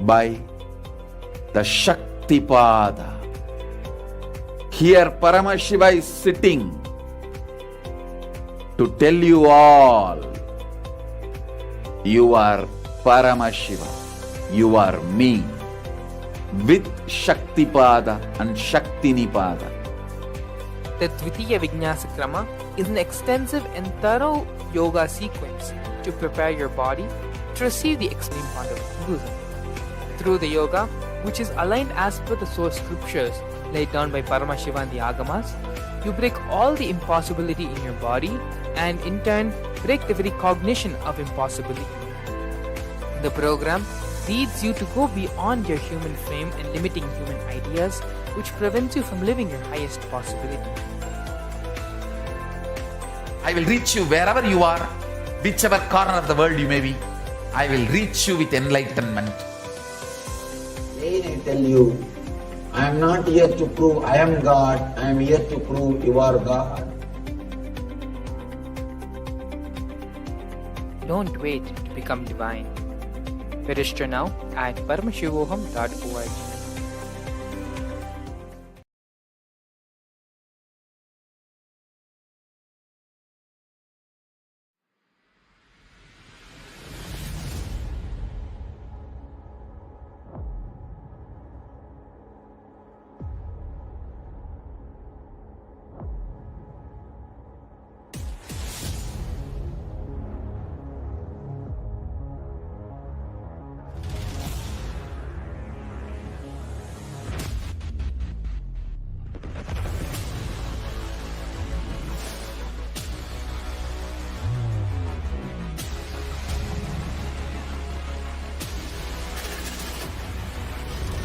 by the Shaktipada. Here Paramashiva is sitting to tell you all, you are Paramashiva, you are me, with Shaktipada and Shaktinipada. The Dvitiya Vijnasa Krama is an extensive and thorough yoga sequence to prepare your body to receive the extreme part of Hinduism. Through the yoga, which is aligned as per the source scriptures laid down by Paramashiva and the Agamas, you break all the impossibility in your body and in turn break the very cognition of impossibility. The program leads you to go beyond your human frame and limiting human ideas, which prevents you from living your highest possibility. I will reach you wherever you are, whichever corner of the world you may be. I will reach you with enlightenment. Again I tell you, I am not here to prove I am God, I am here to prove you are God. Don't wait to become divine. Register now at paramashivoham.org.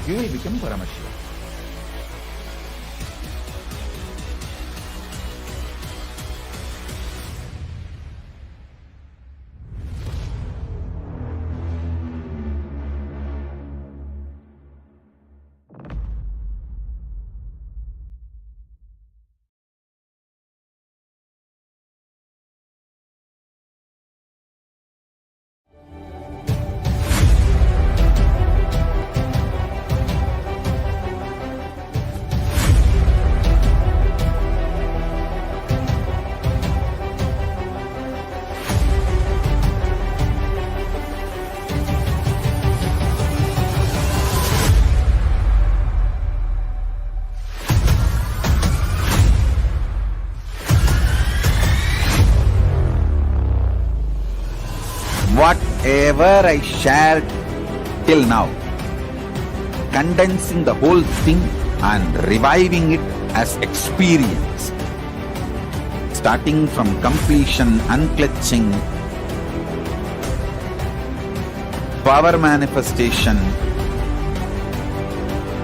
You will become Paramashiva. Whatever I shared till now, condensing the whole thing and reviving it as experience, starting from completion, unclutching, power manifestation,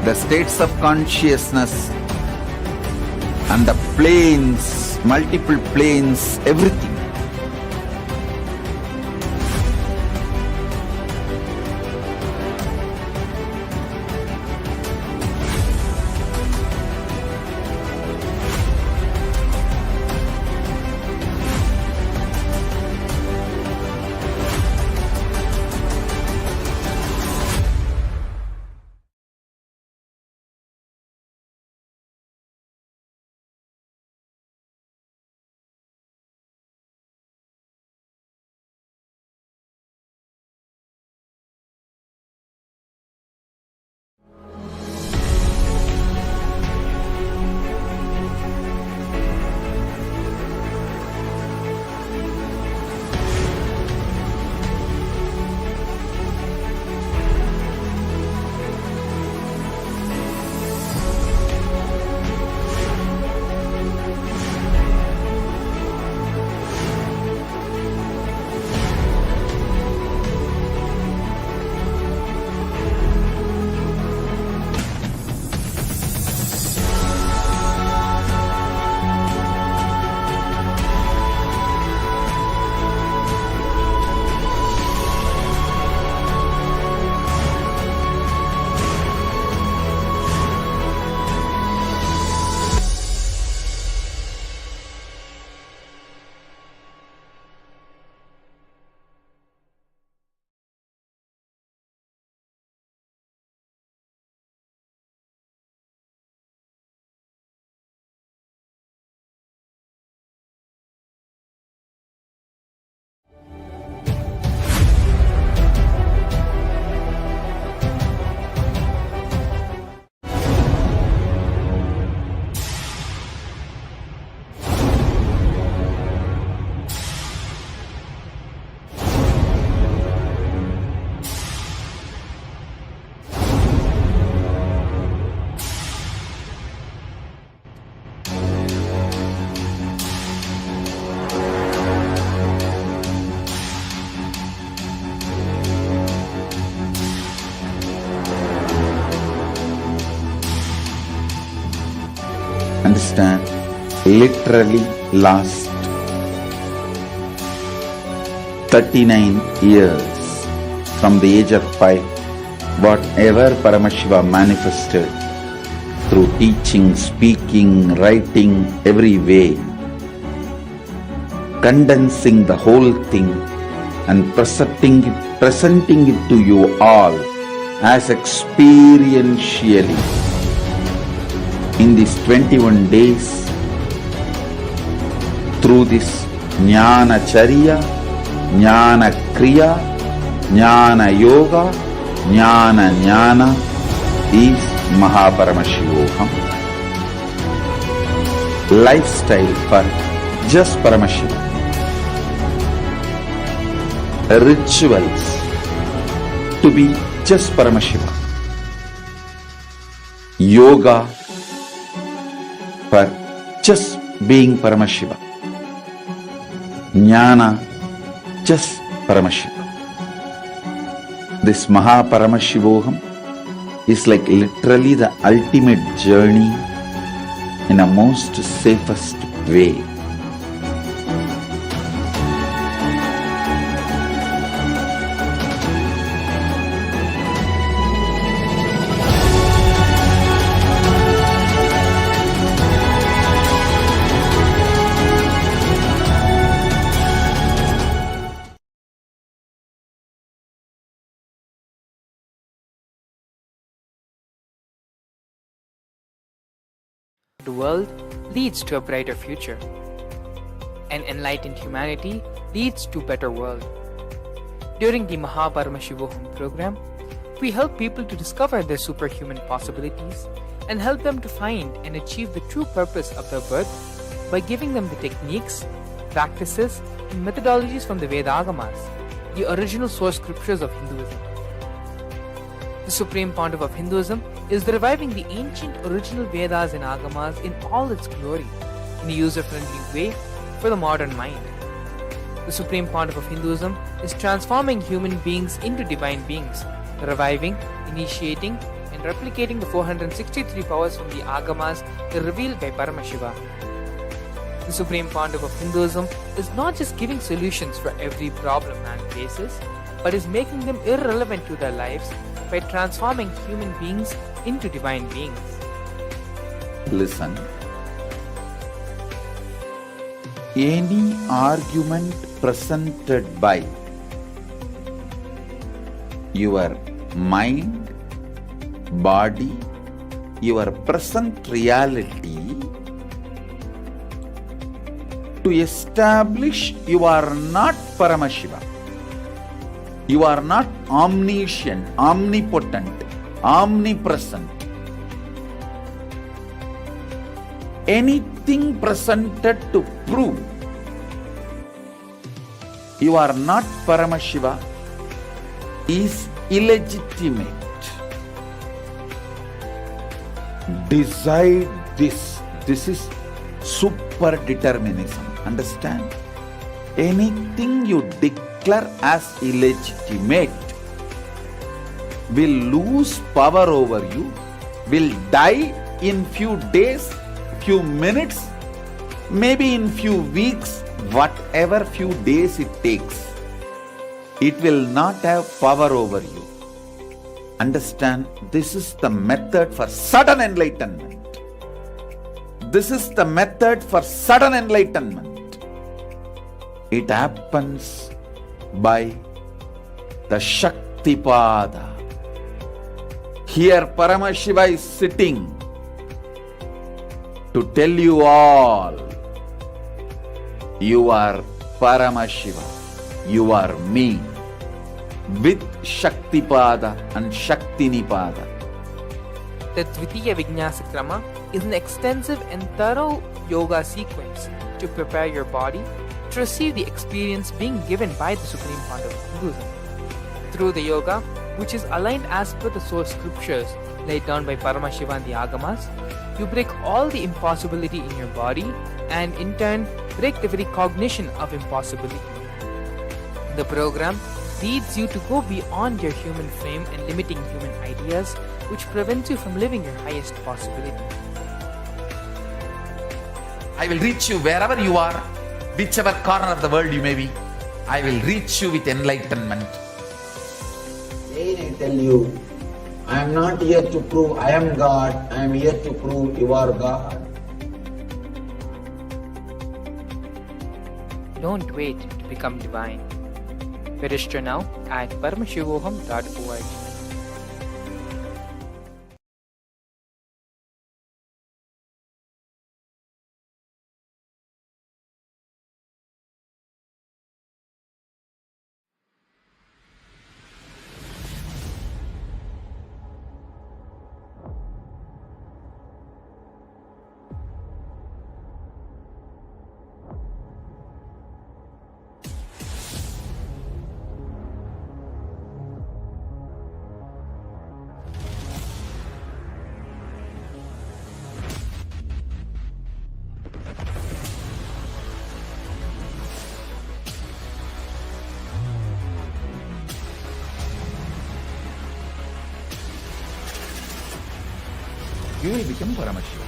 the states of consciousness and the planes, multiple planes, everything. Understand? Literally last 39 years from the age of 5, whatever Paramashiva manifested through teaching, speaking, writing, every way, condensing the whole thing and presenting it to you all as experientially in these 21 days through this Jnana Charya, Jnana Kriya, Jnana Yoga, Jnana is Mahaparamashivoham. Lifestyle for just Paramashiva. Rituals to be just Paramashiva. Yoga for just being Paramashiva. Jnana just Paramashiva. This Mahaparamashivoham is like literally the ultimate journey in a most safest way. The world leads to a brighter future. An enlightened humanity leads to a better world. During the Mahaparamashivoham program, we help people to discover their superhuman possibilities and help them to find and achieve the true purpose of their birth by giving them the techniques, practices, and methodologies from the Vedagamas, the original source scriptures of Hinduism. The Supreme Pontiff of Hinduism is reviving the ancient original Vedas and Agamas in all its glory, in a user-friendly way for the modern mind. The Supreme Pontiff of Hinduism is transforming human beings into divine beings, reviving, initiating, and replicating the 463 powers from the Agamas revealed by Paramashiva. The Supreme Pontiff of Hinduism is not just giving solutions for every problem man faces, but is making them irrelevant to their lives by transforming human beings into divine beings. Listen. Any argument presented by your mind, body, your present reality to establish you are not Paramashiva. You are not omniscient, omnipotent, omnipresent. Anything presented to prove you are not Paramashiva is illegitimate. Decide this. This is super determinism. Understand? Anything you declare as illegitimate will lose power over you, will die in few days, few minutes, maybe in few weeks, whatever few days it takes. It will not have power over you. Understand, this is the method for sudden enlightenment. This is the method for sudden enlightenment. It happens by the Shaktipada. Here Paramashiva is sitting to tell you all, you are Paramashiva, you are me, with Shaktipada and Shaktinipada. The Dvitiya Vijnasa Krama is an extensive and thorough yoga sequence to prepare your body to receive the experience being given by the Supreme Pontiff of Hinduism. Through the yoga, which is aligned as per the source scriptures laid down by Paramashiva and the Agamas, you break all the impossibility in your body and in turn break the very cognition of impossibility. The program leads you to go beyond your human frame and limiting human ideas, which prevents you from living your highest possibility. I will reach you wherever you are, whichever corner of the world you may be. I will reach you with enlightenment. Again I tell you, I am not here to prove I am God, I am here to prove you are God. Don't wait to become divine. Register now at paramashivoham.org. You will become Paramashivam.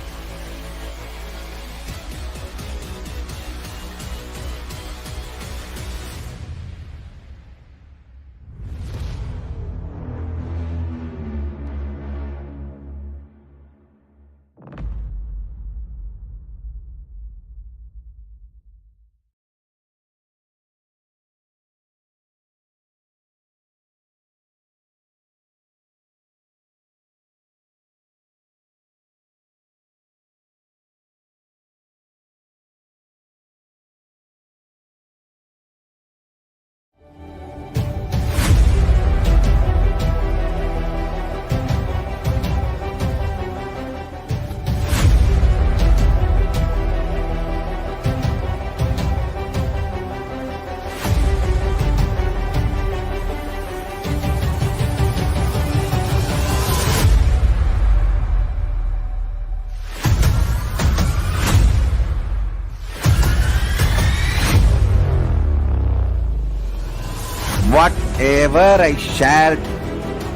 Whatever I shared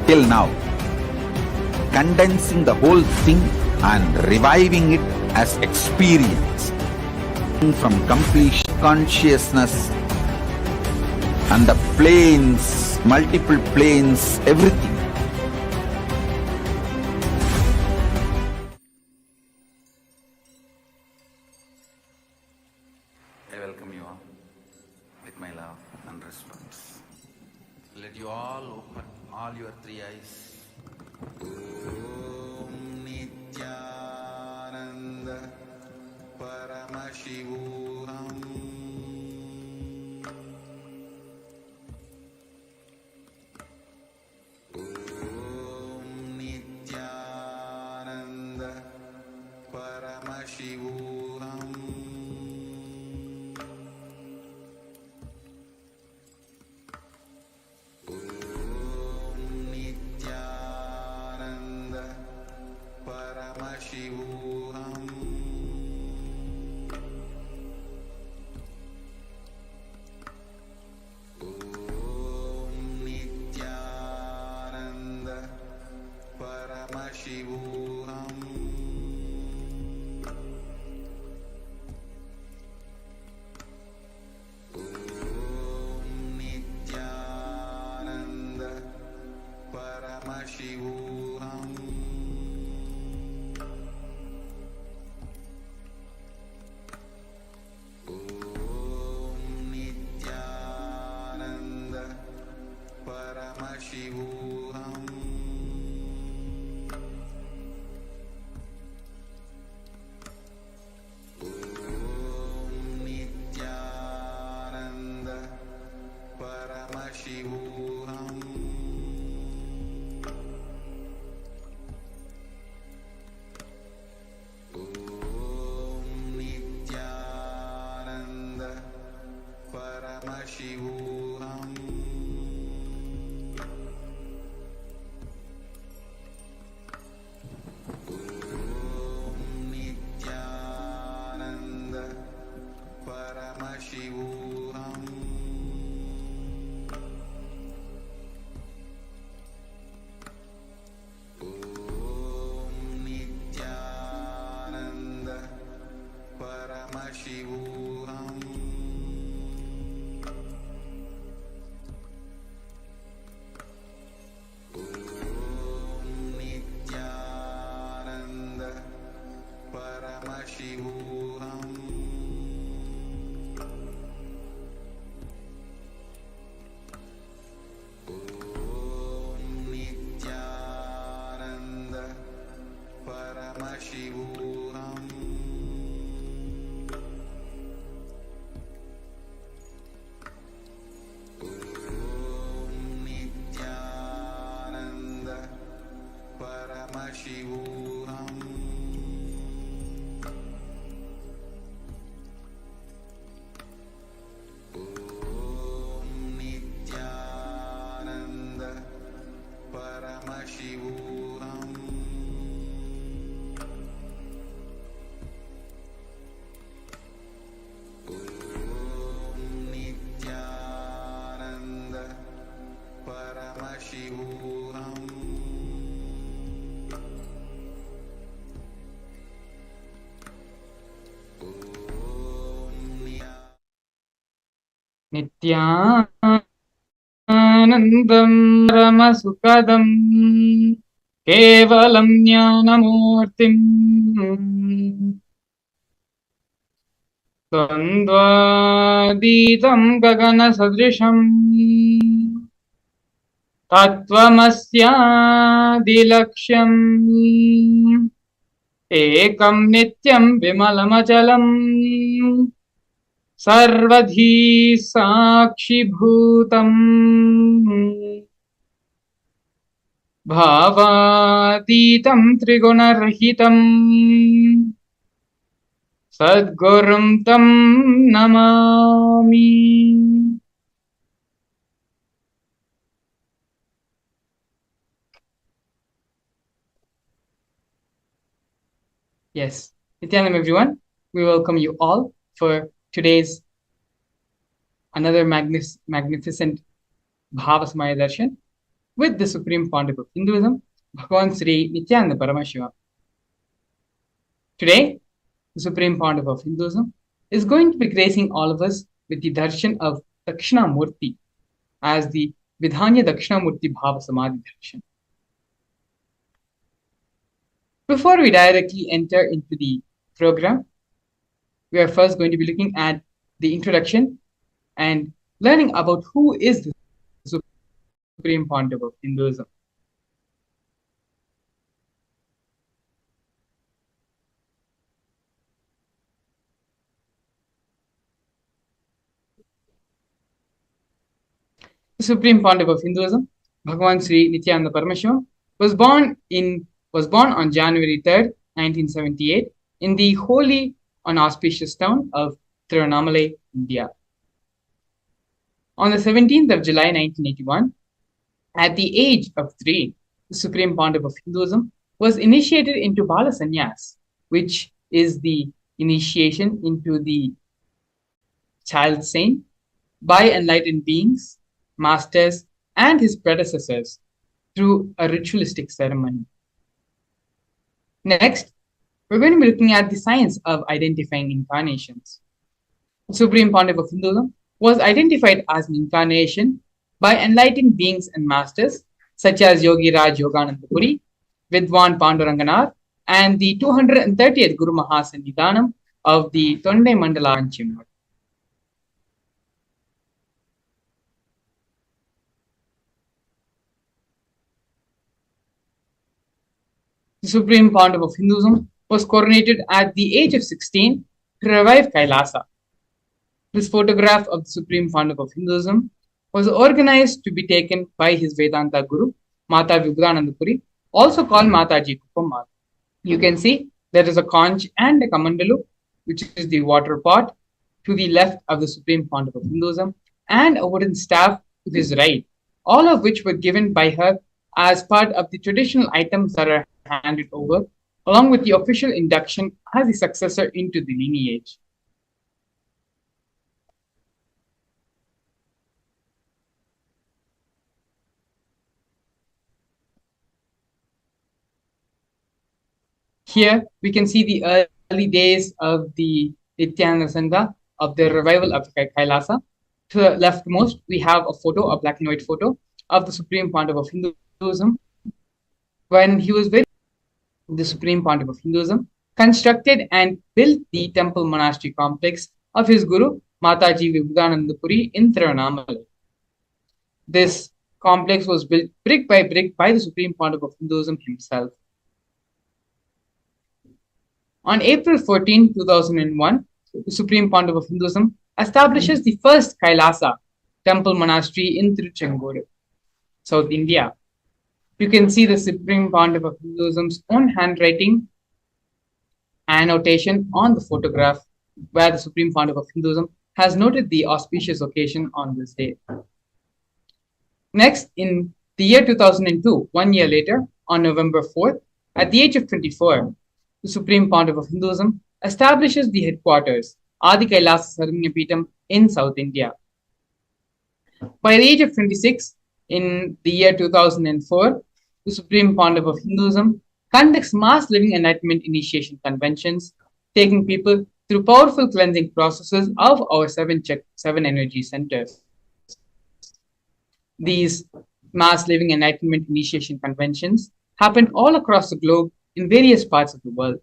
till now, condensing the whole thing and reviving it as experience from complete consciousness and the planes, multiple planes, everything. I welcome you all with my love and respect. Let you all open all your three eyes. Om Nithyananda Paramashivam. Om Nithyananda Paramashivam. Nithyanandam Paramasukadam Kevalam Jnanamurtim Twandvaditam Gagana Sadrisham Tattvamasyadilaksham Ekam Nityam Vimalamachalam Sarvadhi Sakshibhutam Bhavatitam Trigunarahitam Sadgurum Tam Namami. Yes, Nithyanam everyone, we welcome you all for today's another magnificent Bhava Samaya Darshan with the Supreme Pontiff of Hinduism, Bhagavan Sri Nithyananda Paramashivam. Today, the Supreme Pontiff of Hinduism is going to be gracing all of us with the darshan of Dakshinamurthy as the Vidhanya Dakshinamurthy Bhava Samadhi darshan. Before we directly enter into the program, we are first going to be looking at the introduction and learning about who is the Supreme Pontiff of Hinduism. The Supreme Pontiff of Hinduism, Bhagavan Sri Nithyananda Paramashivam, was born on January 3rd, 1978, in the holy and auspicious town of Tiruvannamalai, India. On the 17th of July 1981, at the age of 3, the Supreme Pontiff of Hinduism was initiated into Bala Sannyas, which is the initiation into the child saint by enlightened beings, masters, and his predecessors through a ritualistic ceremony. Next, we're going to be looking at the science of identifying incarnations. The Supreme Pontiff of Hinduism was identified as an incarnation by enlightened beings and masters such as Yogi Raj Yogananda Puri, Vidwan Panduranganath, and the 230th Guru Mahasannidhanam of the Tondai Mandala Anchimad. The Supreme Pontiff of Hinduism was coronated at the age of 16 to revive Kailasa. This photograph of the Supreme Pontiff of Hinduism was organized to be taken by his Vedanta Guru, Mata Vibhudananda Puri, also called Mataji Kupamata. You can see there is a conch and a kamandalu, which is the water pot, to the left of the Supreme Pontiff of Hinduism, and a wooden staff to his right, all of which were given by her as part of the traditional items that are handed over, along with the official induction as the successor into the lineage. Here we can see the early days of the Nithyananda Sangha, of the revival of Kailasa. To the leftmost, we have a photo, a black and white photo of the Supreme Pontiff of Hinduism when he was with the Supreme Pontiff of Hinduism, constructed and built the temple monastery complex of his Guru, Mataji Vibhudananda Puri in Tiruvannamalai. This complex was built brick by brick by the Supreme Pontiff of Hinduism himself. On April 14, 2001, the Supreme Pontiff of Hinduism establishes the first Kailasa temple monastery in Tiruchengodu, South India. You can see the Supreme Pontiff of Hinduism's own handwriting annotation on the photograph, where the Supreme Pontiff of Hinduism has noted the auspicious occasion on this day. Next, in the year 2002, 1 year later, on November 4th, at the age of 24, the Supreme Pontiff of Hinduism establishes the headquarters, Adi Kailasa Sarvanyapeetham, in South India. By the age of 26, in the year 2004, the Supreme Pontiff of Hinduism conducts mass living enlightenment initiation conventions, taking people through powerful cleansing processes of our seven energy centers. These mass living enlightenment initiation conventions happened all across the globe in various parts of the world.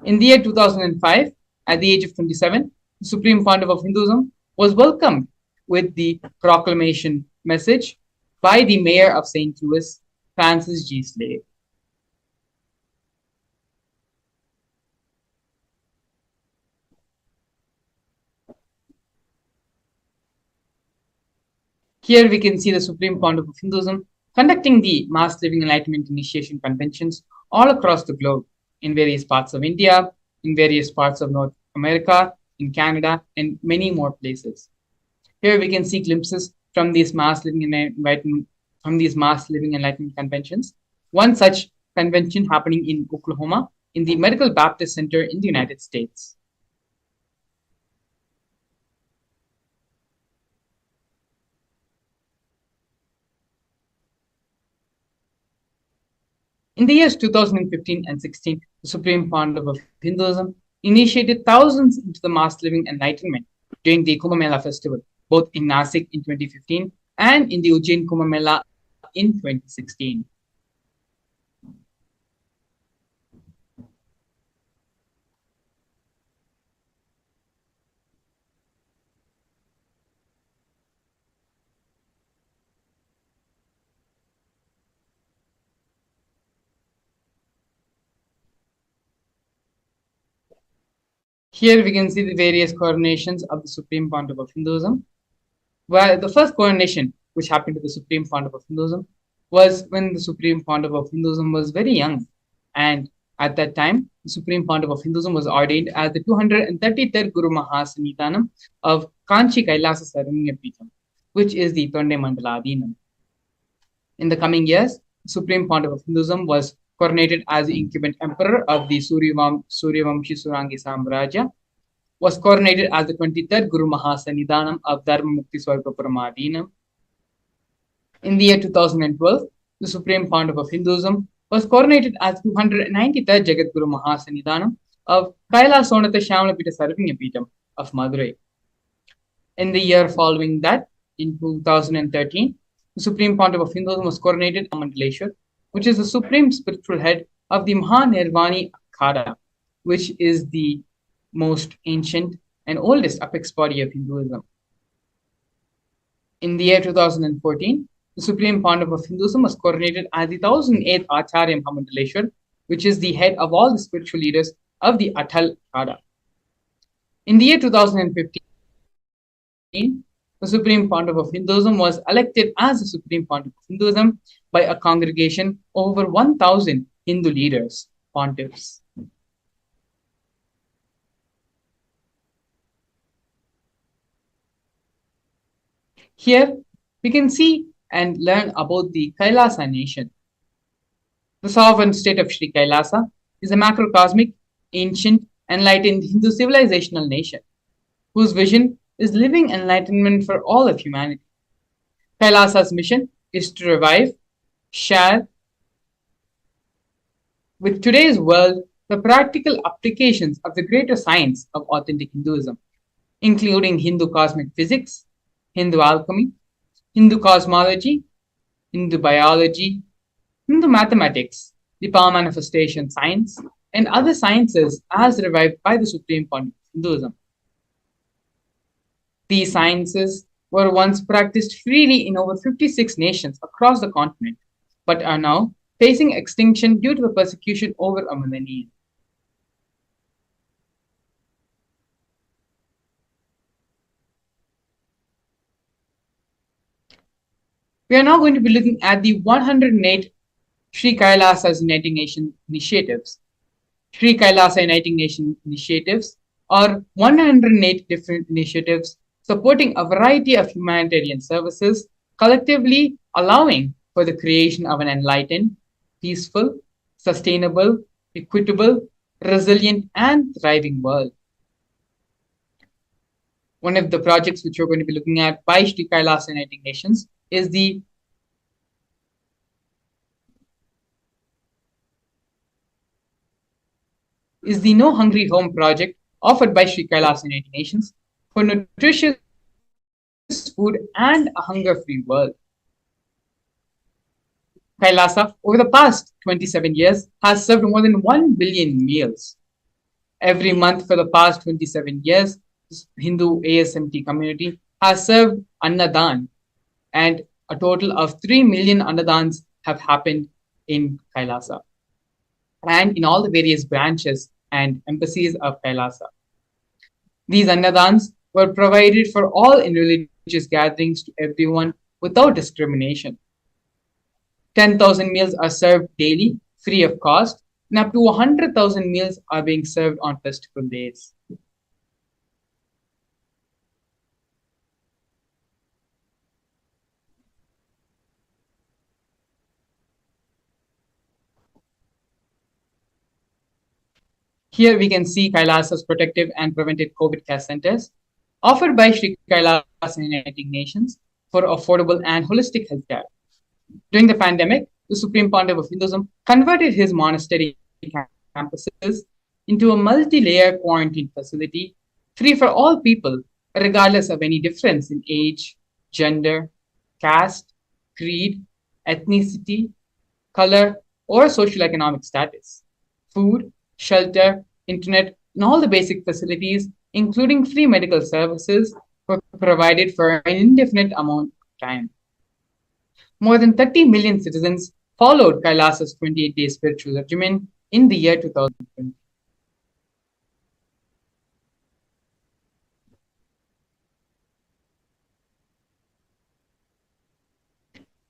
In the year 2005, at the age of 27, the Supreme Pontiff of Hinduism was welcomed with the proclamation message by the Mayor of St. Louis, Francis G. Slade. Here we can see the Supreme Pontiff of Hinduism conducting the Mass Living Enlightenment Initiation Conventions all across the globe, in various parts of India, in various parts of North America, in Canada, and many more places. Here we can see glimpses from these Mass Living Enlightenment Conventions. One such convention happening in Oklahoma, in the Medical Baptist Center in the United States. In the years 2015 and 16, the Supreme Pontiff of Hinduism initiated thousands into the mass living enlightenment during the Kumbh Mela festival, both in Nasik in 2015 and in the Ujjain Kumbh Mela in 2016. Here we can see the various coronations of the Supreme Pontiff of Hinduism, where the first coronation which happened to the Supreme Pontiff of Hinduism was when the Supreme Pontiff of Hinduism was very young. And at that time, the Supreme Pontiff of Hinduism was ordained as the 233rd Guru Mahasannidhanam of Kanchi Kailasa Sarvanyapeetham, which is the Tonde Mandaladhinam. In the coming years, the Supreme Pontiff of Hinduism was coronated as the incumbent emperor of the Suryavamshi Surangi Samrajya, was coronated as the 23rd Guru Mahasannidhanam of Dharma Mukti Swargapuramadhinam. In the year 2012, the Supreme Pontiff of Hinduism was coronated as 293rd Jagat Guru Mahasannidhanam of Kailasonatha Shyamalapita Sarvanyapeetham of Madurai. In the year following that, in 2013, the Supreme Pontiff of Hinduism was coronated as Mandaleshwar, which is the supreme spiritual head of the Mahanirvani Akhada, which is the most ancient and oldest apex body of Hinduism. In the year 2014, the Supreme Pontiff of Hinduism was coronated as the 1008th Acharya Mahamandaleshwar, which is the head of all the spiritual leaders of the Atal Akhada. In the year 2015, the Supreme Pontiff of Hinduism was elected as the Supreme Pontiff of Hinduism by a congregation of over 1,000 Hindu leaders, pontiffs. Here, we can see and learn about the Kailasa nation. The sovereign state of Sri Kailasa is a macrocosmic, ancient, enlightened Hindu civilizational nation, whose vision is living enlightenment for all of humanity. Kailasa's mission is to revive, share with today's world the practical applications of the greater science of authentic Hinduism, including Hindu cosmic physics, Hindu alchemy, Hindu cosmology, Hindu biology, Hindu mathematics, the power manifestation science, and other sciences as revived by the Supreme Pontiff of Hinduism. These sciences were once practiced freely in over 56 nations across the continent, but are now facing extinction due to the persecution over a millennium. We are now going to be looking at the 108 Sri Kailasas Uniting Nation initiatives. Sri Kailasa Uniting Nation initiatives are 108 different initiatives supporting a variety of humanitarian services, collectively allowing for the creation of an enlightened, peaceful, sustainable, equitable, resilient, and thriving world. One of the projects which we're going to be looking at by Sri Kailasa Uniting Nations is the No Hungry Home project offered by Sri Kailasa United Nations for nutritious food and a hunger-free world. Kailasa, over the past 27 years, has served more than 1 billion meals. Every month for the past 27 years, this Hindu ASMT community has served Annadan, and a total of 3 million Annadans have happened in Kailasa and in all the various branches and embassies of Kailasa. These Annadans were provided for all in religious gatherings to everyone without discrimination. 10,000 meals are served daily, free of cost, and up to 100,000 meals are being served on festival days. Here we can see Kailasa's protective and preventive COVID care centers offered by Sri Kailasa United Nations for affordable and holistic healthcare. During the pandemic, the Supreme Pontiff of Hinduism converted his monastery campuses into a multi-layer quarantine facility free for all people, regardless of any difference in age, gender, caste, creed, ethnicity, color, or social-economic status. Food, shelter, internet, and all the basic facilities, including free medical services, were provided for an indefinite amount of time. More than 30 million citizens followed Kailasa's 28-day spiritual regimen in the year 2020.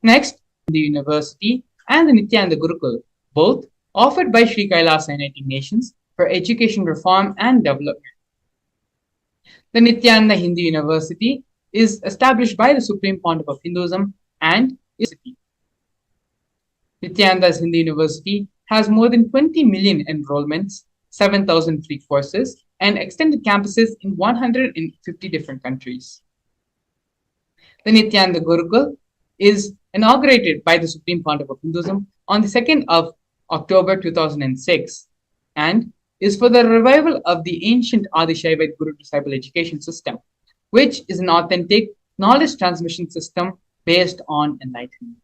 Next, the university and the Nithyananda Gurukul, both offered by Sri Kailasa Uniting Nations for education reform and development. The Nithyananda Hindu University is established by the Supreme Pontiff of Hinduism and is Nithyananda's Hindu University has more than 20 million enrollments, 7,000 free courses, and extended campuses in 150 different countries. The Nithyananda Gurukul is inaugurated by the Supreme Pontiff of Hinduism on the 2nd of October 2006 and is for the revival of the ancient Adishaivite Guru disciple education system, which is an authentic knowledge transmission system based on enlightenment.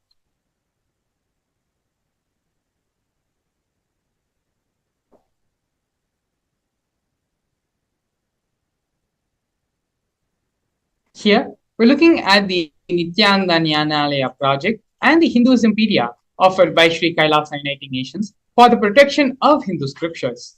Here, we're looking at the Nithyananda Jnanalaya project and the Hinduismpedia offered by Sri Kailasa Uniting Nations for the protection of Hindu scriptures.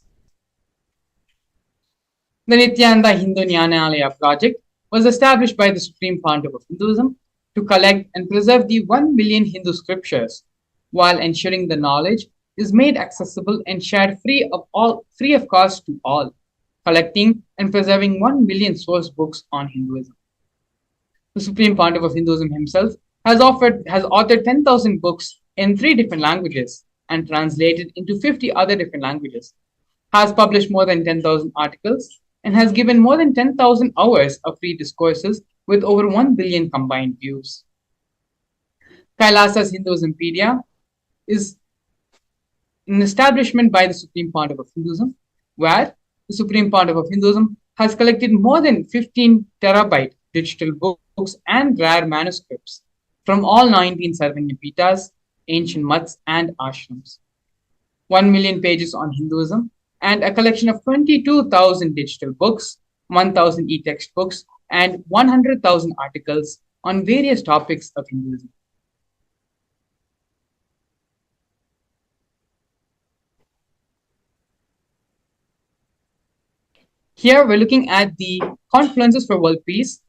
The Nithyananda Hindu Jnanalaya project was established by the Supreme Pontiff of Hinduism to collect and preserve the 1 million Hindu scriptures while ensuring the knowledge is made accessible and shared free of cost to all, collecting and preserving 1 million source books on Hinduism. The Supreme Pontiff of Hinduism himself has authored 10,000 books in 3 different languages and translated into 50 other different languages, has published more than 10,000 articles, and has given more than 10,000 hours of free discourses with over 1 billion combined views. Kailasa's Hinduismpedia is an establishment by the Supreme Pontiff of Hinduism, where the Supreme Pontiff of Hinduism has collected more than 15 terabyte digital books and rare manuscripts from all 19 Sarvanyapitas, ancient mats, and ashrams, 1 million pages on Hinduism, and a collection of 22,000 digital books, 1,000 e-text books, and 100,000 articles on various topics of Hinduism. Here we're looking at the Confluences for World Peace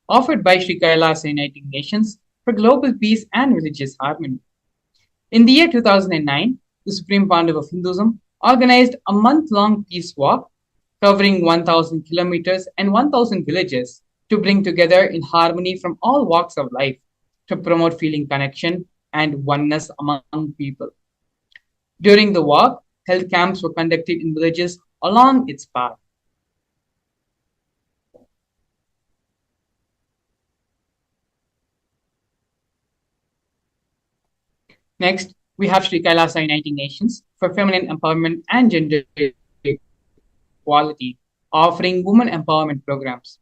offered by Sri Kailasa Uniting Nations for global peace and religious harmony. In the year 2009, the Supreme Pandav of Hinduism organized a month-long peace walk covering 1,000 kilometers and 1,000 villages to bring together in harmony from all walks of life to promote feeling connection and oneness among people. During the walk, health camps were conducted in villages along its path. Next, we have Sri Kailasa Uniting Nations for Feminine Empowerment and Gender Equality, offering women empowerment programs.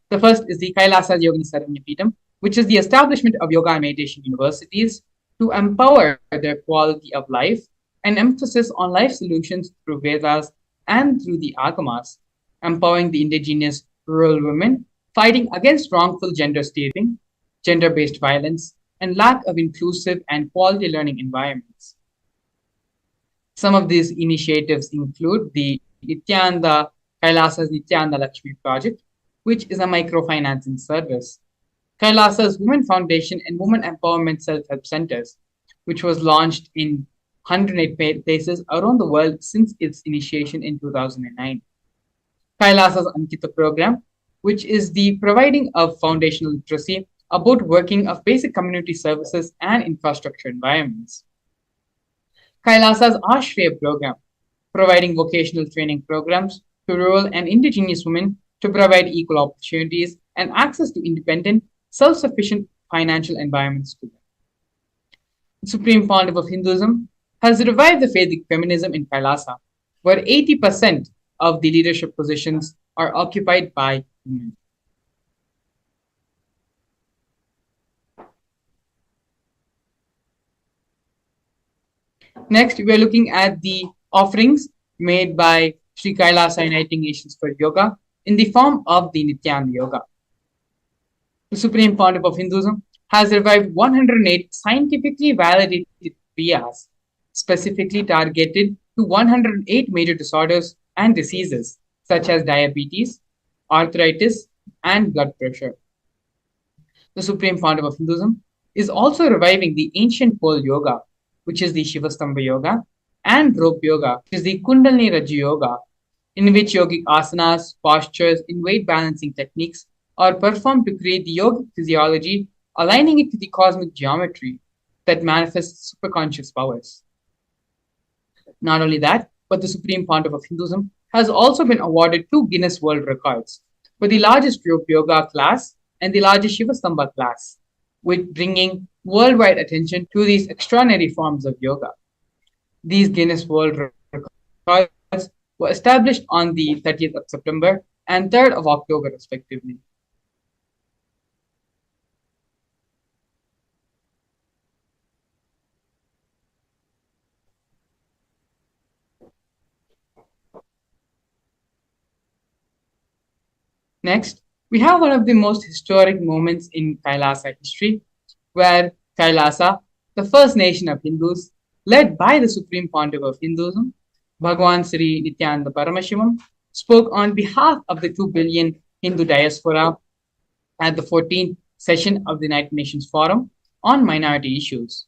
The first is the Kailasa Yogini Saranyapeetham, which is the establishment of yoga and meditation universities to empower their quality of life and emphasis on life solutions through Vedas and through the Agamas, empowering the indigenous rural women, fighting against wrongful gender steering, gender-based violence, and lack of inclusive and quality learning environments. Some of these initiatives include the Nithyananda Kailasa's Nithyananda Lakshmi project, which is a microfinancing service, Kailasa's Women Foundation and Women Empowerment Self-Help Centers, which was launched in 108 places around the world since its initiation in 2009. Kailasa's Ankita program, which is the providing of foundational literacy about working of basic community services and infrastructure environments. Kailasa's Ashraya program, providing vocational training programs to rural and indigenous women to provide equal opportunities and access to independent, self-sufficient financial environments to them. The Supreme Pandav of Hinduism has revived the Vedic feminism in Kailasa, where 80% of the leadership positions are occupied by women. Next, we are looking at the offerings made by Sri Kailasa Uniting Nations for Yoga in the form of the Nityananda Yoga. The Supreme Pandav of Hinduism has revived 108 scientifically validated kriyas, specifically targeted to 108 major disorders and diseases such as diabetes, arthritis, and blood pressure. The Supreme Pandav of Hinduism is also reviving the ancient pole yoga, which is the Shivastambha Yoga, and rope yoga, which is the Kundalini Raju Yoga, in which yogic asanas, postures, and weight balancing techniques are performed to create the yogic physiology, aligning it to the cosmic geometry that manifests superconscious powers. Not only that, but the Supreme Pandav of Hinduism has also been awarded 2 Guinness World Records for the largest rope yoga class and the largest Shivastambha class, with bringing worldwide attention to these extraordinary forms of yoga. These Guinness World Records were established on the 30th of September and 3rd of October, respectively. Next, we have one of the most historic moments in Kailasa history, where Kailasa, the first nation of Hindus, led by the Supreme Pandav of Hinduism, Bhagwan Sri Nithyananda Paramashivam, spoke on behalf of the 2 billion Hindu diaspora at the 14th session of the United Nations Forum on Minority Issues.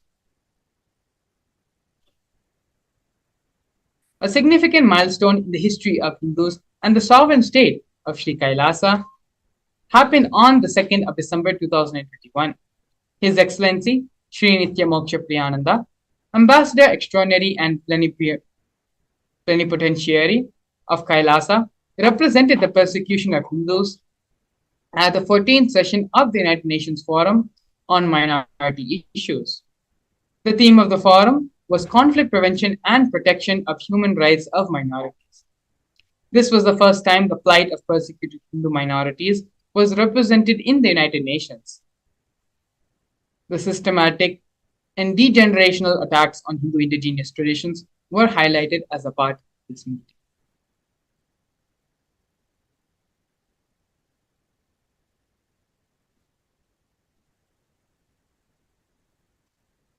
A significant milestone in the history of Hindus and the sovereign state of Sri Kailasa happened on the 2nd of December 2021. His Excellency Sri Nitya Moksha Priyananda, Ambassador Extraordinary and Plenipotentiary of Kailasa, represented the persecution of Hindus at the 14th session of the United Nations Forum on Minority Issues. The theme of the forum was conflict prevention and protection of human rights of minorities. This was the first time the plight of persecuted Hindu minorities was represented in the United Nations. The systematic and degenerational attacks on Hindu indigenous traditions were highlighted as a part of this meeting.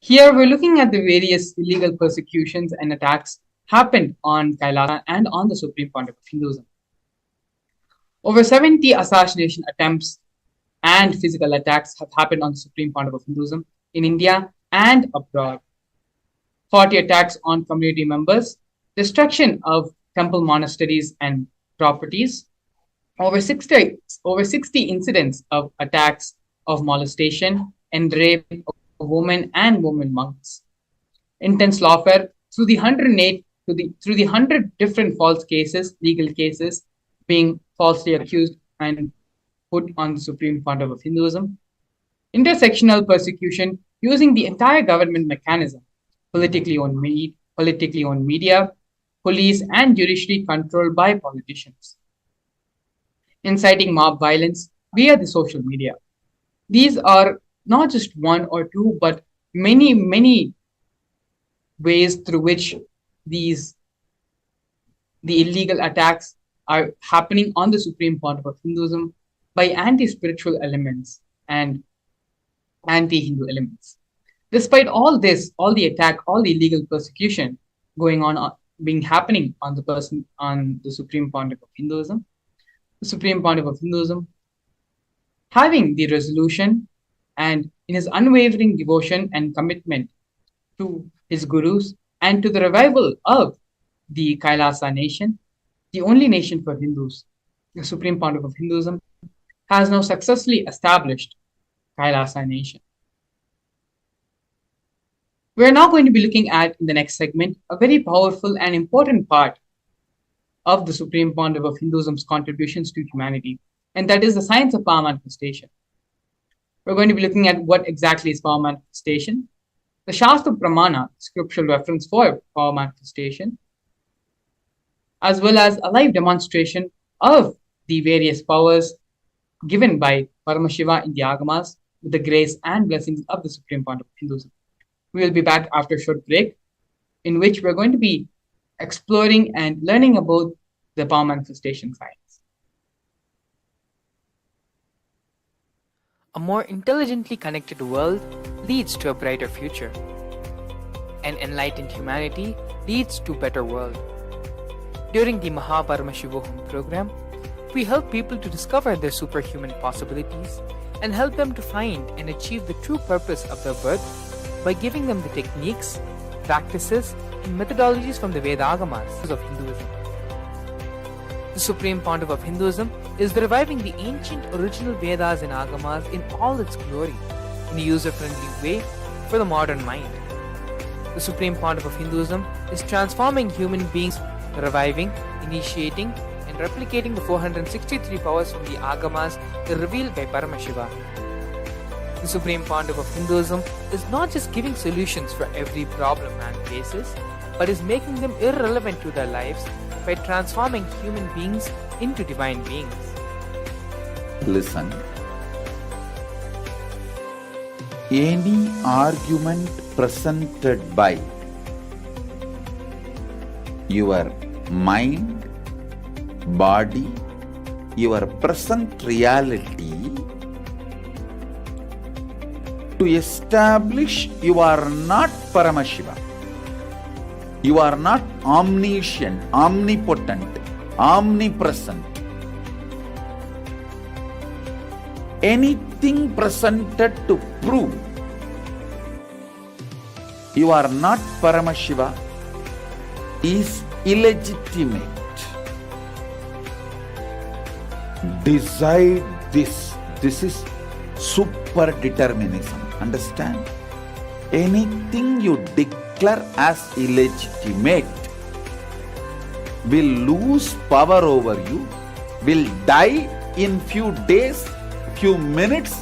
Here we're looking at the various illegal persecutions and attacks happened on Kailasa and on the Supreme Pandav of Hinduism. Over 70 assassination attempts and physical attacks have happened on the Supreme Pontiff of Hinduism in India and abroad. 40 attacks on community members, destruction of temple monasteries and properties, over 60 incidents of attacks of molestation and rape of women and women monks, intense lawfare through the 100 different false cases, legal cases being falsely accused and put on the Supreme Pontiff of Hinduism, intersectional persecution using the entire government mechanism, politically owned media, police and judiciary controlled by politicians, inciting mob violence via the social media. These are not just one or two, but many, many ways through which the illegal attacks are happening on the Supreme Pontiff of Hinduism by anti-spiritual elements and anti-Hindu elements. Despite all this, all the attack, all the illegal persecution happening on the Supreme Pontiff of Hinduism, the Supreme Pontiff of Hinduism, having the resolution and in his unwavering devotion and commitment to his gurus and to the revival of the Kailasa nation, the only nation for Hindus, the Supreme Pontiff of Hinduism, has now successfully established Kailasa nation. We are now going to be looking at, in the next segment, a very powerful and important part of the Supreme Pontiff of Hinduism's contributions to humanity, and that is the science of power manifestation. We're going to be looking at what exactly is power manifestation, the Shastra Pramana, scriptural reference for power manifestation, as well as a live demonstration of the various powers given by Paramashiva in the Agamas with the grace and blessings of the Supreme Pontiff of Hinduism. We will be back after a short break, in which we're going to be exploring and learning about the power manifestation science. A more intelligently connected world leads to a brighter future. An enlightened humanity leads to a better world. During the Paramashivam program, we help people to discover their superhuman possibilities and help them to find and achieve the true purpose of their birth by giving them the techniques, practices, and methodologies from the Vedagamas of Hinduism. The Supreme Pontiff of Hinduism is reviving the ancient original Vedas and Agamas in all its glory, in a user-friendly way for the modern mind. The Supreme Pontiff of Hinduism is transforming human beings, reviving, initiating, and replicating the 463 powers from the Agamas revealed by Paramashiva. The Supreme Pontiff of Hinduism is not just giving solutions for every problem man faces, but is making them irrelevant to their lives by transforming human beings into divine beings. Listen. Any argument presented by your mind, body, your present reality to establish you are not Paramashiva. You are not omniscient, omnipotent, omnipresent. Anything presented to prove you are not Paramashiva is illegitimate. Decide this. This is super determinism. Understand? Anything you declare as illegitimate will lose power over you, will die in few days, few minutes,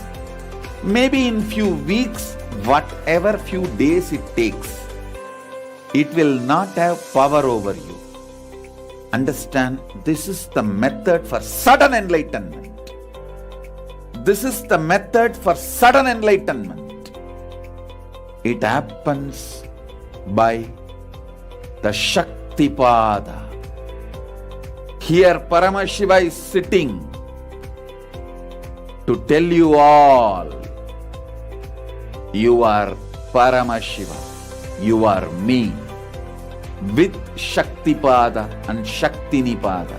maybe in few weeks, whatever few days it takes. It will not have power over you. Understand? This is the method for sudden enlightenment. This is the method for sudden enlightenment. It happens by the Shaktipada. Here Paramashiva is sitting to tell you all, you are Paramashiva, you are me, with Shaktipada and Shaktinipada.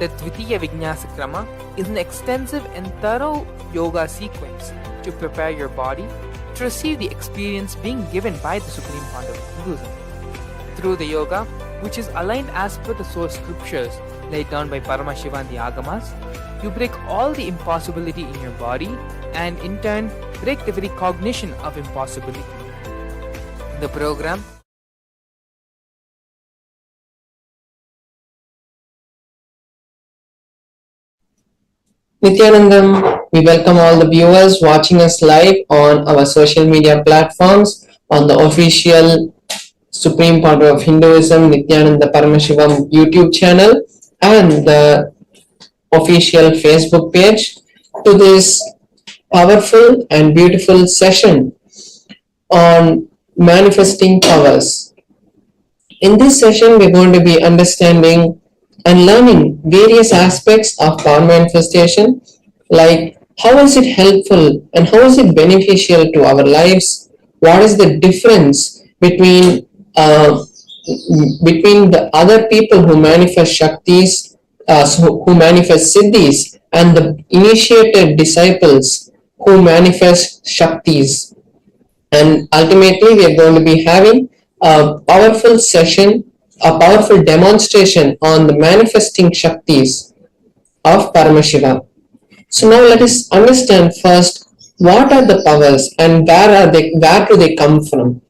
the Dvitiya Vinyasa Krama is an extensive and thorough yoga sequence to prepare your body to receive the experience being given by the Supreme Founder of Hinduism. Through the yoga, which is aligned as per the source scriptures laid down by Paramashivam and the Agamas, you break all the impossibility in your body and in turn break the very cognition of impossibility. The program Nithyanandam, we welcome all the viewers watching us live on our social media platforms, on the official Supreme Founder of Hinduism, Nithyananda Paramashivam YouTube channel, and the official Facebook page, to this powerful and beautiful session on manifesting powers. In this session, we're going to be understanding and learning various aspects of power manifestation, like how is it helpful and how is it beneficial to our lives, what is the difference between the other people who manifest Shaktis, who manifest Siddhis, and the initiated disciples who manifest Shaktis. And ultimately, we are going to be having a powerful session, a powerful demonstration on the manifesting Shaktis of Paramashiva. So now let us understand first what are the powers and where do they come from.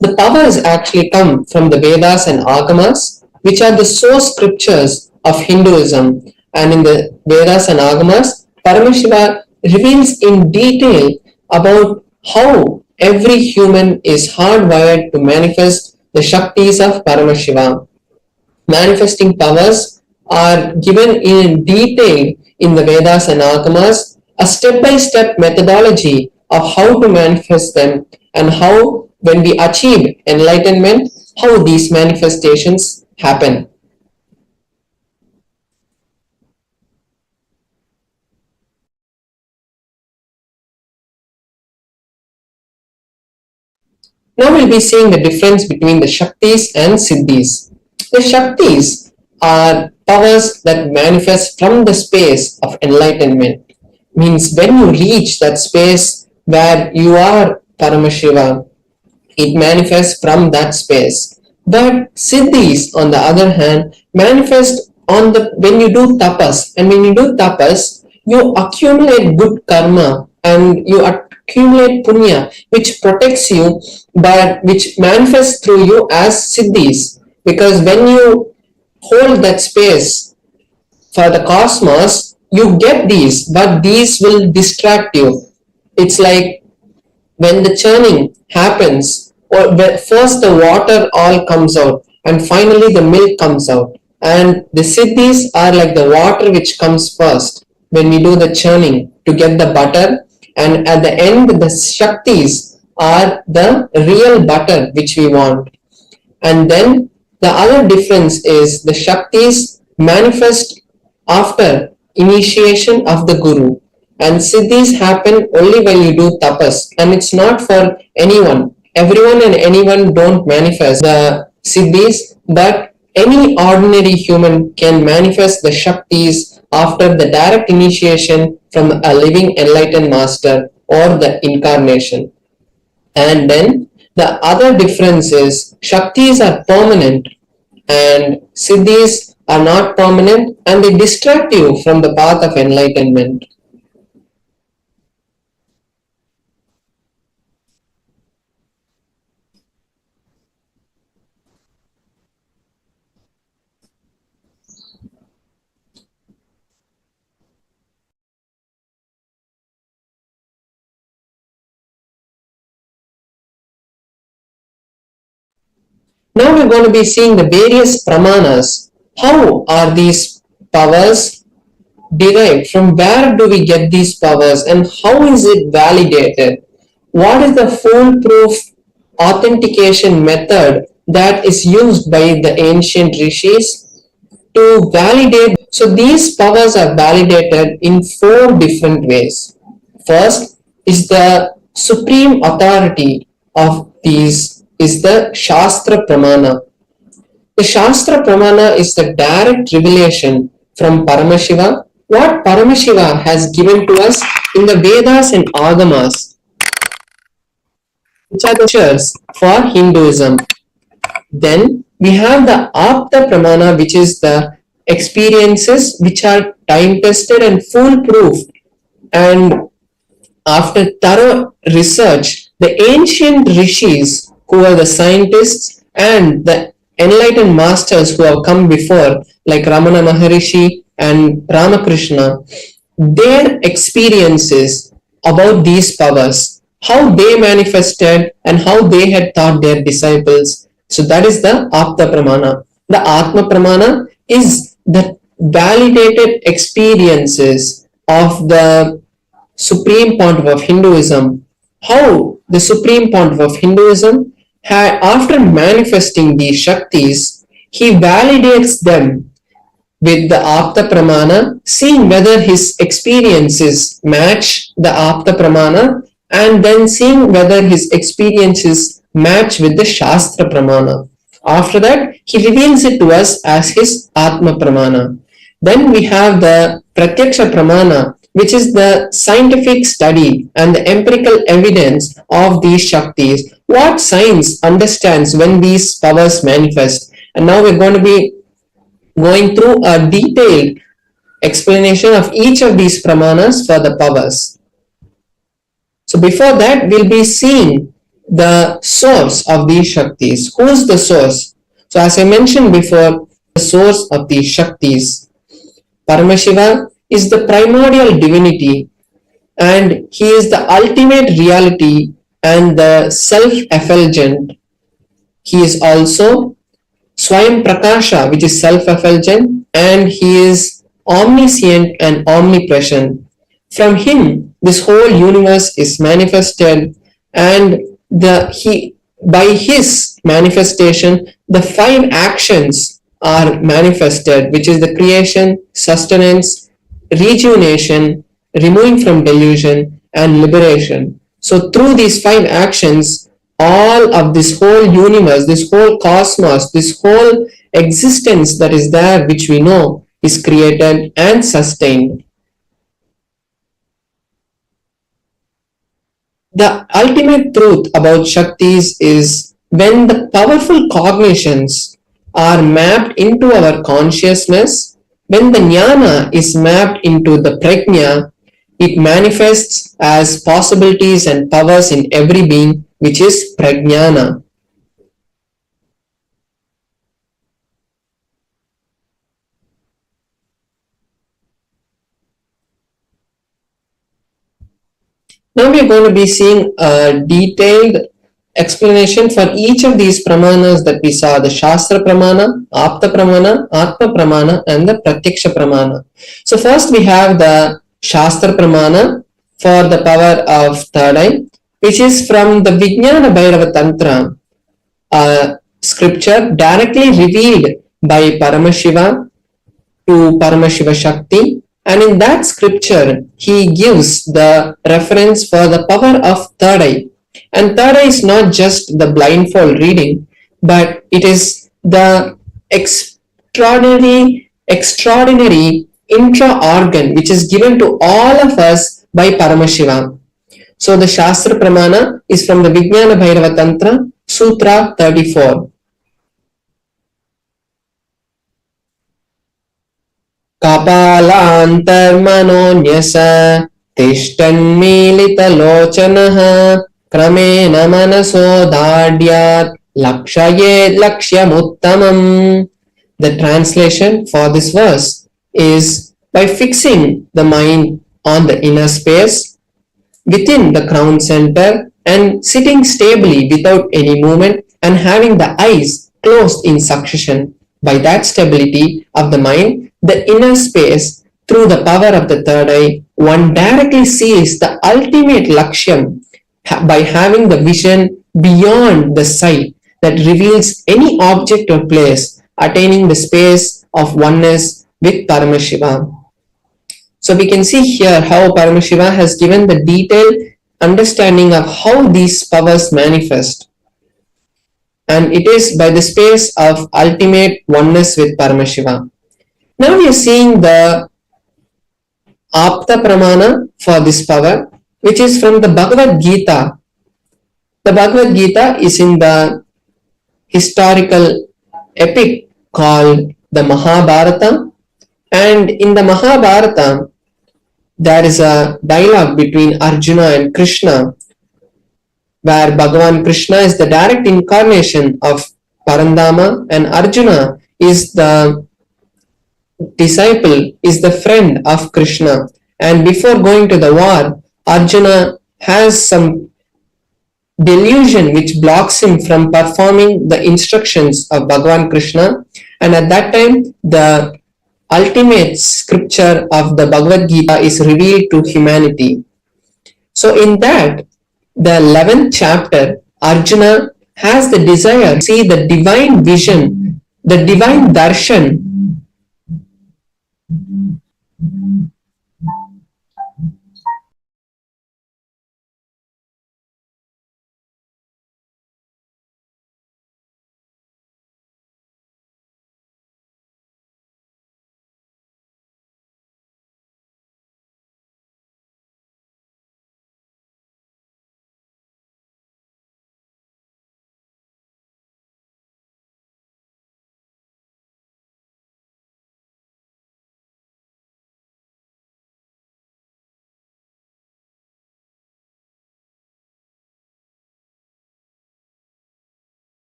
The powers actually come from the Vedas and Agamas, which are the source scriptures of Hinduism. And in the Vedas and Agamas, Paramashiva reveals in detail about how every human is hardwired to manifest the Shaktis of Paramashiva. Manifesting powers are given in detail in the Vedas and Agamas, a step-by-step methodology of how to manifest them and how, when we achieve enlightenment, how these manifestations happen. Now we'll be seeing the difference between the Shaktis and Siddhis. The Shaktis are powers that manifest from the space of enlightenment. Means when you reach that space where you are Paramashiva, it manifests from that space. But Siddhis, on the other hand, manifest when you do tapas. And when you do tapas, you accumulate good karma and you accumulate punya, which protects you, but which manifests through you as Siddhis. Because when you hold that space for the cosmos, you get these, but these will distract you. It's like when the churning happens, or first the water all comes out, and finally the milk comes out. And the Siddhis are like the water which comes first when we do the churning to get the butter, and at the end the Shaktis are the real butter which we want. And then the other difference is the Shaktis manifest after initiation of the Guru, and Siddhis happen only when you do tapas, and it's not for anyone. Everyone and anyone don't manifest the Siddhis, but any ordinary human can manifest the Shaktis after the direct initiation from a living enlightened master or the incarnation. And then the other difference is Shaktis are permanent and Siddhis are not permanent, and they distract you from the path of enlightenment. Now we're going to be seeing the various pramanas. How are these powers derived? From where do we get these powers and how is it validated? What is the foolproof authentication method that is used by the ancient rishis to validate? So these powers are validated in 4 different ways. First is the supreme authority of these is the Shastra Pramana. The Shastra Pramana is the direct revelation from Paramashiva what Paramashiva has given to us in the Vedas and Agamas, which are the scriptures for Hinduism. Then we have the Apta Pramana, which is the experiences which are time tested and foolproof. And after thorough research, the ancient rishis, who are the scientists, and the enlightened masters who have come before, like Ramana Maharishi and Ramakrishna, their experiences about these powers, how they manifested and how they had taught their disciples. So that is the Apta Pramana. The Atma Pramana is the validated experiences of the Supreme Pontiff of Hinduism. How the Supreme Pontiff of Hinduism, after manifesting these Shaktis, he validates them with the Apta Pramana, seeing whether his experiences match the Apta Pramana, and then seeing whether his experiences match with the Shastra Pramana. After that, he reveals it to us as his Atma Pramana. Then we have the Pratyaksha Pramana, which is the scientific study and the empirical evidence of these Shaktis. What science understands when these powers manifest? And now we're going to be going through a detailed explanation of each of these Pramanas for the powers. So before that, we'll be seeing the source of these Shaktis. Who is the source? So as I mentioned before, the source of these Shaktis, Paramashiva, is the primordial divinity, and he is the ultimate reality and the self-effulgent. He is also Swayam Prakasha, which is self-effulgent, and he is omniscient and omnipresent. From him, this whole universe is manifested, and by his manifestation, the 5 actions are manifested, which is the creation, sustenance, rejuvenation, removing from delusion, and liberation. So through these 5 actions, all of this whole universe, this whole cosmos, this whole existence that is there, which we know, is created and sustained. The ultimate truth about Shaktis is when the powerful cognitions are mapped into our consciousness, when the jnana is mapped into the prajna, it manifests as possibilities and powers in every being, which is prajnana. Now we are going to be seeing a detailed explanation for each of these pramanas that we saw: the Shastra Pramana, Apta Pramana, Atma Pramana, and the Pratyaksha Pramana. So first we have the Shastra Pramana for the power of third eye, which is from the Vijnana Bhairava Tantra, a scripture directly revealed by Paramashiva to Paramashiva Shakti. And in that scripture, he gives the reference for the power of third eye. And third eye is not just the blindfold reading, but it is the extraordinary intra-organ which is given to all of us by Paramashiva. So the Shastra Pramana is from the Vijnana Bhairava Tantra, Sutra 34. Kapalantarmanonyasa tishtanmilitalochanaha kramena manaso dhadyat lakshayed lakshyamuttamam. The translation for this verse is: by fixing the mind on the inner space within the crown center and sitting stably without any movement and having the eyes closed in succession, by that stability of the mind, the inner space, through the power of the third eye, one directly sees the ultimate lakshyam by having the vision beyond the sight that reveals any object or place, attaining the space of oneness with Paramashiva. So we can see here how Paramashiva has given the detailed understanding of how these powers manifest. And it is by the space of ultimate oneness with Paramashiva. Now we are seeing the Apta Pramana for this power, which is from the Bhagavad Gita. The Bhagavad Gita is in the historical epic called the Mahabharata, and in the Mahabharata there is a dialogue between Arjuna and Krishna, where Bhagavan Krishna is the direct incarnation of Parandama and Arjuna is the disciple, is the friend of Krishna. And before going to the war, Arjuna has some delusion which blocks him from performing the instructions of Bhagavan Krishna, and at that time the ultimate scripture of the Bhagavad Gita is revealed to humanity. So in that, the 11th chapter, Arjuna has the desire to see the divine vision, the divine darshan.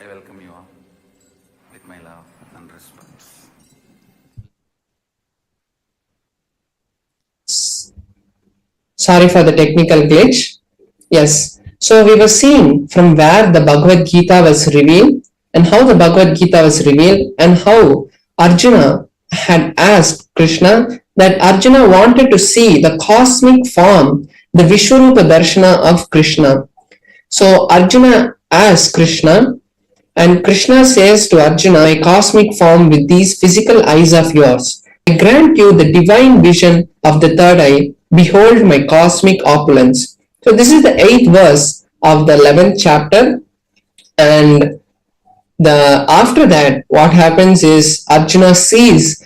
I welcome you all with my love and respect. Sorry for the technical glitch. Yes, so we were seeing from where the Bhagavad Gita was revealed and how the Bhagavad Gita was revealed and how Arjuna had asked Krishna that Arjuna wanted to see the cosmic form, the Vishwarupa Darshana of Krishna. So Arjuna asked Krishna, and Krishna says to Arjuna, my cosmic form with these physical eyes of yours, I grant you the divine vision of the third eye, behold my cosmic opulence. So this is the 8th verse of the 11th chapter, and after that what happens is Arjuna sees,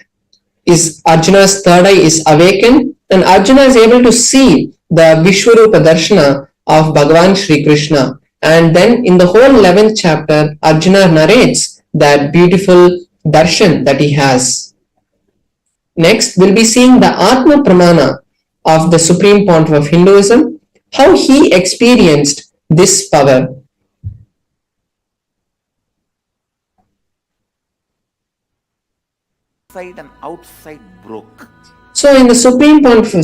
Arjuna's third eye is awakened, and Arjuna is able to see the Vishwarupa Darshana of Bhagavan Sri Krishna. And then in the whole 11th chapter, Arjuna narrates that beautiful darshan that he has. Next, we'll be seeing the Atma Pramana of the Supreme Pontiff of Hinduism, how he experienced this power. Inside and outside broke. So in the Supreme Pontiff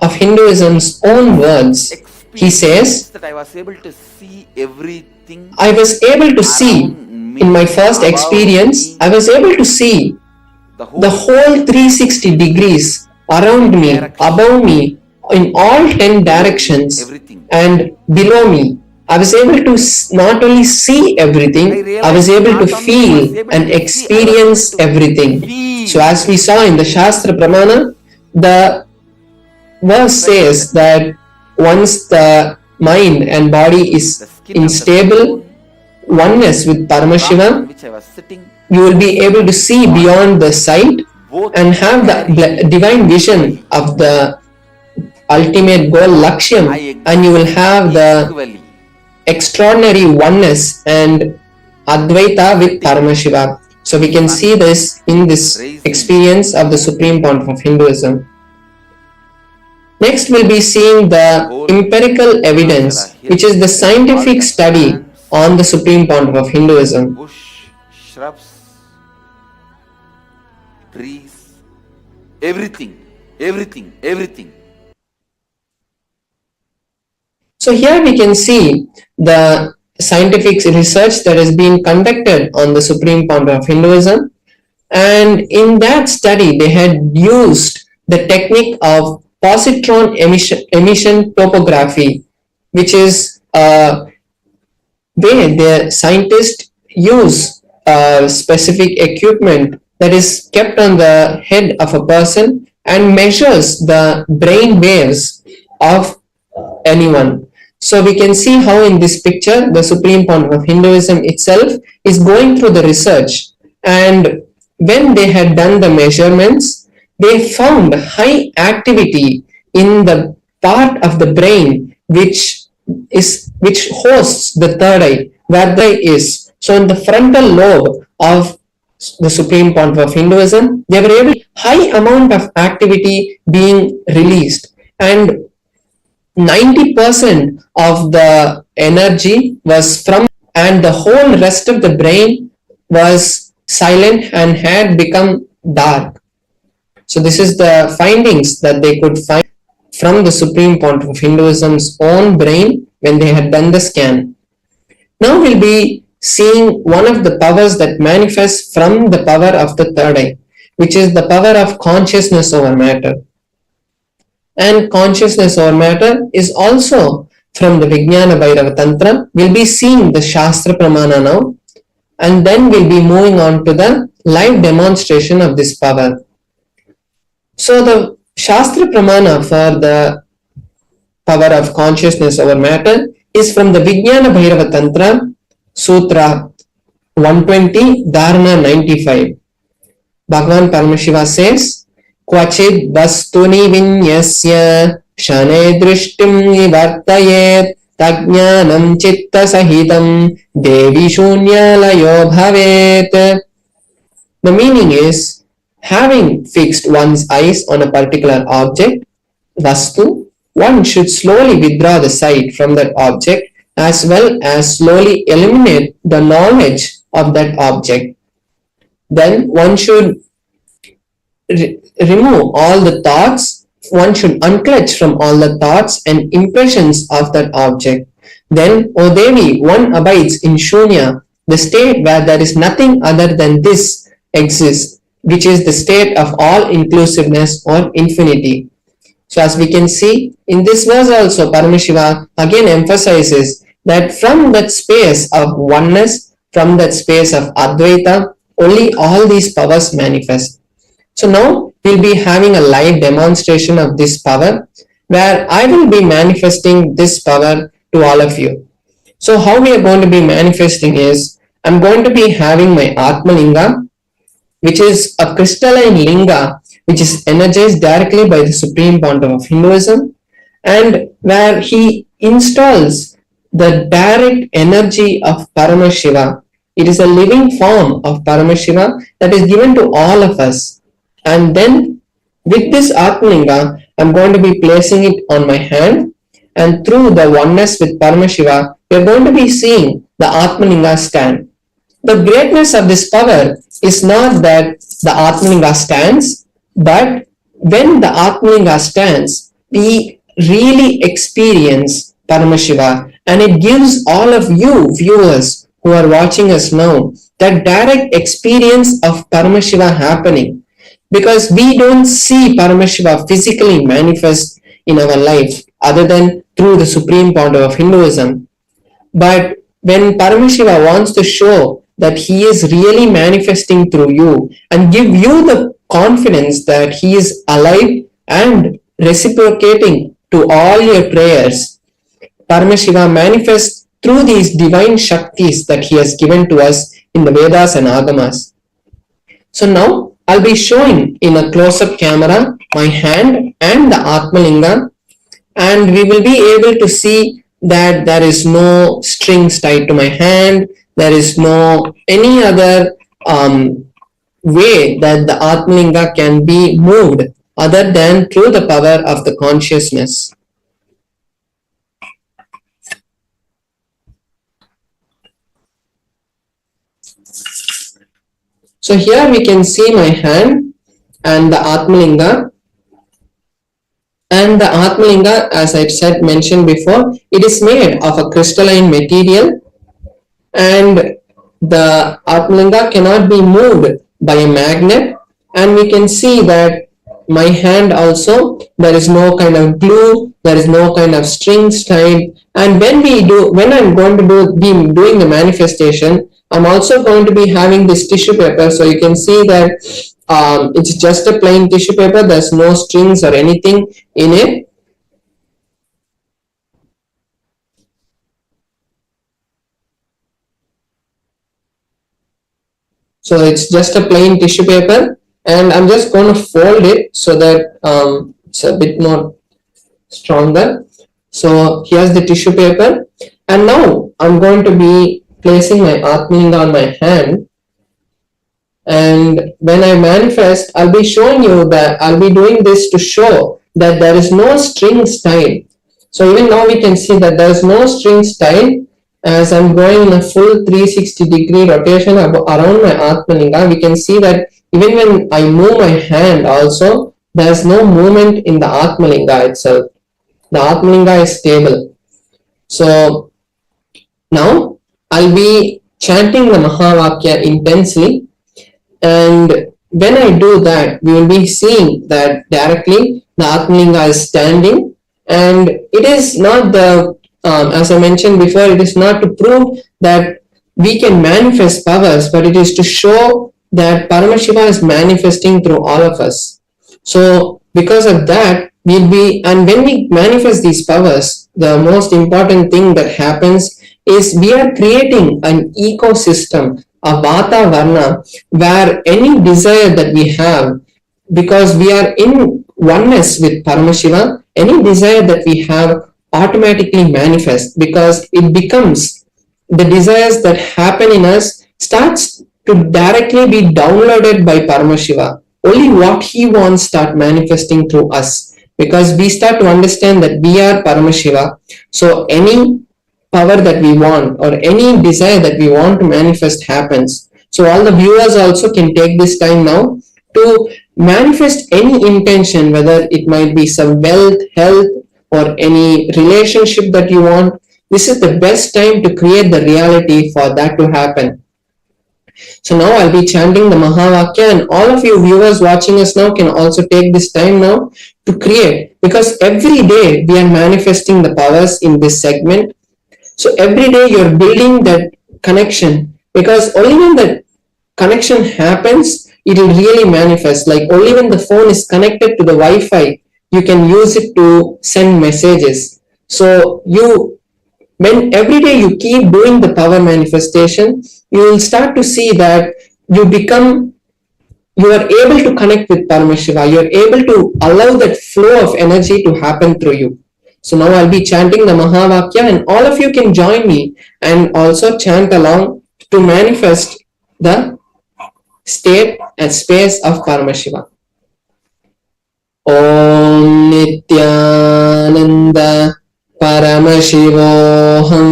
of Hinduism's own words, he says that I was able to see everything. I was able to see, in my first experience, I was able to see the whole 360 degrees around me, above me, in all 10 directions, and below me. I was able to not only see everything, I was able to feel and experience everything. So as we saw in the Shastra Pramana, the verse says that once the mind and body is in stable oneness with Paramashivam, you will be able to see beyond the sight and have the divine vision of the ultimate goal, Lakshyam, and you will have the extraordinary oneness and Advaita with Paramashiva. So we can see this in this experience of the Supreme Pontiff of Hinduism. Next, we'll be seeing the empirical evidence, which is the scientific study on the Supreme Pontiff of Hinduism. Bush, shrubs, trees, everything. So here we can see the scientific research that has been conducted on the Supreme Pontiff of Hinduism, And in that study, they had used the technique of positron emission topography, which is where the scientists use specific equipment that is kept on the head of a person and measures the brain waves of anyone. So we can see how in this picture the Supreme Pontiff of Hinduism itself is going through the research, and when they had done the measurements, they found high activity in the part of the brain which hosts the third eye, where the eye is. So in the frontal lobe of the Supreme Pontiff of Hinduism, they were able to high amount of activity being released, and 90% of the energy was from, and the whole rest of the brain was silent and had become dark. So this is the findings that they could find from the Supreme Pontiff of Hinduism's own brain when they had done the scan. Now we'll be seeing one of the powers that manifests from the power of the third eye, which is the power of consciousness over matter. And consciousness over matter is also from the Vijnana Bhairava Tantra. We'll be seeing the Shastra Pramana now, and then we'll be moving on to the live demonstration of this power. So the Shastra Pramana for the power of consciousness over matter is from the Vijnana Bhairava Tantra, Sutra 120, Dharana 95. Bhagavan Paramashiva says, Kvachid vastuni vinyasya shane drishtim nivartayet tajnanam chitta sahitam devi shunyalayo bhavet. The meaning is, having fixed one's eyes on a particular object, vastu, one should slowly withdraw the sight from that object as well as slowly eliminate the knowledge of that object. Then one should remove all the thoughts, one should unclutch from all the thoughts and impressions of that object. Then, O Devi, one abides in Shunya, the state where there is nothing other than this exists, which is the state of all inclusiveness or infinity. So as we can see, in this verse also, Paramashiva again emphasizes that from that space of oneness, from that space of Advaita, only all these powers manifest. So now we'll be having a live demonstration of this power, where I will be manifesting this power to all of you. So how we are going to be manifesting is, I'm going to be having my Atma Linga, which is a crystalline linga, which is energized directly by the Supreme Pontiff of Hinduism, and where he installs the direct energy of Paramashiva. It is a living form of Paramashiva that is given to all of us. And then with this Atmalinga, I'm going to be placing it on my hand, and through the oneness with Paramashiva, we're going to be seeing the Atmalinga stand. The greatness of this power is not that the Atmalinga stands, but when the Atmalinga stands, we really experience Paramashiva, and it gives all of you viewers who are watching us now that direct experience of Paramashiva happening, because we don't see Paramashiva physically manifest in our life other than through the Supreme Pontiff of Hinduism. But when Paramashiva wants to show that he is really manifesting through you and give you the confidence that he is alive and reciprocating to all your prayers, Paramashiva manifests through these divine Shaktis that he has given to us in the Vedas and Agamas. So now I'll be showing in a close-up camera my hand and the Atmalinga, and we will be able to see that there is no strings tied to my hand, there is no any other way that the Atmalinga can be moved other than through the power of the consciousness. So here we can see my hand and the Atmalinga. And the Atmalinga, as I said, mentioned before, it is made of a crystalline material, and the Atmalinga cannot be moved by a magnet, and we can see that my hand also, there is no kind of glue, there is no kind of strings tied. And when I'm going to be doing the manifestation, I'm also going to be having this tissue paper. So you can see that it's just a plain tissue paper, there's no strings or anything in it. So it's just a plain tissue paper, and I'm just going to fold it so that it's a bit more stronger. So here's the tissue paper, and now I'm going to be placing my Atmalinga on my hand. And when I manifest, I'll be showing you that I'll be doing this to show that there is no strings tied. So even now we can see that there is no strings tied. As I'm going in a full 360-degree rotation around my Atmalinga, we can see that even when I move my hand also, there's no movement in the Atmalinga itself. The Atmalinga is stable. So now I'll be chanting the Mahavakya intensely, and when I do that, we will be seeing that directly the Atmalinga is standing, and it is not the as I mentioned before, it is not to prove that we can manifest powers, but it is to show that Paramashiva is manifesting through all of us. So because of that, when we manifest these powers, the most important thing that happens is we are creating an ecosystem, a Vatavarna, where any desire that we have, because we are in oneness with Paramashiva, any desire that we have automatically manifest, because it becomes the desires that happen in us starts to directly be downloaded by Paramashiva. Only what he wants start manifesting through us, because we start to understand that we are Paramashiva. So any power that we want or any desire that we want to manifest happens. So all the viewers also can take this time now to manifest any intention, whether it might be some wealth, health, or any relationship that you want. This is the best time to create the reality for that to happen. So now I'll be chanting the Mahavakya, and all of you viewers watching us now can also take this time now to create, because every day we are manifesting the powers in this segment. So every day you're building that connection, because only when that connection happens, it will really manifest. Like only when the phone is connected to the Wi-Fi, you can use it to send messages. So when every day you keep doing the power manifestation, you will start to see that you are able to connect with Paramashiva. You are able to allow that flow of energy to happen through you. So now I'll be chanting the Mahavakya, and all of you can join me and also chant along to manifest the state and space of Paramashiva. Om Nithyananda Paramashivoham.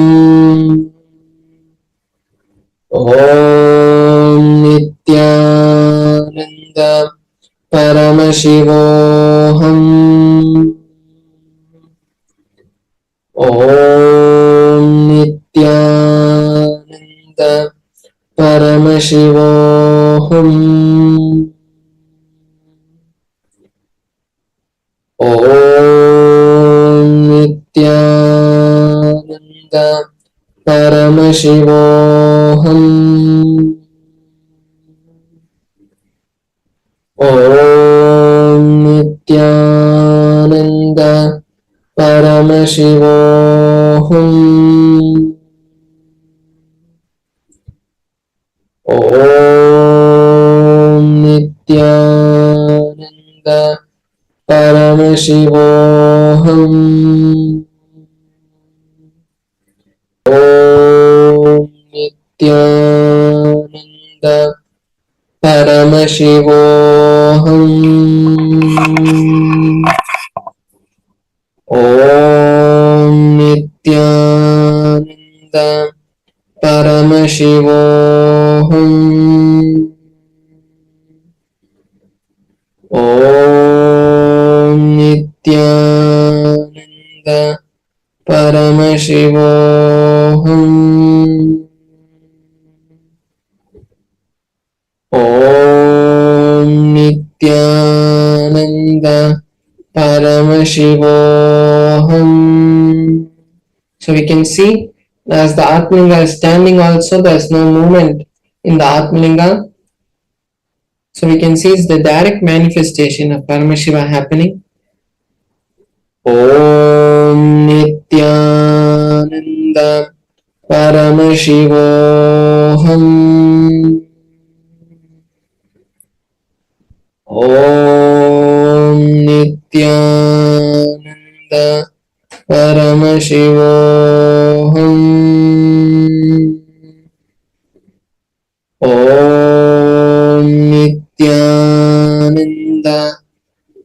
Om Nithyananda Paramashivoham. Om Nithyananda Paramashivoham. Om Nithyananda Paramashivoham. Om Nithyananda Paramashivoham. Om Nithyananda Paramashivoham. Om Nithyananda Paramashivoham. Om Nithyananda Paramashivoham. Om Nithyananda Paramashivoham. Om Paramashivam. So we can see as the Atmalinga is standing also, there is no movement in the Atmalinga. So we can see it's the direct manifestation of Paramashiva happening. Om Nithyananda Paramashivoham. Om Nithyananda Paramashivoham. Om Nithyananda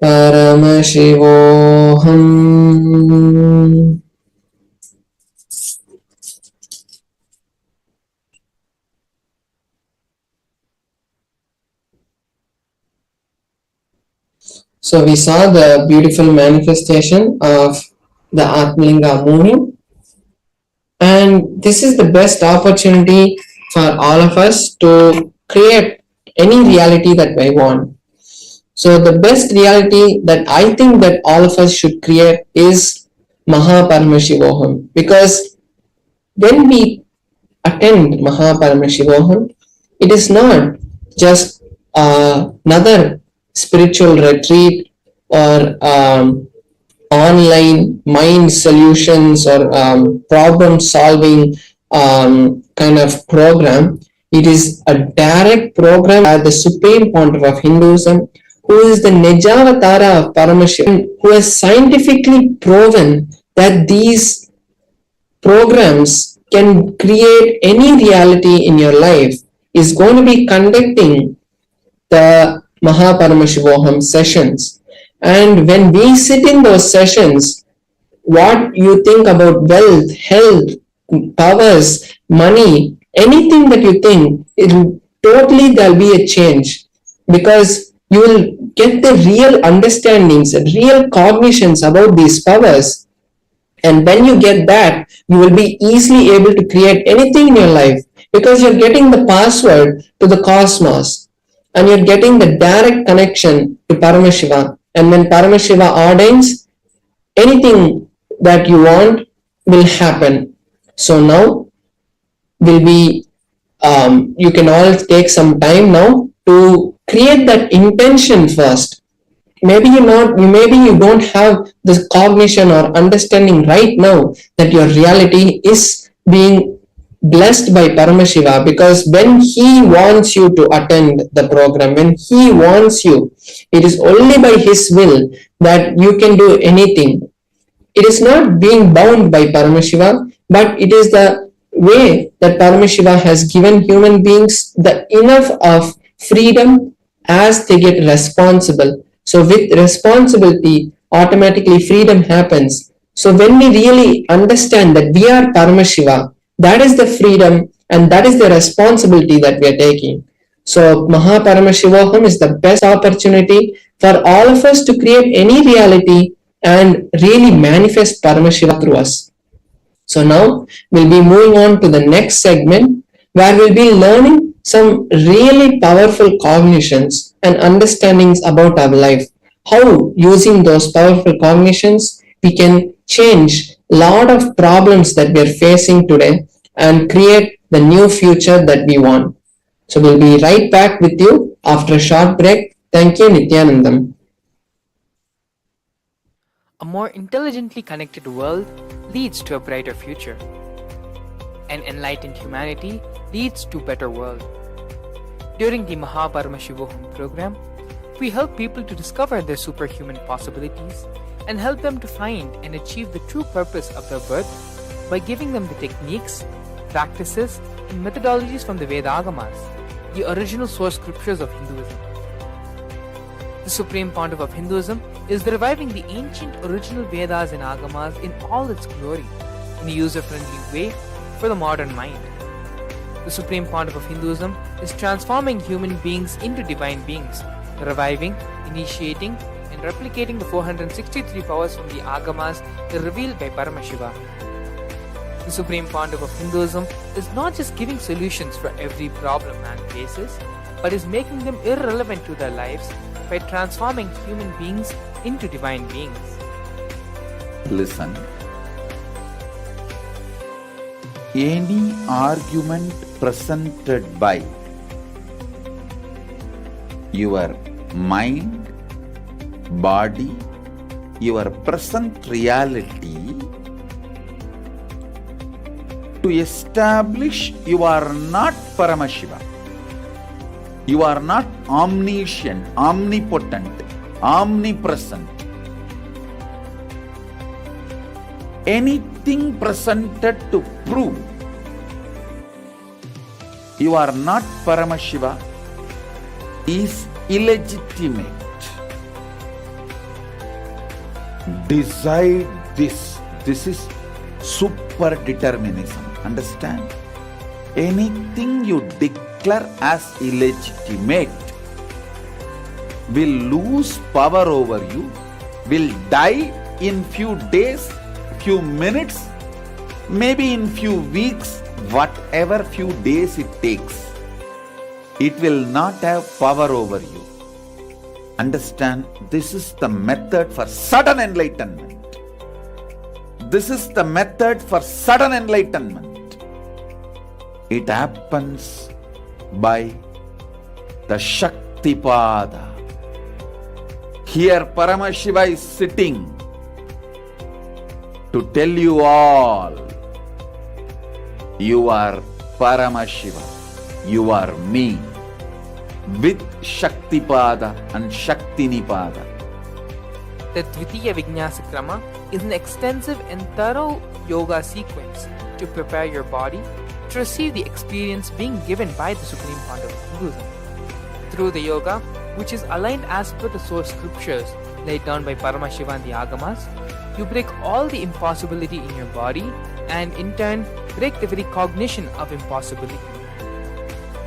Paramashivoham. So we saw the beautiful manifestation of the Atmalinga moving, and this is the best opportunity for all of us to create any reality that we want. So the best reality that I think that all of us should create is Paramashivoham, because when we attend Paramashivoham, it is not just another spiritual retreat or online mind solutions or problem solving kind of program. It is a direct program at the Supreme Pontiff of Hinduism, who is the Nijavatara of Paramashivam, who has scientifically proven that these programs can create any reality in your life, is going to be conducting the Paramashivoham sessions. And when we sit in those sessions, what you think about wealth, health, powers, money, anything that you think, there'll be a change, because you will get the real understandings and real cognitions about these powers. And when you get that, you will be easily able to create anything in your life, because you're getting the password to the cosmos and you're getting the direct connection to Paramashiva. And when Paramashiva ordains, anything that you want will happen. So now will be, you can all take some time now to create that intention first. Maybe you don't have this cognition or understanding right now that your reality is being blessed by Paramashiva, because when he wants you to attend the program, when he wants you, it is only by his will that you can do anything. It is not being bound by Paramashiva, but it is the way that Paramashiva has given human beings the enough of freedom as they get responsible. So with responsibility, automatically freedom happens. So when we really understand that we are Paramashiva, that is the freedom and that is the responsibility that we are taking. So Paramashivoham is the best opportunity for all of us to create any reality and really manifest Paramashiva through us. So now we'll be moving on to the next segment, where we'll be learning some really powerful cognitions and understandings about our life. How using those powerful cognitions we can change a lot of problems that we are facing today and create the new future that we want. So we'll be right back with you after a short break. Thank you, Nithyanandam. A more intelligently connected world leads to a brighter future. An enlightened humanity leads to a better world. During the Paramashivoham program, we help people to discover their superhuman possibilities and help them to find and achieve the true purpose of their birth by giving them the techniques, practices, and methodologies from the Vedagamas, the original source scriptures of Hinduism. The Supreme Pontiff of Hinduism is reviving the ancient original Vedas and Agamas in all its glory, in a user-friendly way for the modern mind. The Supreme Pontiff of Hinduism is transforming human beings into divine beings, reviving, initiating, and replicating the 463 powers from the Agamas revealed by Paramashiva. The Supreme Pontiff of Hinduism is not just giving solutions for every problem man faces, but is making them irrelevant to their lives by transforming human beings into divine beings. Listen. Any argument presented by your mind, body, your present reality to establish you are not Paramashiva. You are not omniscient, omnipotent, omnipresent. Anything presented to prove you are not Paramashiva is illegitimate. Decide this. This is super determinism. Understand? Anything you declare as illegitimate will lose power over you, will die in few days, few minutes, maybe in few weeks, whatever few days it takes. It will not have power over you. Understand, this is the method for sudden enlightenment. This is the method for sudden enlightenment. It happens by the Shaktipada. Here Paramashiva is sitting to tell you all, you are Paramashiva, you are me, with Shaktipada and Shaktinipada. The Dvitiya Vijnasa Krama is an extensive and thorough yoga sequence to prepare your body to receive the experience being given by the Supreme Founder of Hinduism. Through the yoga, which is aligned as per the source scriptures laid down by Paramashiva and the Agamas, you break all the impossibility in your body and in turn break the very cognition of impossibility.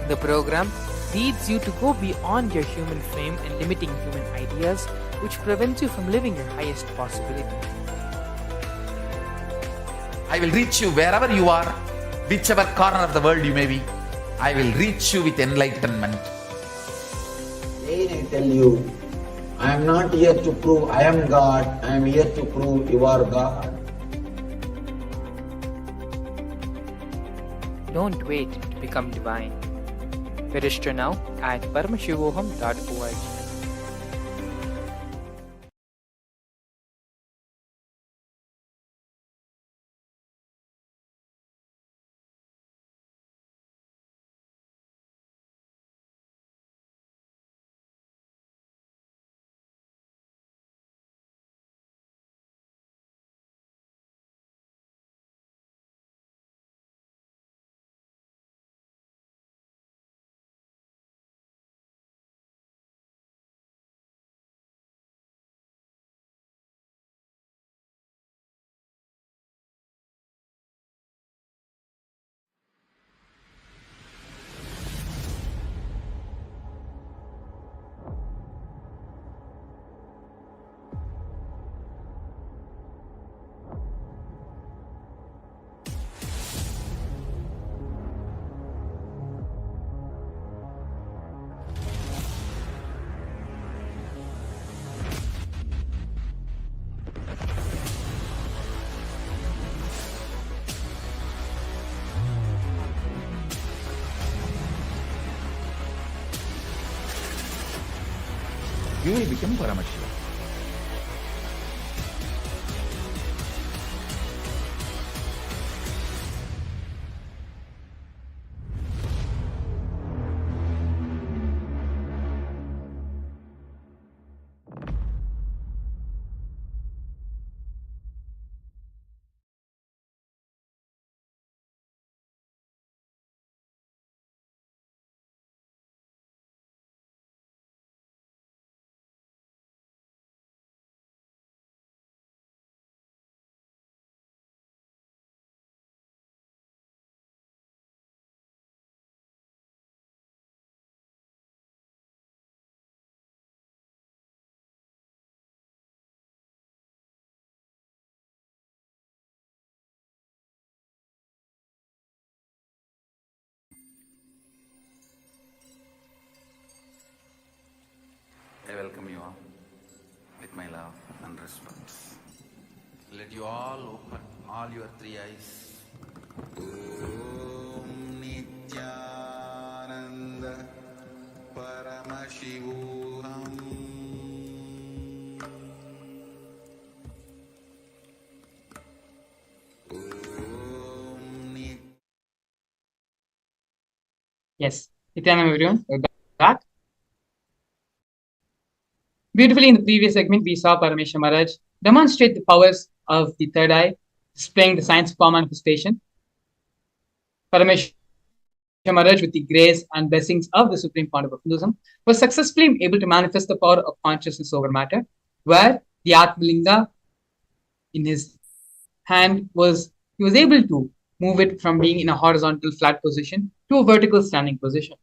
The program leads you to go beyond your human frame and limiting human ideas, which prevents you from living your highest possibility. I will reach you wherever you are, whichever corner of the world you may be. I will reach you with enlightenment. Again I tell you, I am not here to prove I am God, I am here to prove you are God. Don't wait to become divine. Register now at paramashivoham.org. You will become Paramashiva. I welcome you all with my love and respect. Let you all open all your three eyes. Om Nithyananda Paramashivam. Yes, Nithyananda everyone, we're back. Beautifully, in the previous segment, we saw Paramashivam Maharaj demonstrate the powers of the third eye, displaying the science of power manifestation. Paramashivam Maharaj, with the grace and blessings of the Supreme Founder of Hinduism, was successfully able to manifest the power of consciousness over matter, where the Atmalinga in his hand he was able to move it from being in a horizontal flat position to a vertical standing position.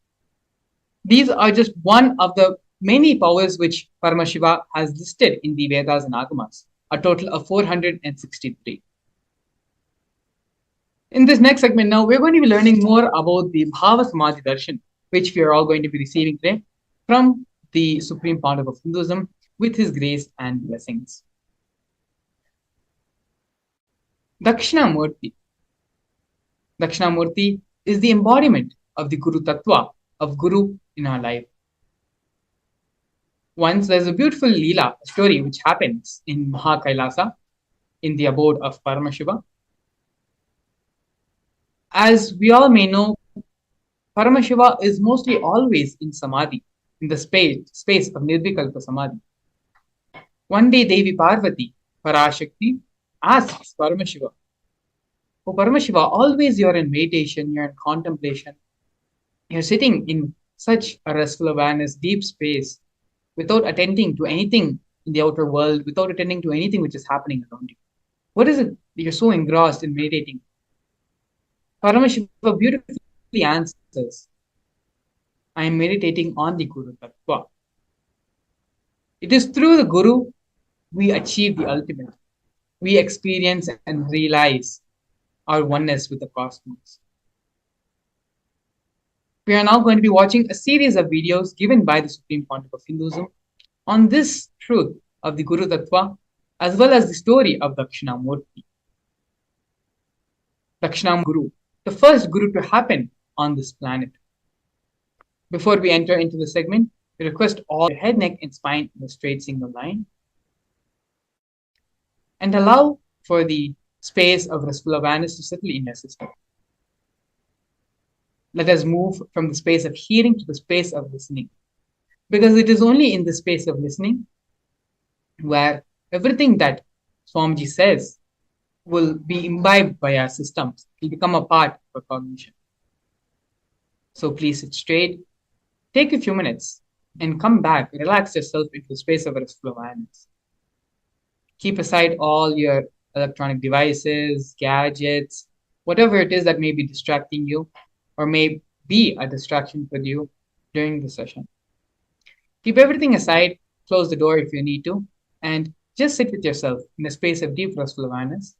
These are just one of the many powers which Paramashiva has listed in the Vedas and Agamas, a total of 463. In this next segment now, we're going to be learning more about the Bhava Samadhi Darshan, which we are all going to be receiving today from the Supreme Founder of Hinduism with his grace and blessings. Dakshinamurthy. Dakshinamurthy is the embodiment of the Guru Tattva, of Guru in our life. Once there's a beautiful Leela, a story which happens in Mahakailasa, in the abode of Paramashiva. As we all may know, Paramashiva is mostly always in Samadhi, in the space of Nirvikalpa Samadhi. One day Devi Parvati, Parashakti, asks Paramashiva, "Oh Paramashiva, always you're in meditation, you're in contemplation, you're sitting in such a restful awareness, deep space, without attending to anything in the outer world, without attending to anything which is happening around you. What is it that you're so engrossed in meditating?" Paramashiva beautifully answers, "I am meditating on the Guru Tattva." It is through the Guru we achieve the ultimate. We experience and realize our oneness with the cosmos. We are now going to be watching a series of videos given by the Supreme Founder of Hinduism on this truth of the Guru Tattva, as well as the story of Dakshinamurthy. Dakshinamurthy Guru, the first Guru to happen on this planet. Before we enter into the segment, we request all your head, neck, and spine in a straight single line, and allow for the space of restful awareness to settle in your system. Let us move from the space of hearing to the space of listening, because it is only in the space of listening where everything that Swamiji says will be imbibed by our systems, will become a part of our cognition. So please sit straight, take a few minutes, and come back, relax yourself into the space of restful awareness. Keep aside all your electronic devices, gadgets, whatever it is that may be distracting you or may be a distraction for you during the session. Keep everything aside, close the door if you need to, and just sit with yourself in a space of deep restful awareness.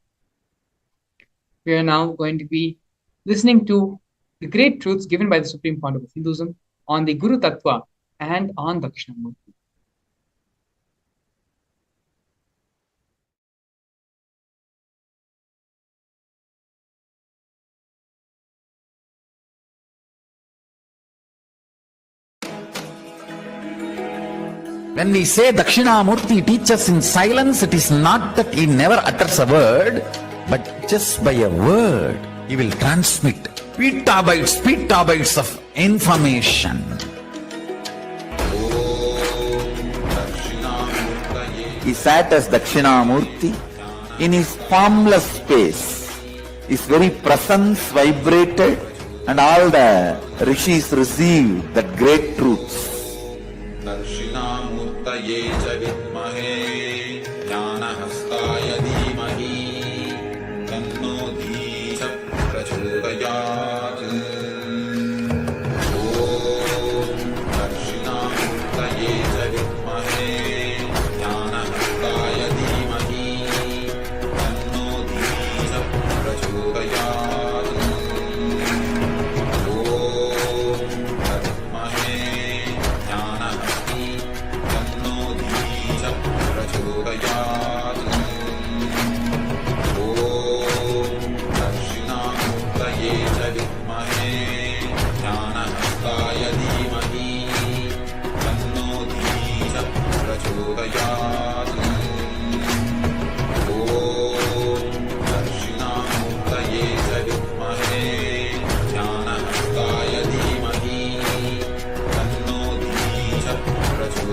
We are now going to be listening to the great truths given by the Supreme Founder of Hinduism on the Guru Tattva and on Dakshinamurthy. When we say Dakshinamurthy teaches in silence, it is not that he never utters a word, but just by a word, he will transmit petabytes of information. He sat as Dakshinamurthy in his formless space. His very presence vibrated, and all the rishis received that great truths. Dakshinamurtaye cha vidmahe jnanahastaya dhimahi tanno dhisha prachodayat. Om Dakshinamurtaye cha vidmahe jnanahastaya dhimahi tanno dhisha prachodayat. Om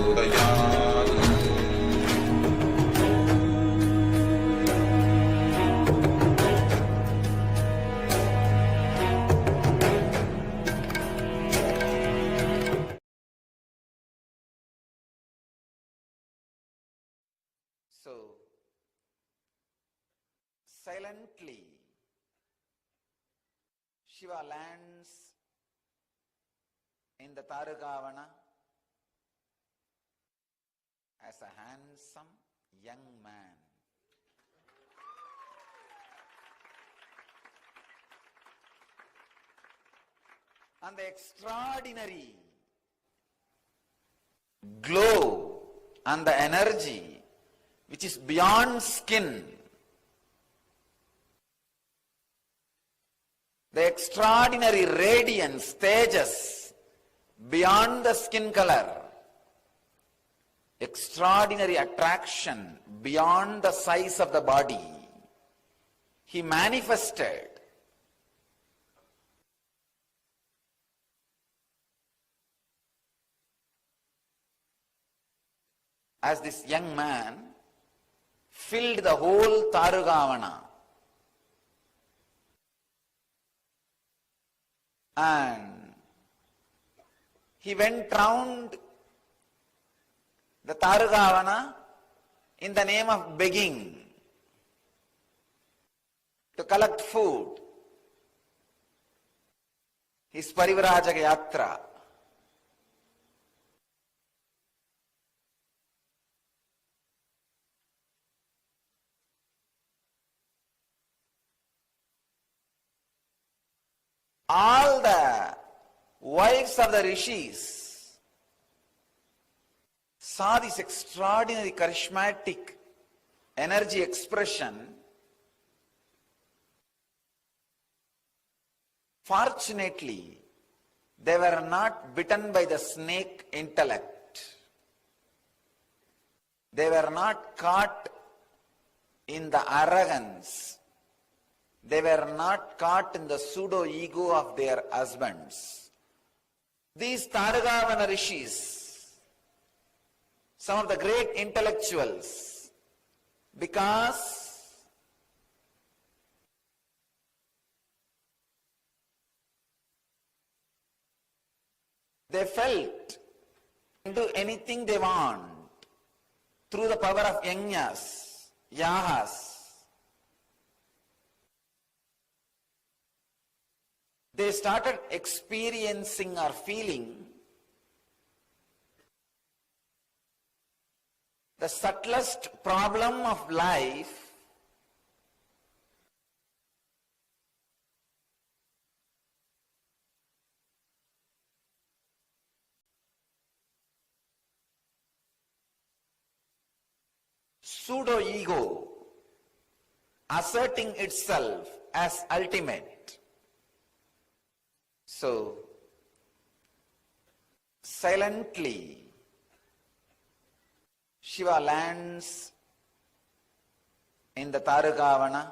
प्रचोदयात्। So, silently, Shiva lands in the Tarugavana as a handsome young man. And the extraordinary glow and the energy which is beyond skin, the extraordinary radiance, tejas, beyond the skin color, extraordinary attraction beyond the size of the body, he manifested as this young man filled the whole Tarugavana. And he went round the Tarugavana in the name of begging to collect food. His Parivrajaka Yatra. All the wives of the rishis saw this extraordinary charismatic energy expression. Fortunately, they were not bitten by the snake intellect. They were not caught in the arrogance. They were not caught in the pseudo-ego of their husbands. These Tarugavana rishis, some of the great intellectuals, because they felt they can do anything they want through the power of yajnas, yahas. They started experiencing or feeling the subtlest problem of life pseudo-ego asserting itself as ultimate. So, silently, Shiva lands in the Tarugavana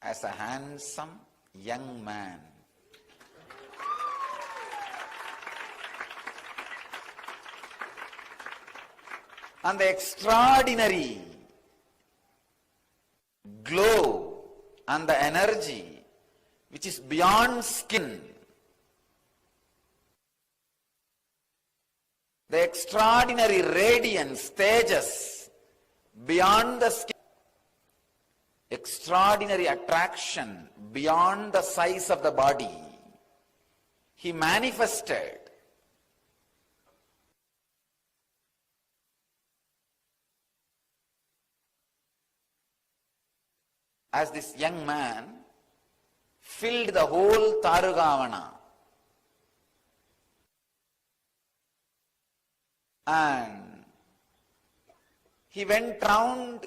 as a handsome young man. And the extraordinary glow and the energy which is beyond skin, the extraordinary radiance, tejas, beyond the skin, extraordinary attraction beyond the size of the body, he manifested as this young man filled the whole Tarugavana. And he went round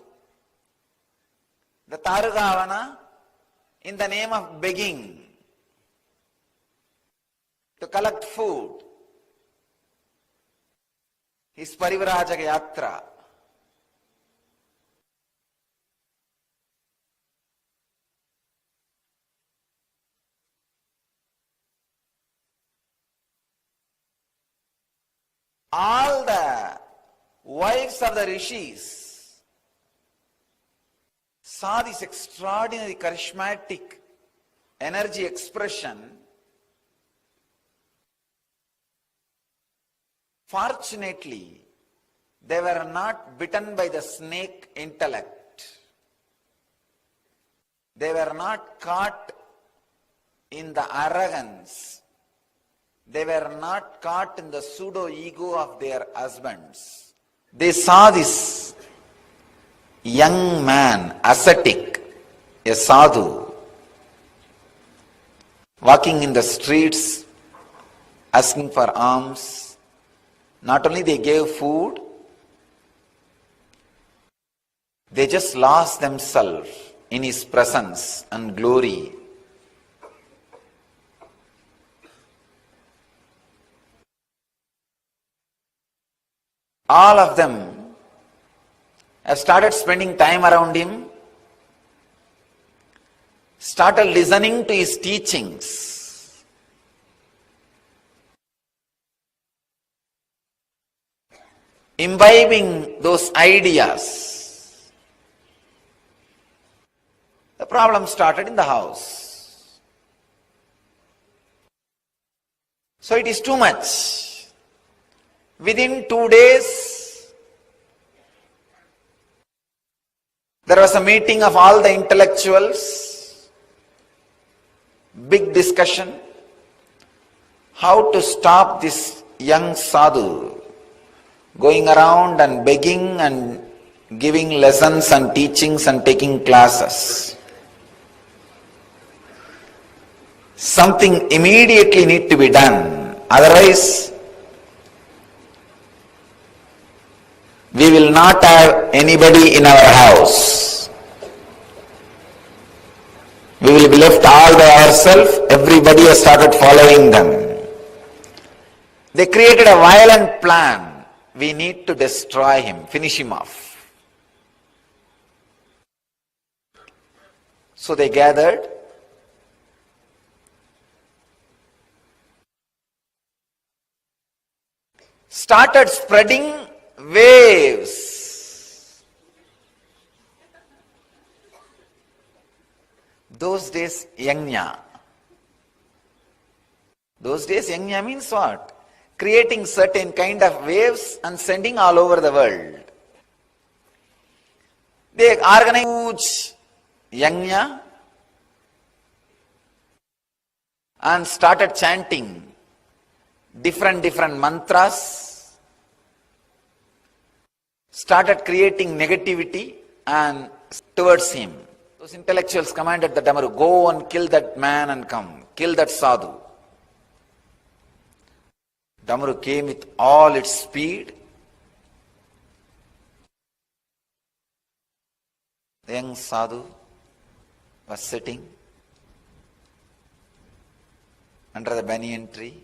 the Tarugavana in the name of begging to collect food. His Parivrajaka Yatra. All the wives of the rishis saw this extraordinary charismatic energy expression. Fortunately, they were not bitten by the snake intellect. They were not caught in the arrogance. They were not caught in the pseudo-ego of their husbands. They saw this young man, ascetic, a sadhu, walking in the streets, asking for alms. Not only they gave food, they just lost themselves in his presence and glory. All of them have started spending time around him, started listening to his teachings. Imbibing those ideas. The problem started in the house. So it is too much. Within 2 days, there was a meeting of all the intellectuals, big discussion, how to stop this young sadhu going around and begging and giving lessons and teachings and taking classes. Something immediately need to be done, otherwise we will not have anybody in our house. We will be left all by ourselves. Everybody has started following them. They created a violent plan. We need to destroy him, finish him off. So they gathered. Started spreading waves. Those days, yajna. Those days, yajna means what? Creating certain kind of waves and sending all over the world. They organized huge yajna and started chanting different mantras. Started creating negativity and towards him. Those intellectuals commanded the Damaru, go and kill that man and come, kill that sadhu. Damaru came with all its speed. The young sadhu was sitting under the banyan tree.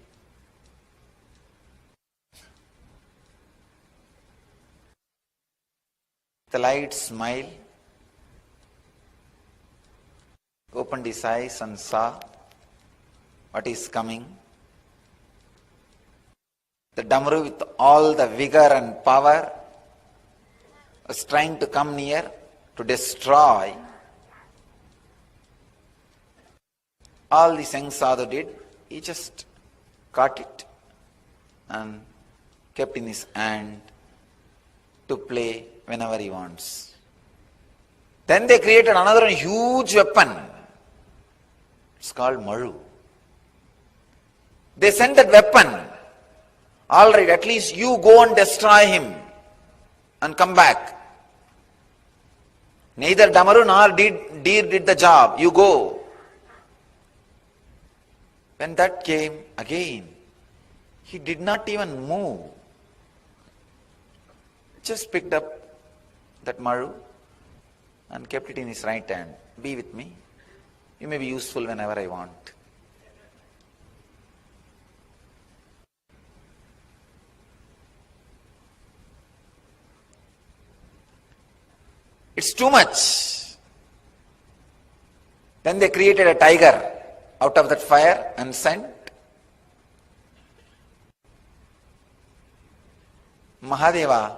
The light smile, opened his eyes and saw what is coming. The Damaru with all the vigor and power was trying to come near to destroy. All this young sadhu did, he just caught it and kept in his hand to play whenever he wants. Then they created another huge weapon. It's called Maru. They sent that weapon. All right, at least you go and destroy him and come back. Neither Damaru nor Deer did the job. You go. When that came again, he did not even move. Just picked up that Maru and kept it in his right hand. Be with me. You may be useful whenever I want. It's too much. Then they created a tiger out of that fire and sent. Mahadeva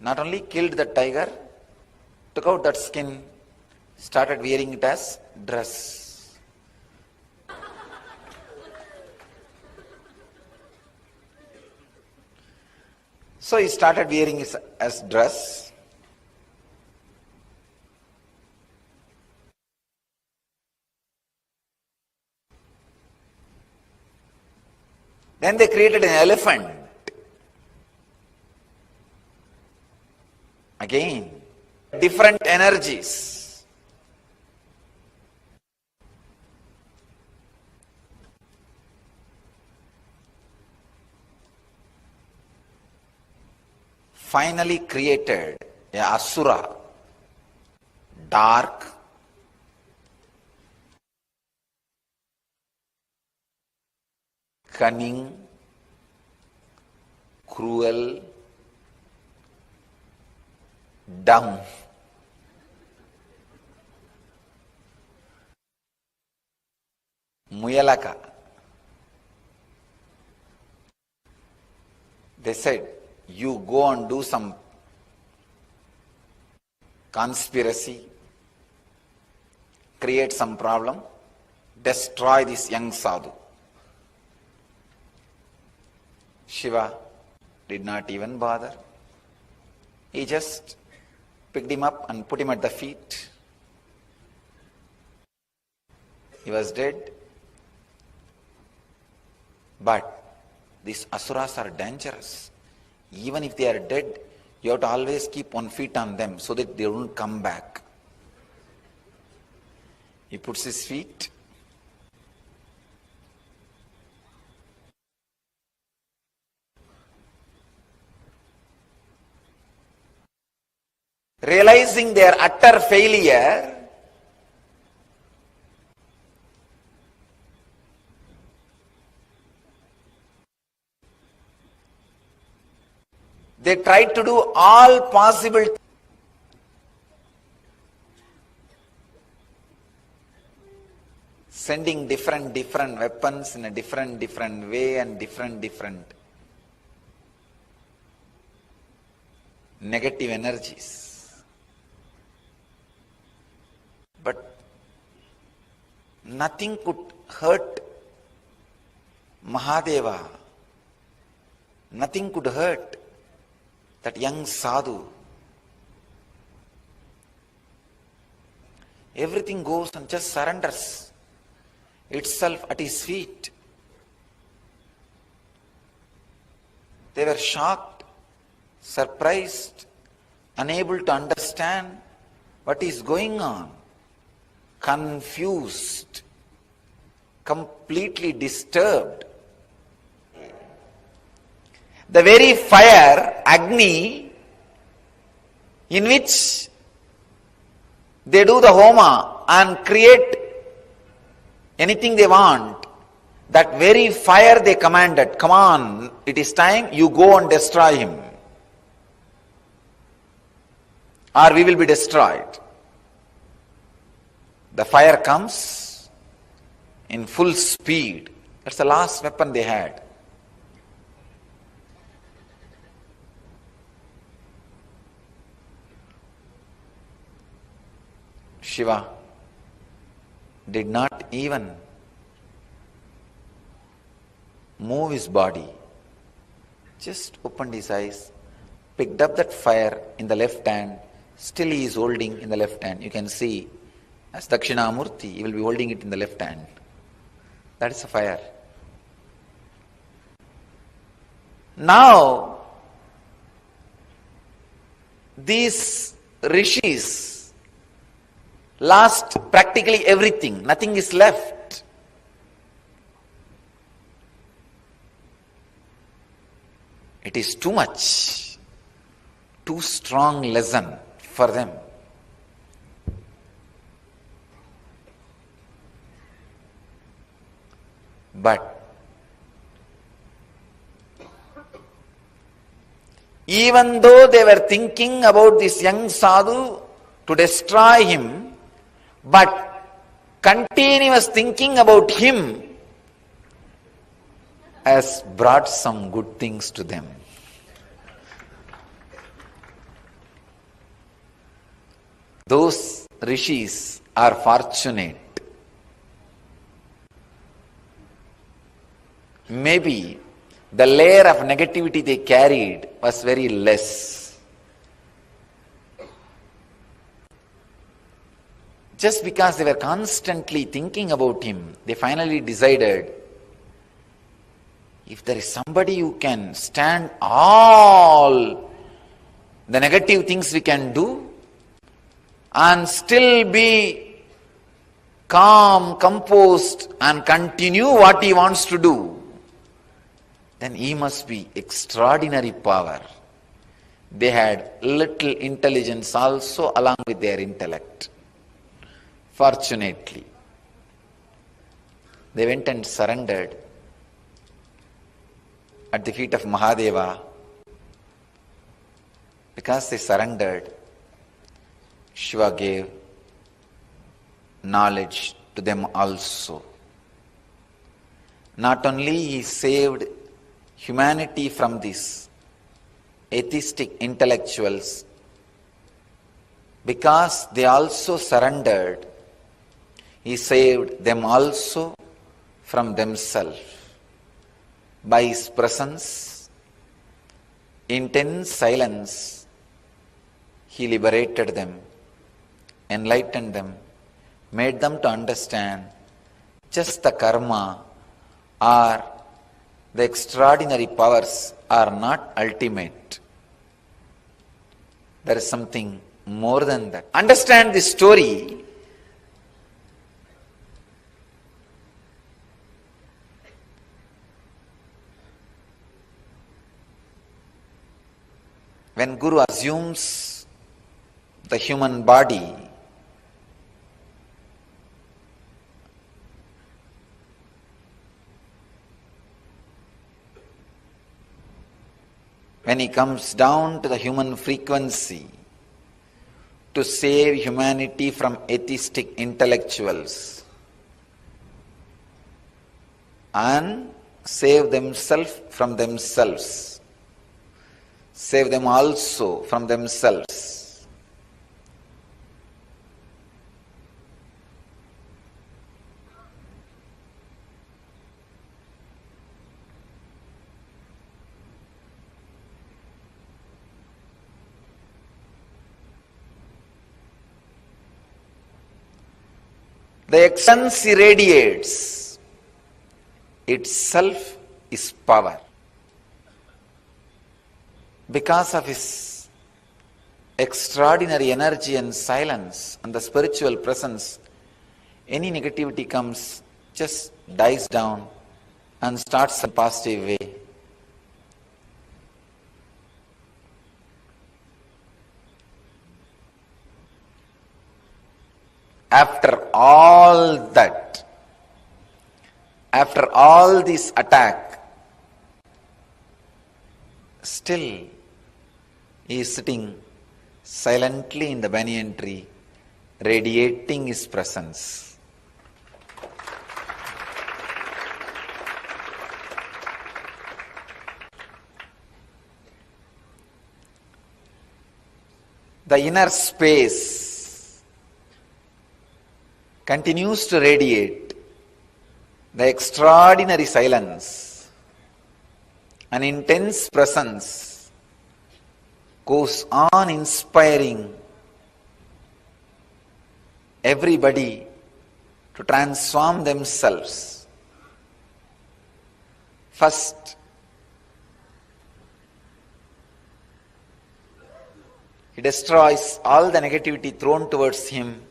not only killed the tiger, took out that skin, started wearing it as dress. So he started wearing it as dress. Then they created an elephant. Again, different energies. Finally created a asura, dark, cunning, cruel, dumb. Muyalaka. They said, you go and do some conspiracy, create some problem, destroy this young sadhu. Shiva did not even bother. He just picked him up and put him at the feet. He was dead. But these asuras are dangerous. Even if they are dead, you have to always keep 1 foot on them so that they don't come back. He puts his feet. Realizing their utter failure, they tried to do all possible sending different weapons in a different way and different negative energies. But nothing could hurt Mahadeva. Nothing could hurt that young sadhu. Everything goes and just surrenders itself at his feet. They were shocked, surprised, unable to understand what is going on, confused, completely disturbed. The very fire, Agni, in which they do the homa and create anything they want, that very fire they commanded, come on, it is time, you go and destroy him, or we will be destroyed. The fire comes in full speed. That's the last weapon they had. Shiva did not even move his body, just opened his eyes, picked up that fire in the left hand, still he is holding in the left hand. You can see, as Dakshinamurthy, he will be holding it in the left hand. That is the fire. Now, these rishis lost practically everything. Nothing is left. It is too much, too strong lesson for them. But even though they were thinking about this young sadhu to destroy him, but continuous thinking about him has brought some good things to them. Those rishis are fortunate. Maybe the layer of negativity they carried was very less. Just because they were constantly thinking about him, they finally decided, if there is somebody who can stand all the negative things we can do and still be calm, composed and continue what he wants to do, then he must be extraordinary power. They had little intelligence also along with their intellect. Fortunately, they went and surrendered at the feet of Mahadeva. Because they surrendered, Shiva gave knowledge to them also. Not only he saved humanity from these atheistic intellectuals, because they also surrendered, he saved them also from themselves. By his presence, intense silence, he liberated them, enlightened them, made them to understand just the karma or the extraordinary powers are not ultimate. There is something more than that. Understand this story. When Guru assumes the human body, when he comes down to the human frequency to save humanity from atheistic intellectuals and save themselves from themselves, save them also from themselves. The essence he radiates itself is power. Because of his extraordinary energy and silence and the spiritual presence, any negativity comes, just dies down and starts in a positive way. After all that, after all this attack, still he is sitting silently in the banyan tree, radiating his presence. The inner space continues to radiate the extraordinary silence. An intense presence goes on inspiring everybody to transform themselves. First, he destroys all the negativity thrown towards him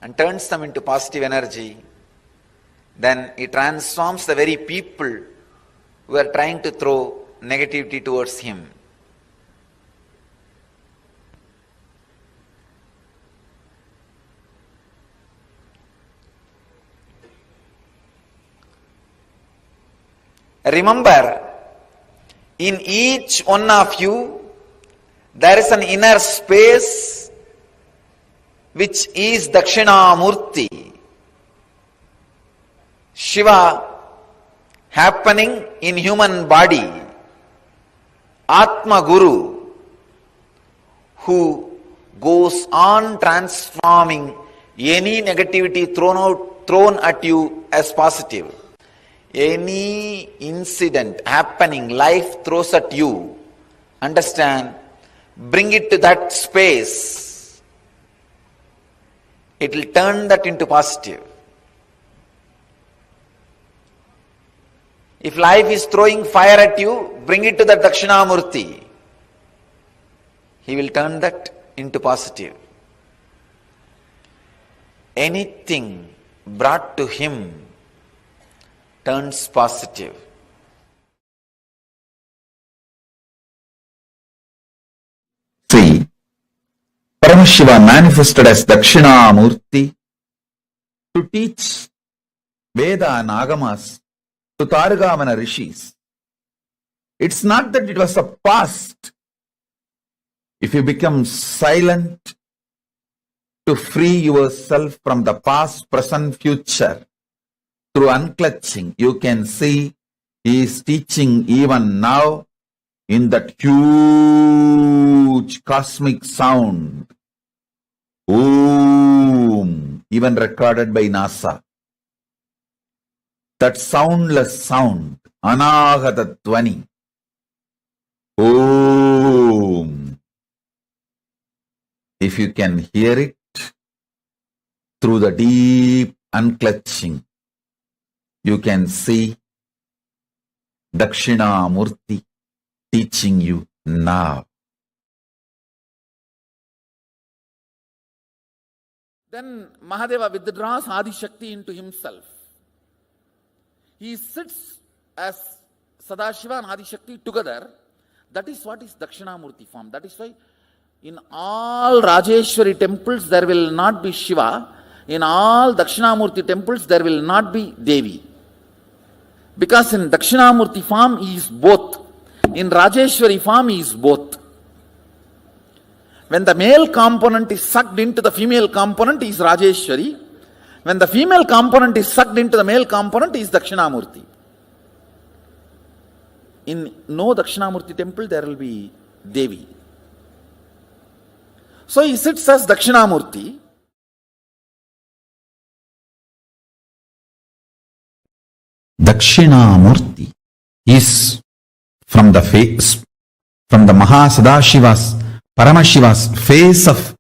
and turns them into positive energy. Then he transforms the very people who are trying to throw negativity towards him. Remember, in each one of you, there is an inner space which is Dakshinamurthy. Shiva happening in human body, Atma Guru, who goes on transforming any negativity thrown at you as positive. Any incident happening, life throws at you, understand, bring it to that space. It will turn that into positive. If life is throwing fire at you, bring it to the Dakshinamurthy. He will turn that into positive. Anything brought to him turns positive. See, Paramashiva manifested as Dakshinamurthy to teach Veda and Agamas to Targamana rishis. It's not that it was a past. If you become silent to free yourself from the past, present, future, through unclutching, you can see he is teaching even now in that huge cosmic sound. Om, even recorded by NASA. That soundless sound, Anahata Dhvani. Om. If you can hear it through the deep unclutching, you can see Dakshinamurthy teaching you now. Then Mahadeva withdraws Adi Shakti into himself. He sits as Sadashiva and Adi Shakti together. That is what is Dakshinamurthy form. That is why in all Rajeshwari temples there will not be Shiva. In all Dakshinamurthy temples there will not be Devi. Because in Dakshinamurthy form he is both. In Rajeshwari form he is both. When the male component is sucked into the female component, he is Rajeshwari. When the female component is sucked into the male component, he is Dakshinamurthy. In no Dakshinamurthy temple, there will be Devi. So he sits as Dakshinamurthy. Dakshinamurthy is from the face, from the Mahasadashiva's, Paramashiva's face of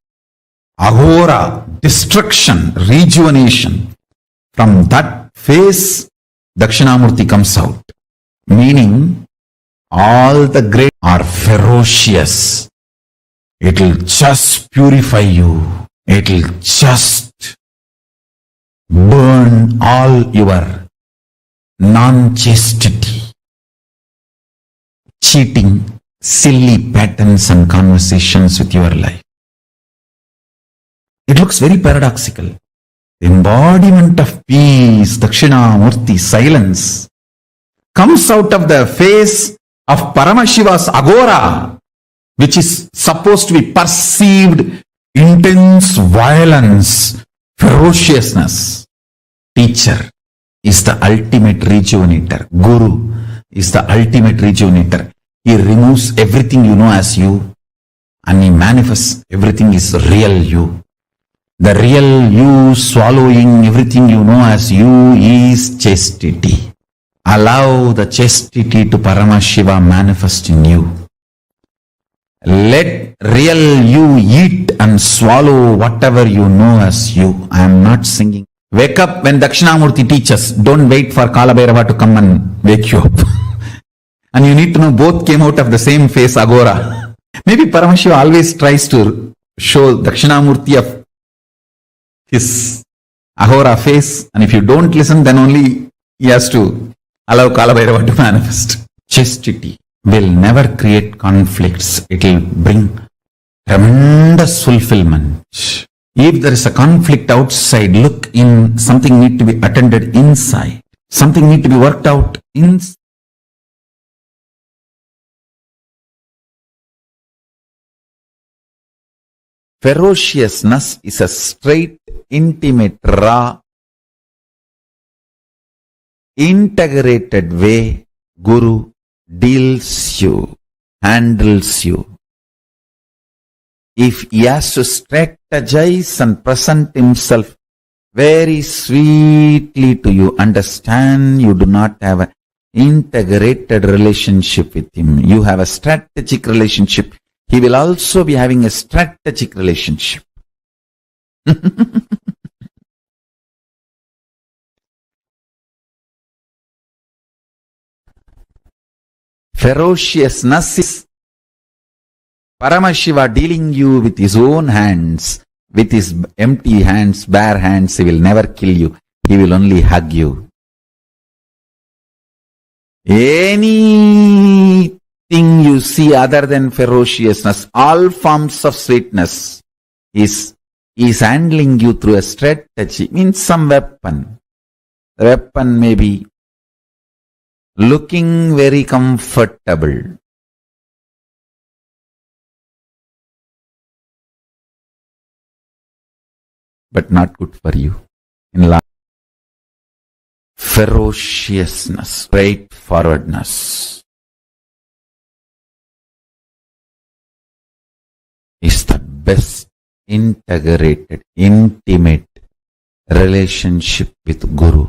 Ahora, destruction, rejuvenation. From that face, Dakshinamurthy comes out. Meaning, all the great are ferocious. It will just purify you. It will just burn all your non-chastity, cheating, silly patterns and conversations with your life. It looks very paradoxical. The embodiment of peace, Dakshinamurthy, silence, comes out of the face of Paramashiva's agora, which is supposed to be perceived intense violence, ferociousness. Teacher is the ultimate rejuvenator. Guru is the ultimate rejuvenator. He removes everything you know as you and he manifests everything is real you. The real you swallowing everything you know as you is chastity. Allow the chastity to Paramashiva manifest in you. Let real you eat and swallow whatever you know as you. I am not singing. Wake up when Dakshinamurthy teaches. Don't wait for Kalabhairava to come and wake you up. And you need to know both came out of the same face, Agora. Maybe Paramashiva always tries to show Dakshinamurthy of his Agora face. And if you don't listen, then only he has to allow Kalabhairava to manifest. Chastity will never create conflicts. It will bring tremendous fulfillment. If there is a conflict outside, look in. Something need to be attended inside. Something need to be worked out inside. Ferociousness is a straight, intimate, raw integrated way Guru deals you, handles you. If he has to strategize and present himself very sweetly to you, understand you do not have an integrated relationship with him. You have a strategic relationship. He will also be having a strategic relationship. Ferociousness is Paramashiva dealing you with his own hands, with his empty hands, bare hands. He will never kill you. He will only hug you. Anything you see other than ferociousness, all forms of sweetness, is handling you through a strategy, means some weapon. The weapon may be looking very comfortable. But not good for you in life. Ferociousness, straightforwardness is the best integrated, intimate relationship with Guru.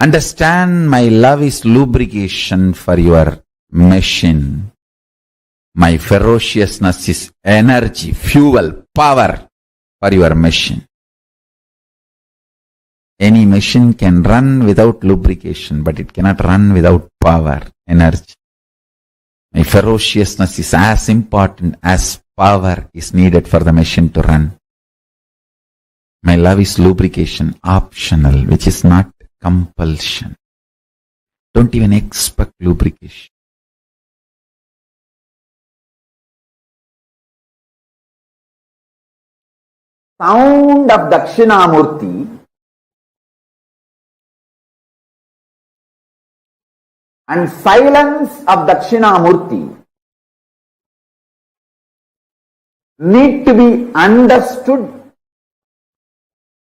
Understand, my love is lubrication for your machine. My ferociousness is energy, fuel, power for your machine. Any machine can run without lubrication, but it cannot run without power, energy. My ferociousness is as important as power is needed for the machine to run. My love is lubrication, optional, which is not compulsion. Don't even expect lubrication. Sound of Dakshinamurthy and silence of Dakshinamurthy need to be understood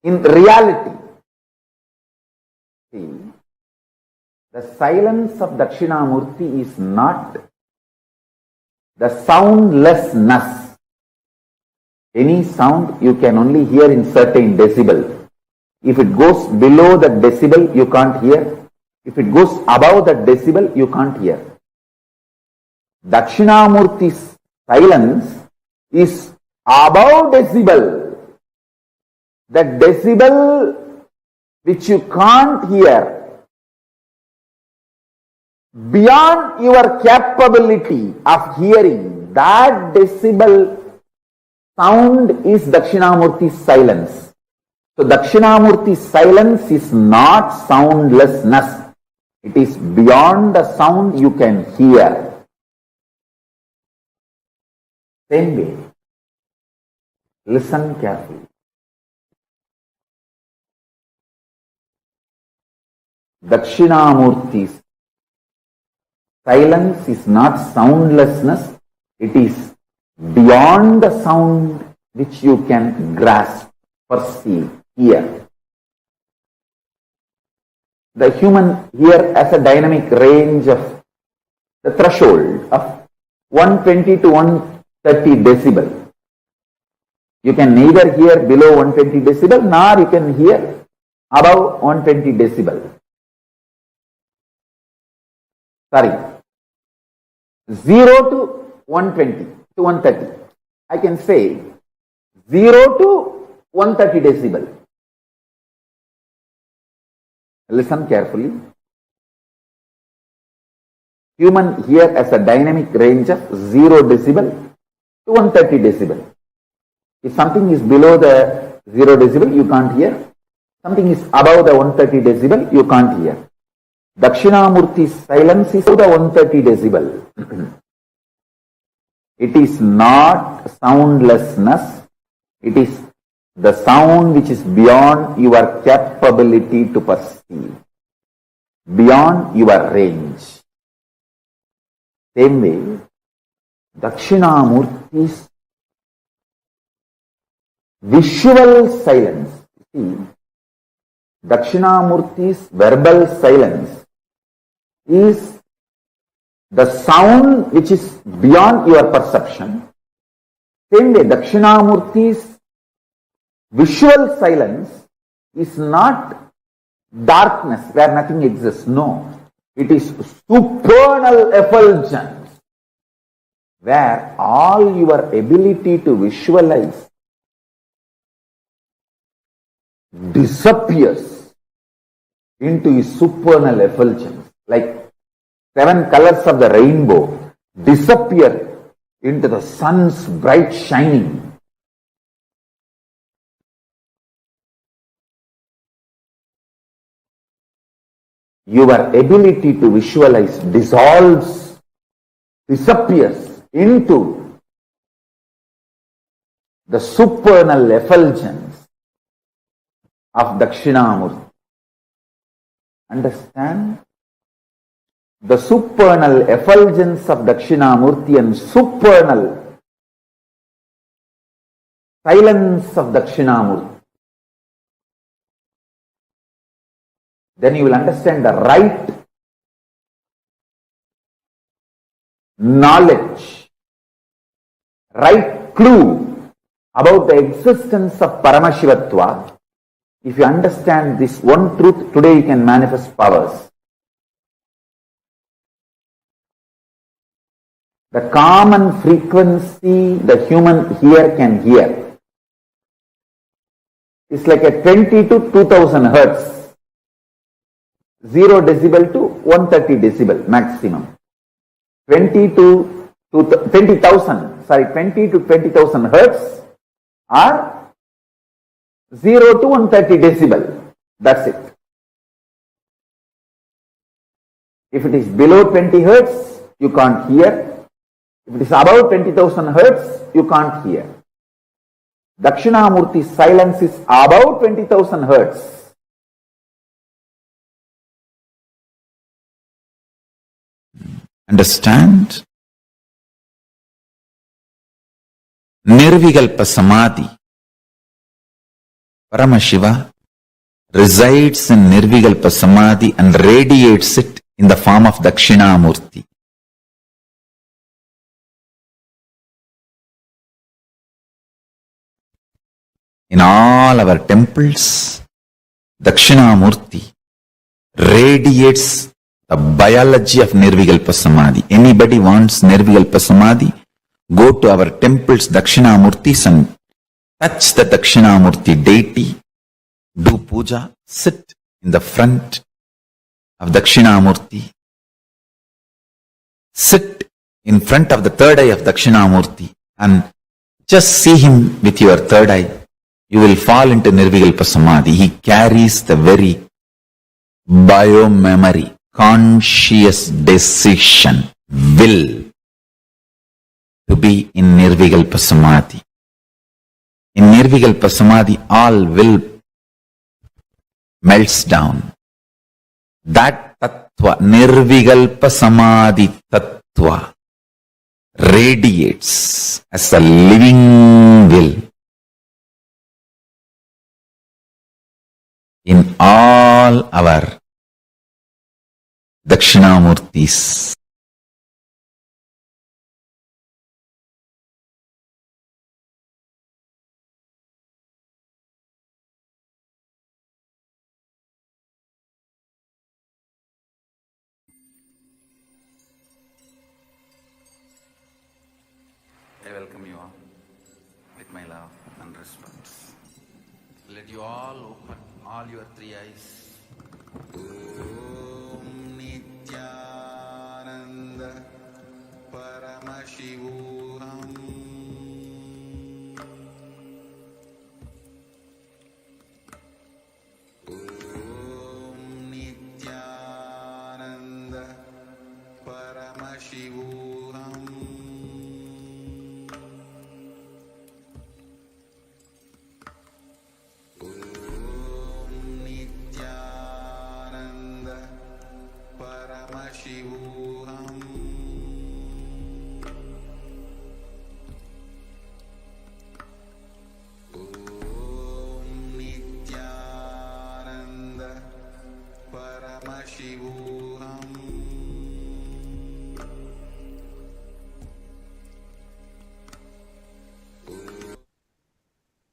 in reality. See, the silence of Dakshinamurthy is not the soundlessness. Any sound you can only hear in certain decibel. If it goes below the decibel, you can't hear. If it goes above the decibel, you can't hear. Dakshinamurthy's silence is above decibel. The decibel which you can't hear, beyond your capability of hearing, that decibel sound is Dakshinamurthy's silence. So Dakshinamurthy's silence is not soundlessness. It is beyond the sound you can hear. Same way. Listen carefully. Dakshinamurthy's silence is not soundlessness. It is beyond the sound which you can grasp, perceive, hear. The human ear has a dynamic range of the threshold of 120 to 130 decibel. You can neither hear below 120 decibel nor you can hear above 120 decibel. Sorry, 0 to 120 to 130. I can say 0 to 130 decibel. Listen carefully. Human ear has a dynamic range of 0 decibel to 130 decibel. If something is below the 0 decibel, you can't hear. Something is above the 130 decibel, you can't hear. Dakshinamurthy's silence is above the 130 decibel. It is not soundlessness. It is the sound which is beyond your capability to perceive, beyond your range. Same way, Dakshinamurthy's visual silence. See, Dakshinamurti's verbal silence is the sound which is beyond your perception. Same way, Dakshinamurti's visual silence is not darkness where nothing exists. No. It is supernal effulgence where all your ability to visualize disappears into his supernal effulgence. Like 7 colors of the rainbow disappear into the sun's bright shining. Your ability to visualize dissolves, disappears into the supernal effulgence of Dakshinamurti. Understand? The supernal effulgence of Dakshinamurti and supernal silence of Dakshinamurti. Then you will understand the right knowledge, right clue about the existence of Paramashivatva. If you understand this one truth, today you can manifest powers. The common frequency the human ear can hear is like a 20 to 2000 hertz. 0 decibel to 130 decibel maximum. 20 to 20,000 hertz or 0 to 130 decibel. That's it. If it is below 20 hertz, you can't hear. If it is above 20,000 hertz, you can't hear. Dakshinamurti's silence is above 20,000 hertz. Understand? Nirvikalpa Samadhi. Paramashiva resides in Nirvikalpa Samadhi and radiates it in the form of Dakshinamurti. In all our temples, Dakshinamurti radiates the biology of Nirvikalpa Samadhi. Anybody wants Nirvikalpa Samadhi? Go to our temples, Dakshinamurtis, and touch the Dakshinamurti deity. Do puja. Sit in the front of Dakshinamurti. Sit in front of the third eye of Dakshinamurti and just see him with your third eye. You will fall into Nirvikalpa Samadhi. He carries the very bio-memory, conscious decision, will to be in Nirvikalpa Samadhi. In Nirvikalpa Samadhi, all will melts down. That Tattva, Nirvikalpa Samadhi Tattva, radiates as a living will in all our Dakshinamurtis. I welcome you all with my love and respect. Let you all open all your 3 eyes. Om Nithyananda Paramashivam. Om Nithyananda Paramashivam. Paramashivam.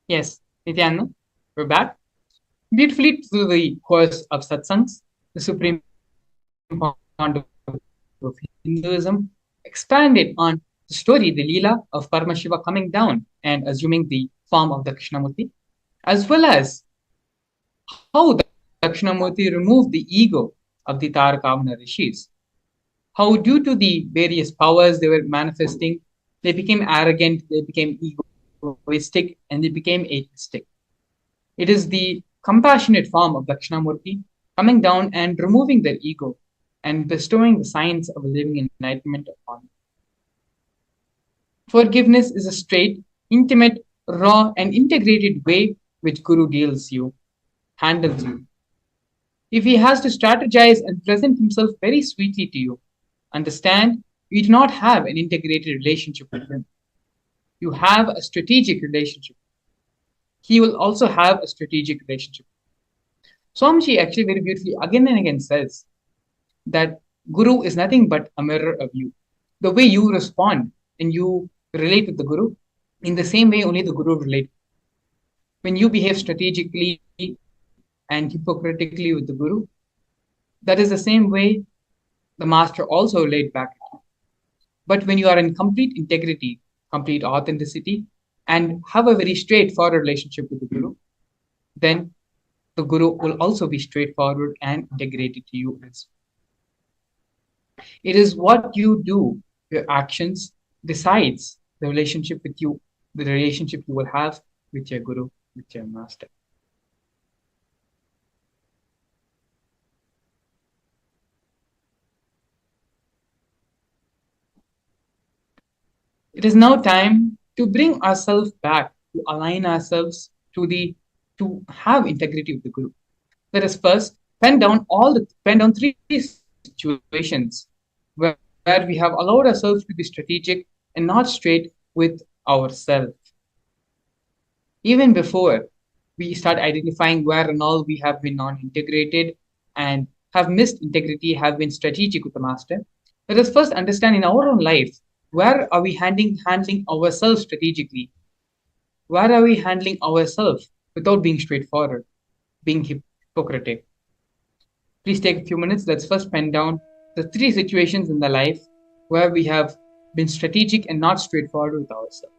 Yes, Nithyananda, we're back. Beautifully through the course of satsangs, the Supreme Pontiff of Hinduism expanded on the story, the Leela of Paramashiva coming down and assuming the form of Dakshinamurthy, as well as how Dakshinamurthy removed the ego of the Tarakavana rishis. How, due to the various powers they were manifesting, they became arrogant, they became egoistic, and they became atheistic. It is the compassionate form of Dakshinamurti coming down and removing their ego and bestowing the science of living enlightenment upon them. Forgiveness is a straight, intimate, raw, and integrated way which Guru handles you. If he has to strategize and present himself very sweetly to you, understand you do not have an integrated relationship with him. You have a strategic relationship. He will also have a strategic relationship. Swamiji actually very beautifully again and again says that Guru is nothing but a mirror of you. The way you respond and you relate with the Guru, in the same way only the Guru relates. When you behave strategically and hypocritically with the Guru, that is the same way the Master also laid back at you. But when you are in complete integrity, complete authenticity, and have a very straightforward relationship with the Guru, then the Guru will also be straightforward and integrated to you as well. It is what you do, your actions, decides the relationship with you, the relationship you will have with your Guru, with your Master. It is now time to bring ourselves back, to align ourselves to have integrity with the Guru. Let us first pen down three situations where we have allowed ourselves to be strategic and not straight with ourselves. Even before we start identifying where and all we have been non-integrated and have missed integrity, have been strategic with the Master, let us first understand in our own life, where are we handling ourselves strategically? Where are we handling ourselves without being straightforward, being hypocritic? Please take a few minutes. Let's first pen down the three situations in the life where we have been strategic and not straightforward with ourselves.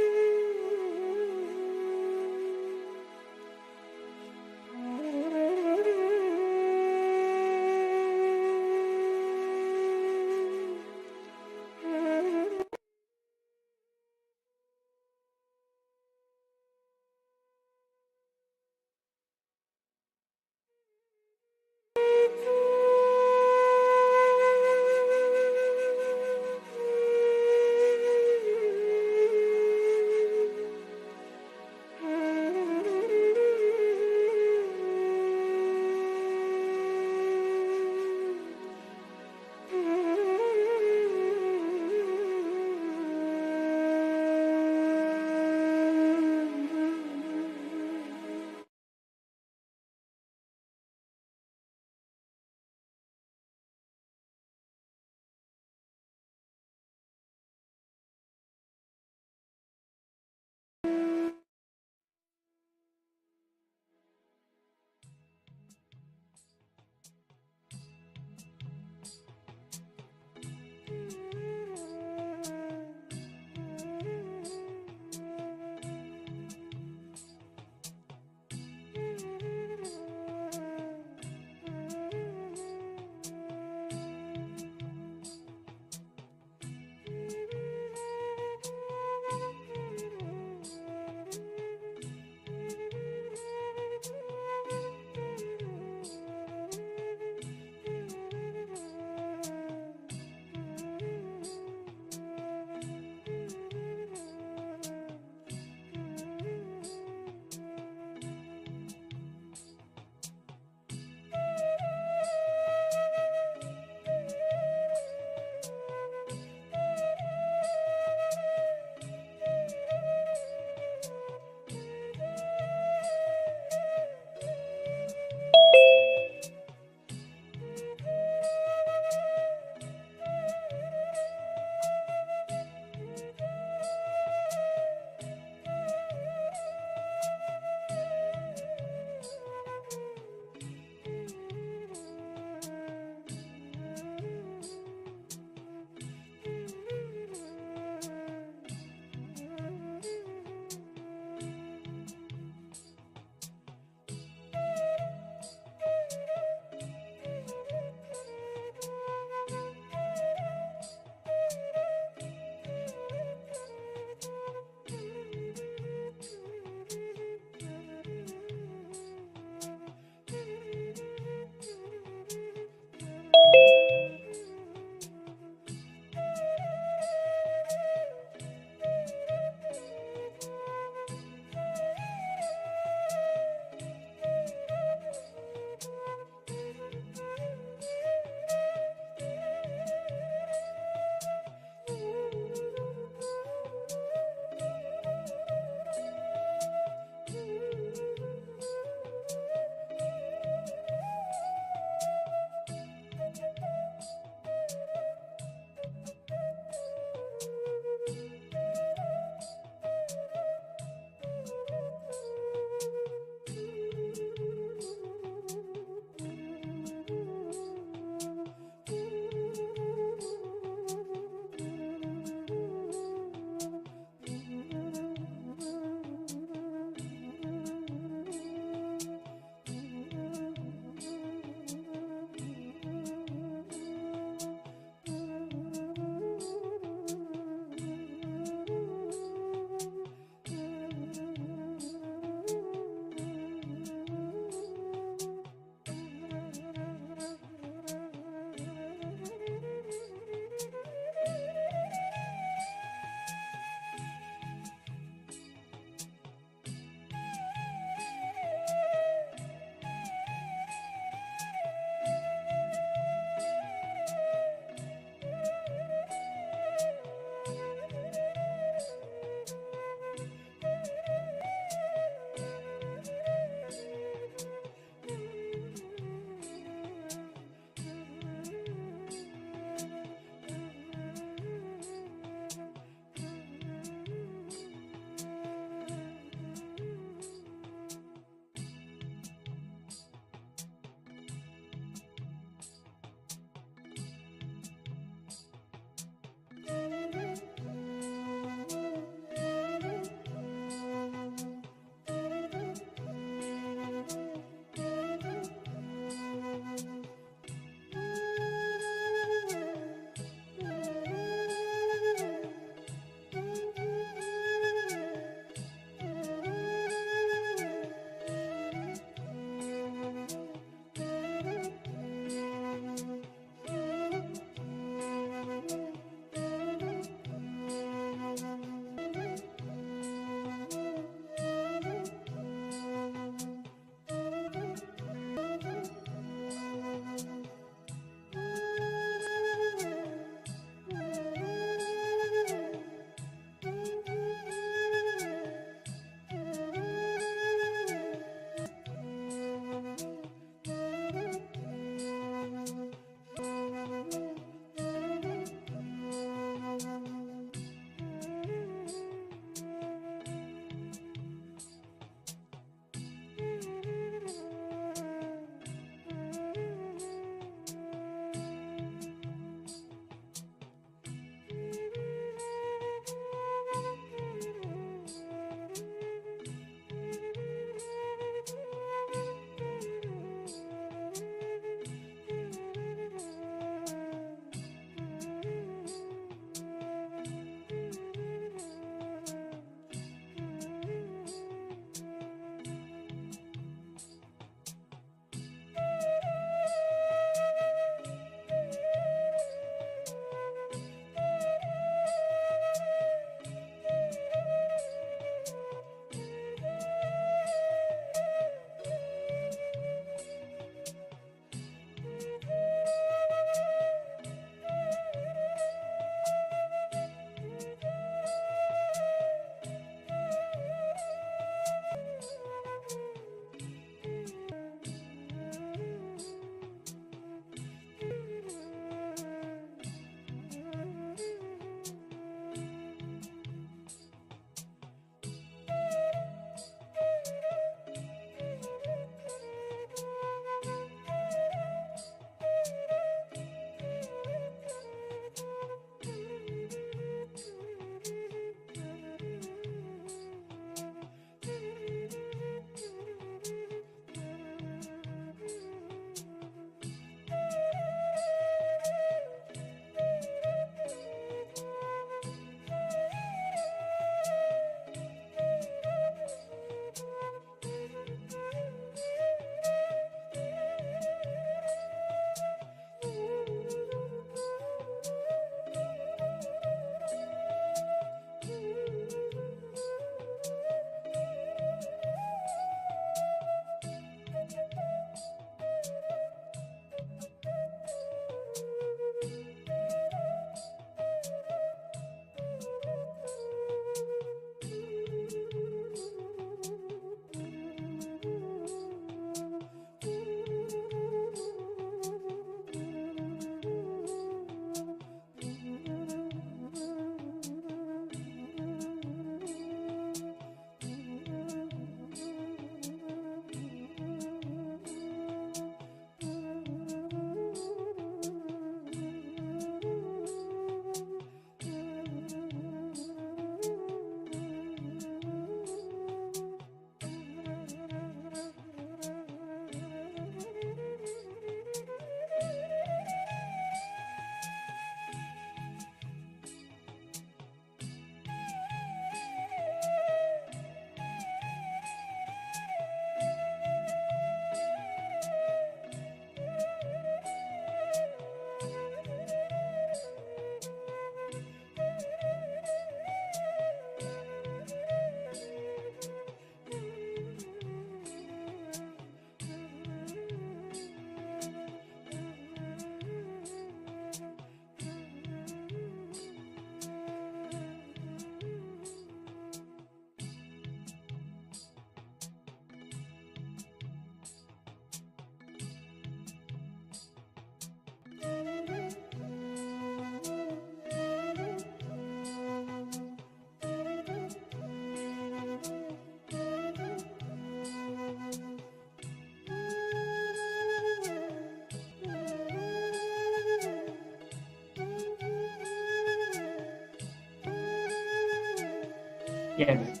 Yes.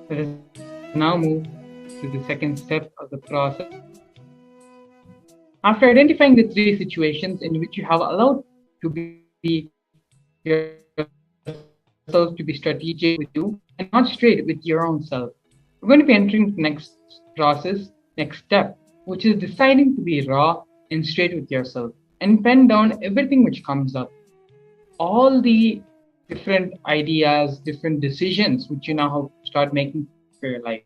Let us now move to the second step of the process. After identifying the three situations in which you have allowed to be yourself to be strategic with you and not straight with your own self, we're going to be entering the next process, next step, which is deciding to be raw and straight with yourself and pen down everything which comes up. All the different ideas, different decisions which you now have to start making for your life.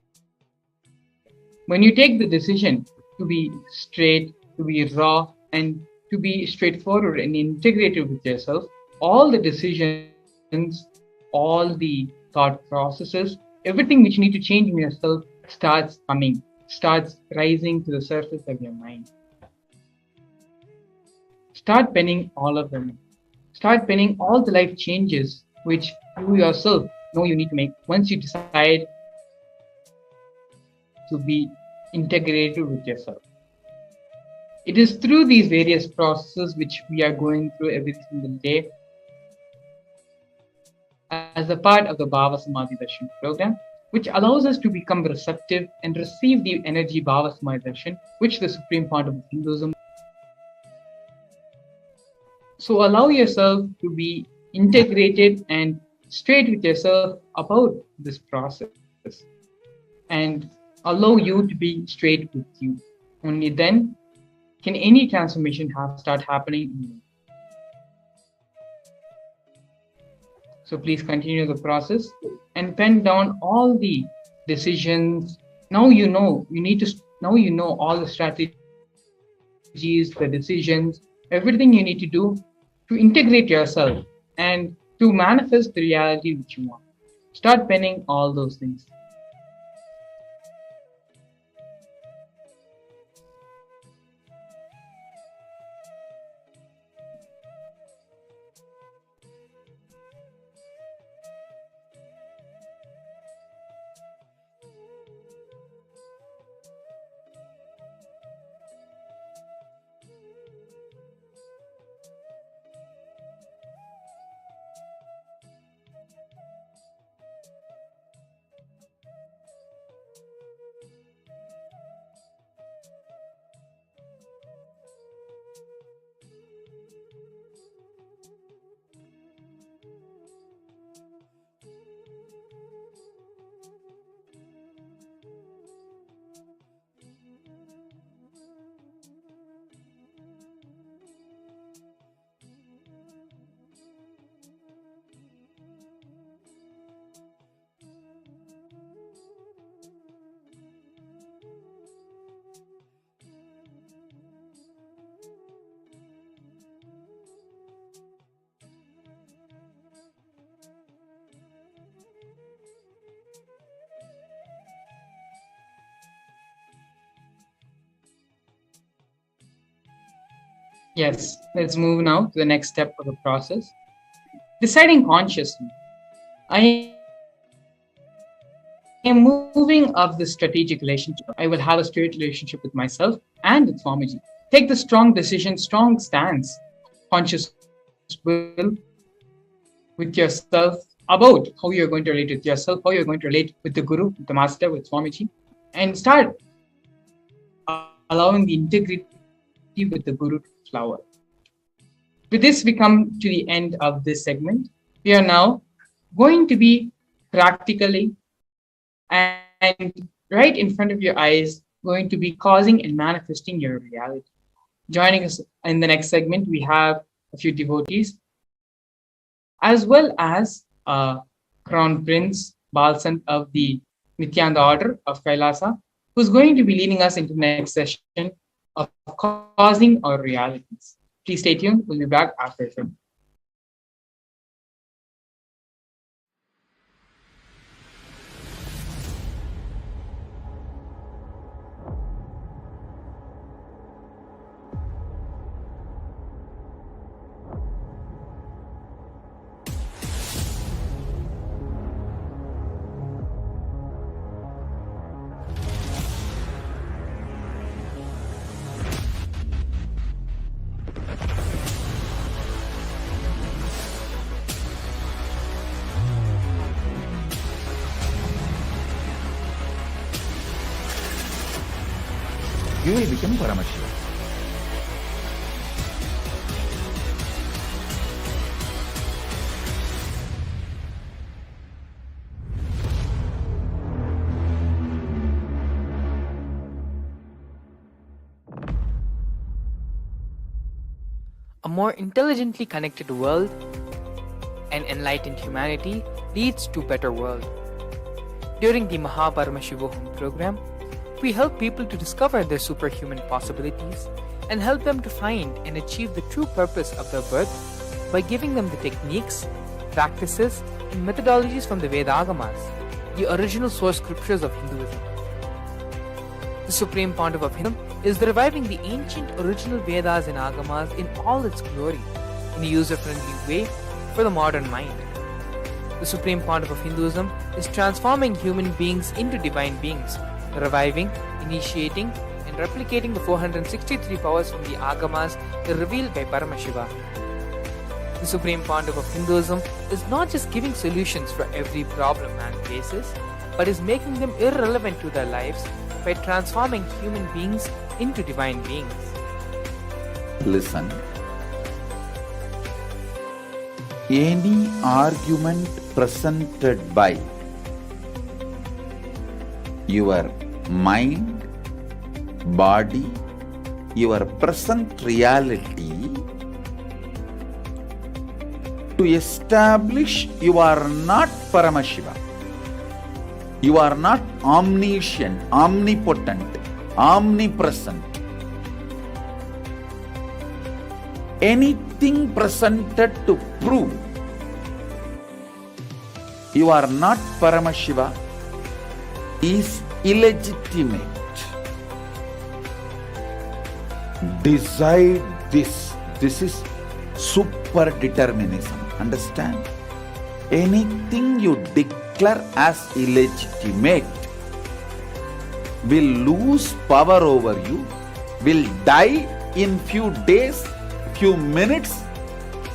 When you take the decision to be straight, to be raw, and to be straightforward and integrated with yourself, all the decisions, all the thought processes, everything which you need to change in yourself starts coming, starts rising to the surface of your mind. Start penning all of them. Start penning all the life changes which you yourself know you need to make once you decide to be integrated with yourself. It is through these various processes which we are going through every single day as a part of the Bhava Samadhi Darshan program, which allows us to become receptive and receive the energy Bhava Samadhi Darshan, which the Supreme Founder of Hinduism. So allow yourself to be integrated and straight with yourself about this process and allow you to be straight with you. Only then can any transformation start happening in you. So please continue the process and pen down all the decisions. Now you know all the strategies, the decisions, everything you need to do to integrate yourself and to manifest the reality which you want. Start penning all those things. Yes, let's move now to the next step of the process. Deciding consciously. I am moving up this strategic relationship. I will have a straight relationship with myself and with Swamiji. Take the strong decision, strong stance, conscious will with yourself about how you're going to relate with yourself, how you're going to relate with the Guru, with the Master, with Swamiji, and start allowing the integrity with the Guru to flower. With this, we come to the end of this segment. We are now going to be practically and right in front of your eyes, going to be causing and manifesting your reality. Joining us in the next segment, we have a few devotees, as well as Crown Prince Balsant of the Nithyananda order of Kailasa, who's going to be leading us into the next session of causing our realities. Please stay tuned. We'll be back after a film. you will become Paramashivam. A more intelligently connected world and enlightened humanity leads to a better world. During the Paramashivam program, we help people to discover their superhuman possibilities and help them to find and achieve the true purpose of their birth by giving them the techniques, practices, and methodologies from the Vedagamas, the original source scriptures of Hinduism. The Supreme Pontiff of Hinduism is reviving the ancient original Vedas and Agamas in all its glory, in a user-friendly way for the modern mind. The Supreme Pontiff of Hinduism is transforming human beings into divine beings, reviving, initiating, and replicating the 463 powers from the Agamas revealed by Paramashiva. The Supreme Pontiff of Hinduism is not just giving solutions for every problem man faces, but is making them irrelevant to their lives by transforming human beings into divine beings. Listen. Any argument presented by your mind, body, your present reality to establish you are not Paramashiva. You are not omniscient, omnipotent, omnipresent. Anything presented to prove you are not Paramashiva is illegitimate. Decide this. This is super determinism. Understand? Anything you declare as illegitimate will lose power over you, will die in few days, few minutes,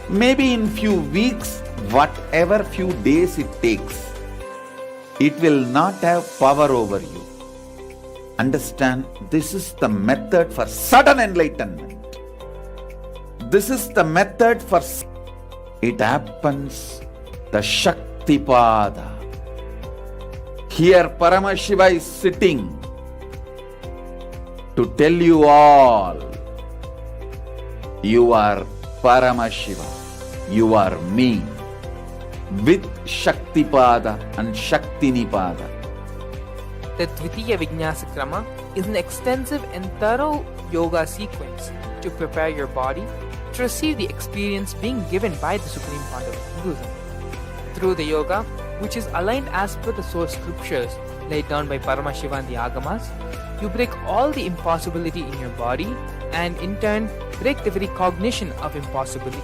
maybe in few weeks, whatever few days it takes. It will not have power over you. Understand, this is the method for sudden enlightenment. This is the method for it happens the Shaktipada. Here Paramashiva is sitting to tell you all, you are Paramashiva, you are me, with Shaktipada and Shaktinipada. The Dvitiya Vijnasa Krama is an extensive and thorough yoga sequence to prepare your body to receive the experience being given by the Supreme Pontiff of Hinduism. Through the yoga, which is aligned as per the source scriptures laid down by Paramashiva and the Agamas, you break all the impossibility in your body and in turn break the very cognition of impossibility.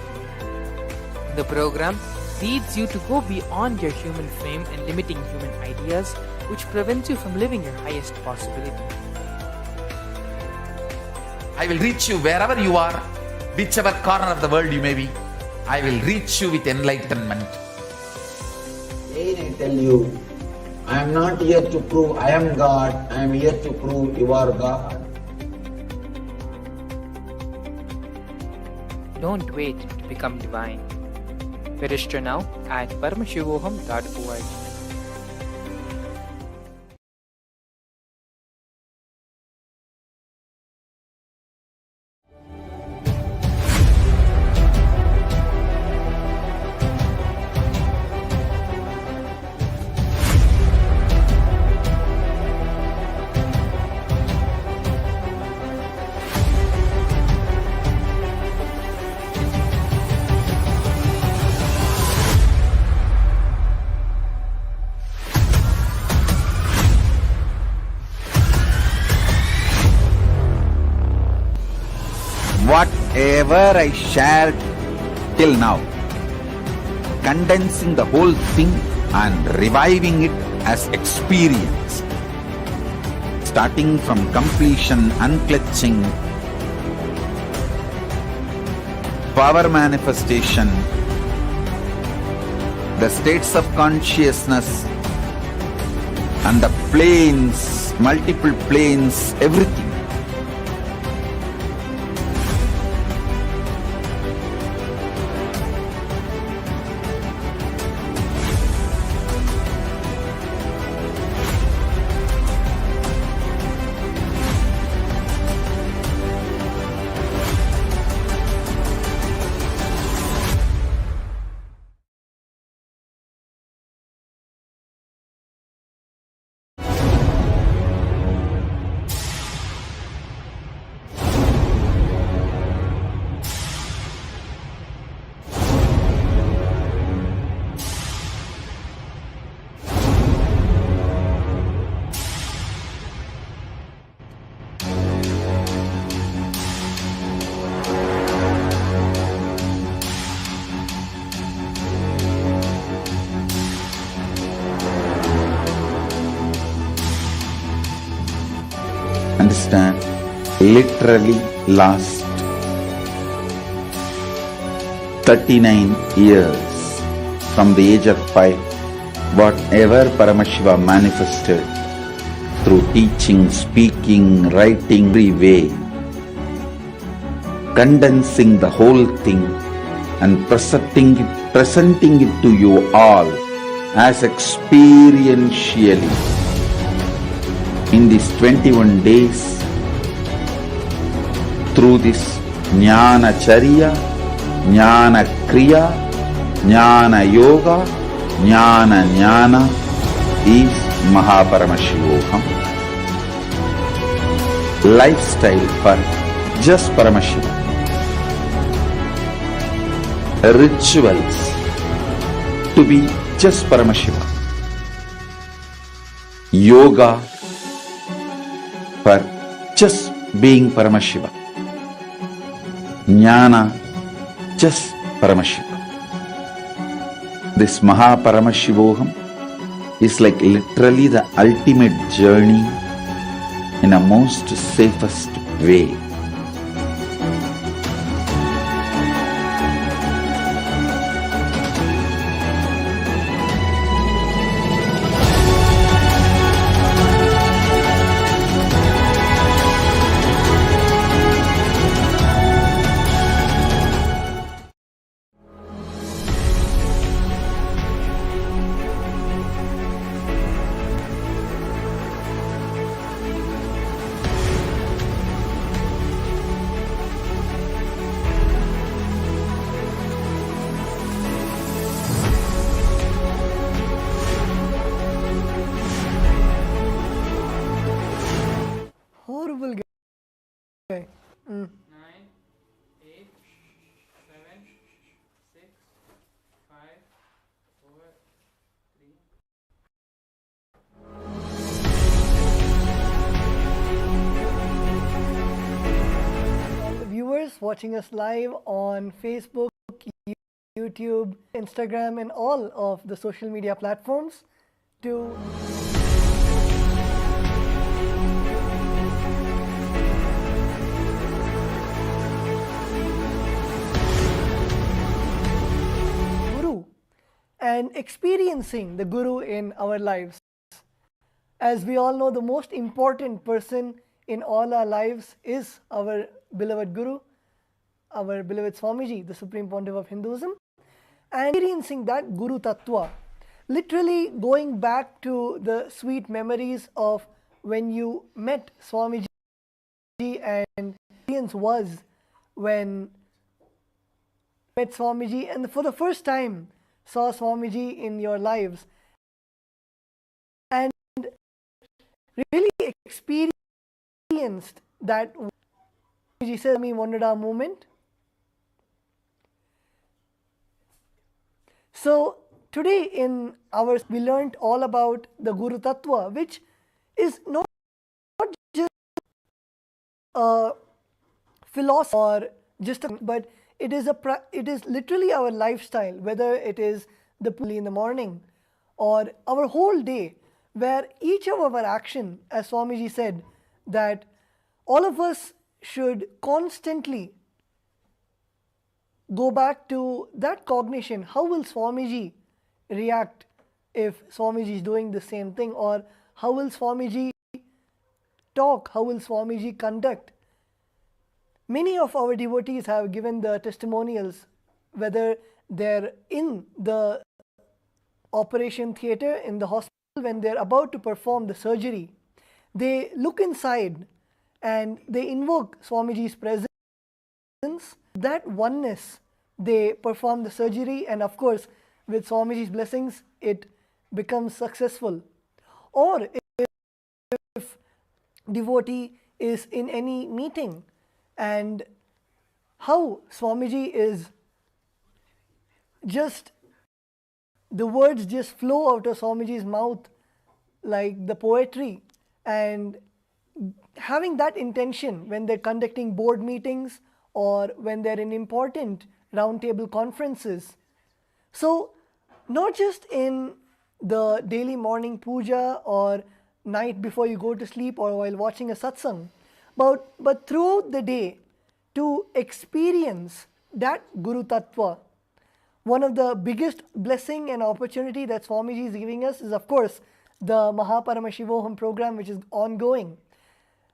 The program leads you to go beyond your human frame and limiting human ideas, which prevents you from living your highest possibility. I will reach you wherever you are, whichever corner of the world you may be. I will reach you with enlightenment. Again I tell you, I am not here to prove I am God, I am here to prove you are God. Don't wait to become divine. Register now at paramashivoham.org. Whatever I shared till now, condensing the whole thing and reviving it as experience, starting from completion, unclutching, power manifestation, the states of consciousness and the planes, multiple planes, everything. Understand? Literally last 39 years from the age of 5, whatever Paramashiva manifested through teaching, speaking, writing, every way, condensing the whole thing and presenting it to you all as experientially in these 21 days through this Jnana Charya, Jnana Kriya, Jnana Yoga, Jnana Jnana is Mahaparamashivoham. Lifestyle for just Paramashiva. Rituals to be just Paramashiva. Yoga for just being Paramashiva. Jnana just Paramashiva. This Mahaparamashivoham is like literally the ultimate journey in a most safest way. Horrible guy. 9, 8, 7, 6, 5, 4, 3. All the viewers watching us live on Facebook, YouTube, Instagram, and all of the social media platforms to Guru and experiencing the Guru in our lives. As we all know, the most important person in all our lives is our beloved Guru, our beloved Swamiji, the Supreme Pontiff of Hinduism, and experiencing that Guru Tattva, literally going back to the sweet memories of when you met Swamiji, and experience was when you met Swamiji and for the first time saw Swamiji in your lives and really experienced that Swamiji says me Wonderda moment. So today in our we learnt all about the Guru Tattva, which is not just a philosophy or just a, but it is literally our lifestyle, whether it is the puja in the morning or our whole day, where each of our action, as Swamiji said, that all of us should constantly go back to that cognition. How will Swamiji react if Swamiji is doing the same thing, or how will Swamiji talk, how will Swamiji conduct? Many of our devotees have given the testimonials, whether they're in the operation theatre, in the hospital, when they're about to perform the surgery, they look inside and they invoke Swamiji's presence, that oneness, they perform the surgery, and of course with Swamiji's blessings it becomes successful. Or if devotee is in any meeting and how Swamiji is just, the words just flow out of Swamiji's mouth like the poetry, and having that intention when they're conducting board meetings or when they're in important roundtable conferences. So not just in the daily morning puja or night before you go to sleep or while watching a satsang, but throughout the day to experience that Guru Tattva. One of the biggest blessing and opportunity that Swamiji is giving us is, of course, the Paramashivam program, which is ongoing.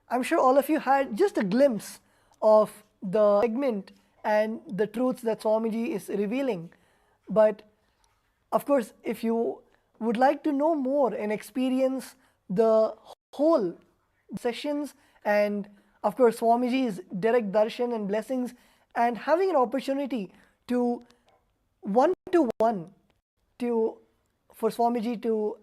I'm sure all of you had just a glimpse of the segment and the truths that Swamiji is revealing. But of course, if you would like to know more and experience the whole sessions and of course Swamiji's direct darshan and blessings, and having an opportunity to one-to-one for Swamiji to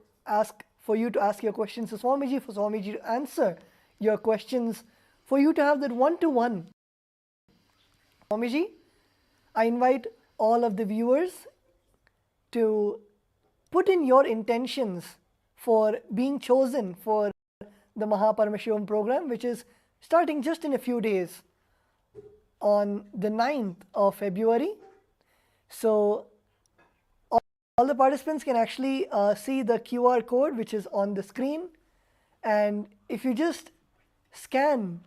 for you to ask your questions to Swamiji, for Swamiji to answer your questions, for you to have that one-to-one. Swamiji, I invite all of the viewers to put in your intentions for being chosen for the Paramashivam program, which is starting just in a few days on the 9th of February. So all the participants can actually see the QR code which is on the screen, and if you just scan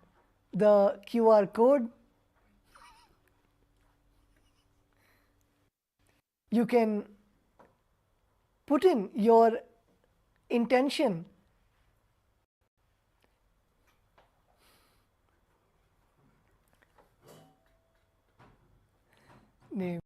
the QR code, you can put in your intention. Name.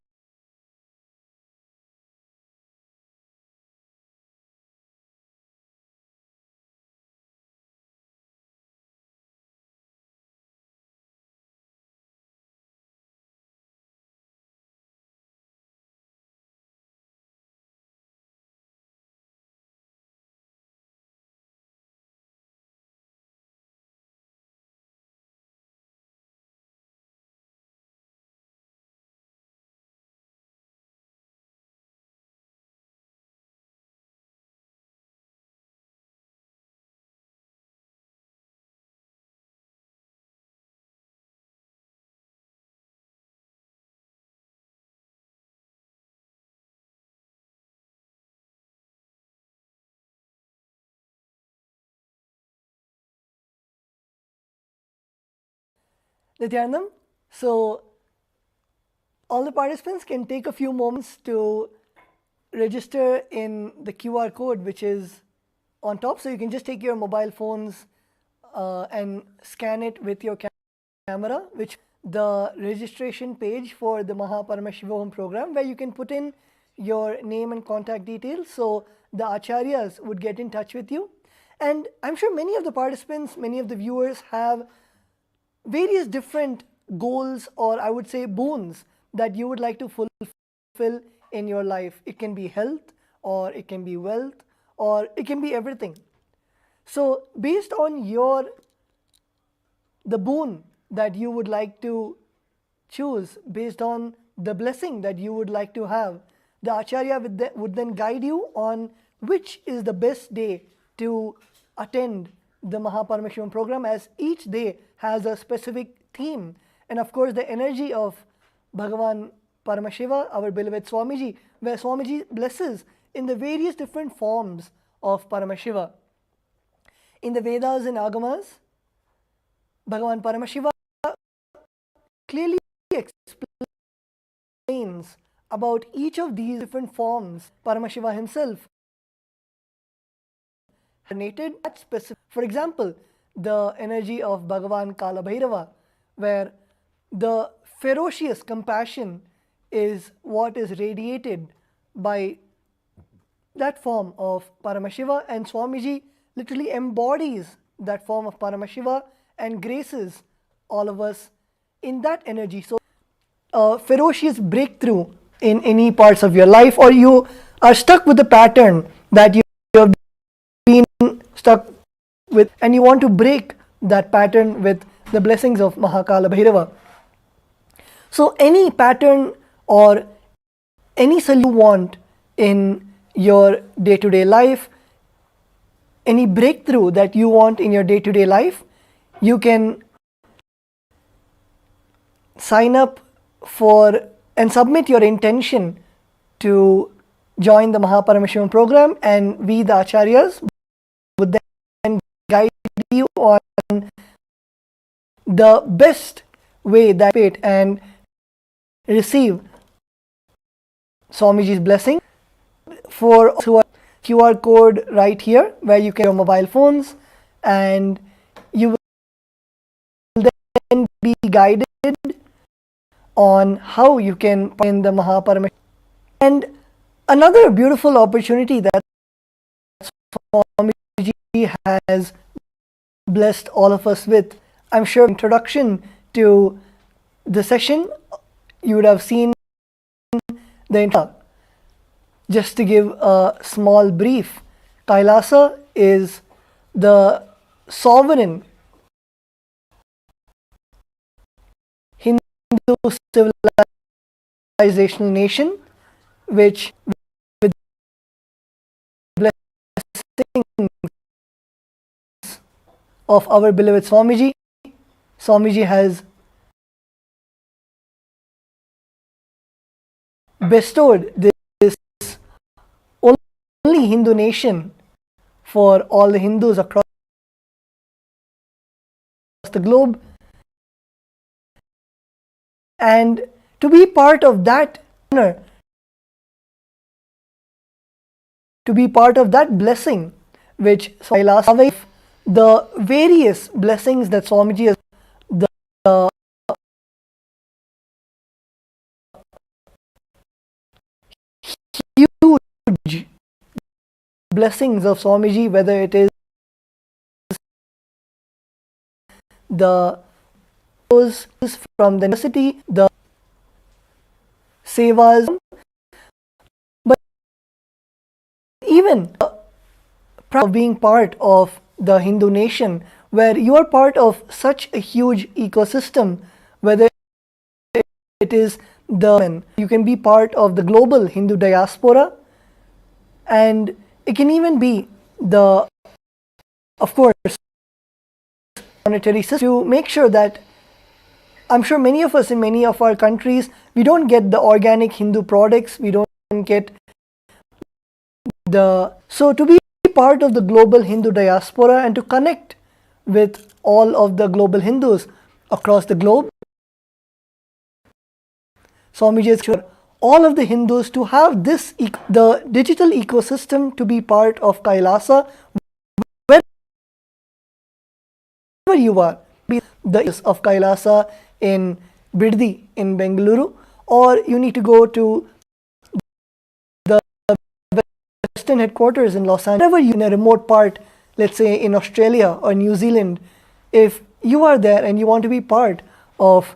Nithyanandam, so all the participants can take a few moments to register in the QR code which is on top. So you can just take your mobile phones and scan it with your camera, which the registration page for the Paramashivam program, where you can put in your name and contact details, so the acharyas would get in touch with you. And I'm sure many of the participants, many of the viewers have various different goals, or I would say boons, that you would like to fulfill in your life. It can be health, or it can be wealth, or it can be everything. So based on the boon that you would like to choose, based on the blessing that you would like to have, the acharya would then guide you on which is the best day to attend the Paramashivam program, as each day has a specific theme. And of course the energy of Bhagavan Paramashiva, our beloved Swamiji, where Swamiji blesses in the various different forms of Paramashiva. In the Vedas and Agamas, Bhagavan Paramashiva clearly explains about each of these different forms. Paramashiva himself narrated that specific. For example, the energy of Bhagavan Kala Bhairava, where the ferocious compassion is what is radiated by that form of Paramashiva, and Swamiji literally embodies that form of Paramashiva and graces all of us in that energy. So a ferocious breakthrough in any parts of your life, or you are stuck with a pattern that you have been stuck with and you want to break that pattern with the blessings of Mahakala Bhairava. So any pattern or any solution you want in your day-to-day life, any breakthrough that you want in your day-to-day life, you can sign up for and submit your intention to join the Paramashivam program, and we, the acharyas, would then the best way that it and receive Swamiji's blessing. For who are QR code right here where you can your mobile phones, and you will then be guided on how you can in the Paramashivam. And another beautiful opportunity that Swamiji has blessed all of us with, I'm sure introduction to the session you would have seen the intro. Just to give a small brief, Kailasa is the sovereign Hindu civilizational nation which with blessings of our beloved Swamiji has bestowed this only Hindu nation for all the Hindus across the globe, and to be part of that honor, to be part of that blessing which Kailasa, the various blessings that Swamiji has, the huge blessings of Swamiji, whether it is the from the university, the sevas, but even proud of being part of the Hindu nation, where you are part of such a huge ecosystem, whether it is you can be part of the global Hindu diaspora, and it can even be the, of course, monetary system to make sure that, I'm sure many of us in many of our countries, we don't get the organic Hindu products, we don't get the, so to be part of the global Hindu diaspora and to connect with all of the global Hindus across the globe, Swamiji is sure all of the Hindus to have this, the digital ecosystem to be part of Kailasa, wherever you are, be the of Kailasa in Biddi in Bengaluru, or you need to go to the Western headquarters in Los Angeles, wherever you in a remote part, let's say in Australia or New Zealand, if you are there and you want to be part of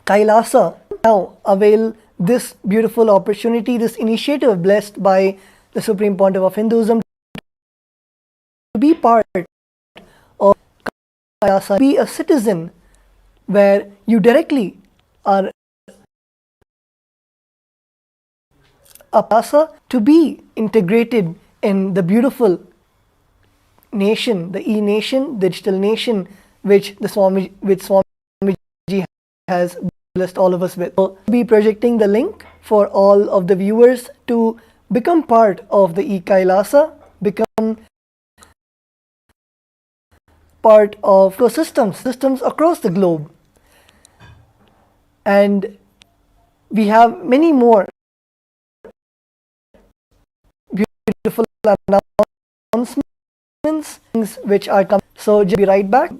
Kailasa, now avail this beautiful opportunity, this initiative blessed by the Supreme Pontiff of Hinduism to be part of Kailasa, be a citizen where you directly are a Kailasa, to be integrated in the beautiful nation, the e-nation, digital nation, which the Swamiji has blessed all of us with. So, be projecting the link for all of the viewers to become part of the e-Kailasa, become part of systems across the globe. And we have many more beautiful announcements which are coming. So just be right back.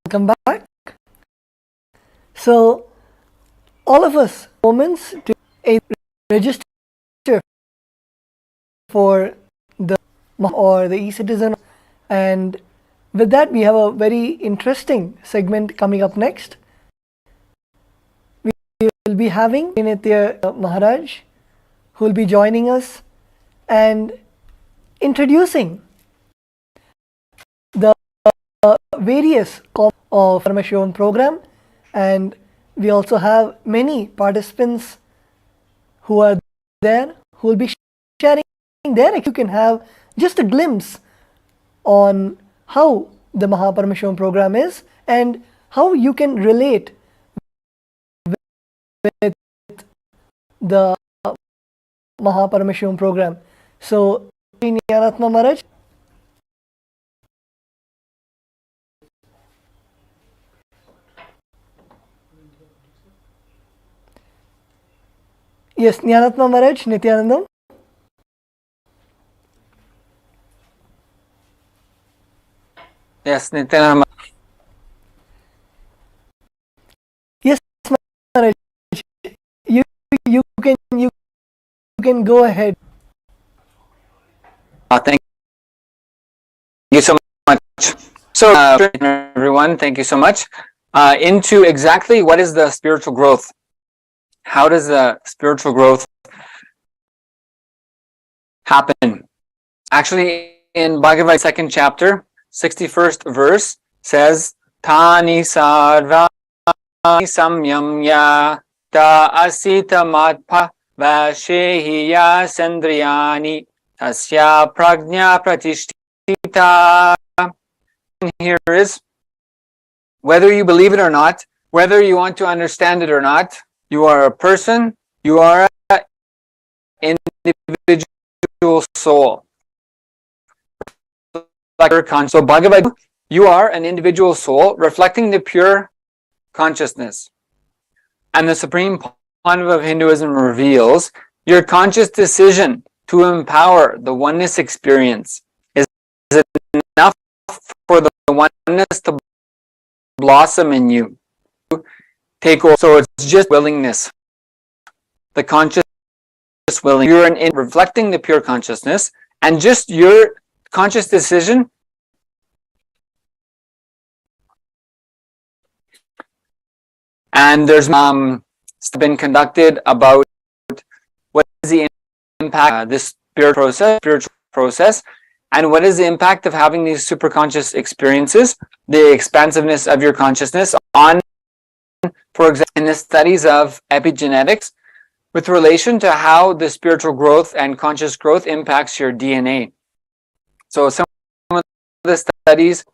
welcome back. So, all of us moments to register for the or the e-citizen, and with that we have a very interesting segment coming up next. We will be having Nithyananda Maharaj, who will be joining us and introducing the various of Paramashivam program, and we also have many participants who are there who will be sharing their. You can have just a glimpse on how the Paramashivam program is and how you can relate with the Paramashivam program. So, Nithyananda Maharaj. Yes, Nithyananda Maharaj, Nithyanandam. Yes, Nithyananda. Yes, Maharaj. You can go ahead. Thank you so much. So, everyone, thank you so much. Into exactly what is the spiritual growth? How does the spiritual growth happen? Actually, in Bhagavad Gita, 2nd chapter, 61st verse says, Tani sarva samyamya ta asita matpa vashehiya sandriyani tasya prajna pratishtita. Here is, whether you believe it or not, whether you want to understand it or not, you are a person, you are an individual soul. So Bhagavad Gita, you are an individual soul reflecting the pure consciousness. And the Supreme Pontiff of Hinduism reveals your conscious decision to empower the oneness experience is enough for the oneness to blossom in you. Take over. So it's just willingness. The conscious willing. You're in reflecting the pure consciousness, and just your conscious decision and there's been conducted about what is the impact this spiritual process, and what is the impact of having these superconscious experiences, the expansiveness of your consciousness on, for example, in the studies of epigenetics, with relation to how the spiritual growth and conscious growth impacts your DNA. So some of the studies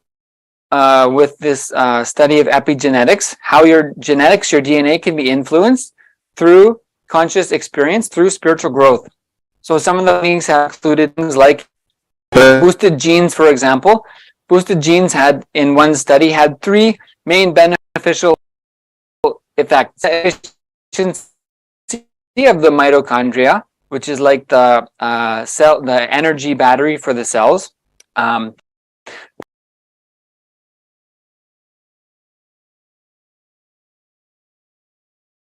with this study of epigenetics, how your genetics, your DNA can be influenced through conscious experience, through spiritual growth. So some of the things have included things like boosted genes, for example. Boosted genes had, in one study, had 3 main beneficial effects. Efficiency of the mitochondria, which is like the cell, the energy battery for the cells.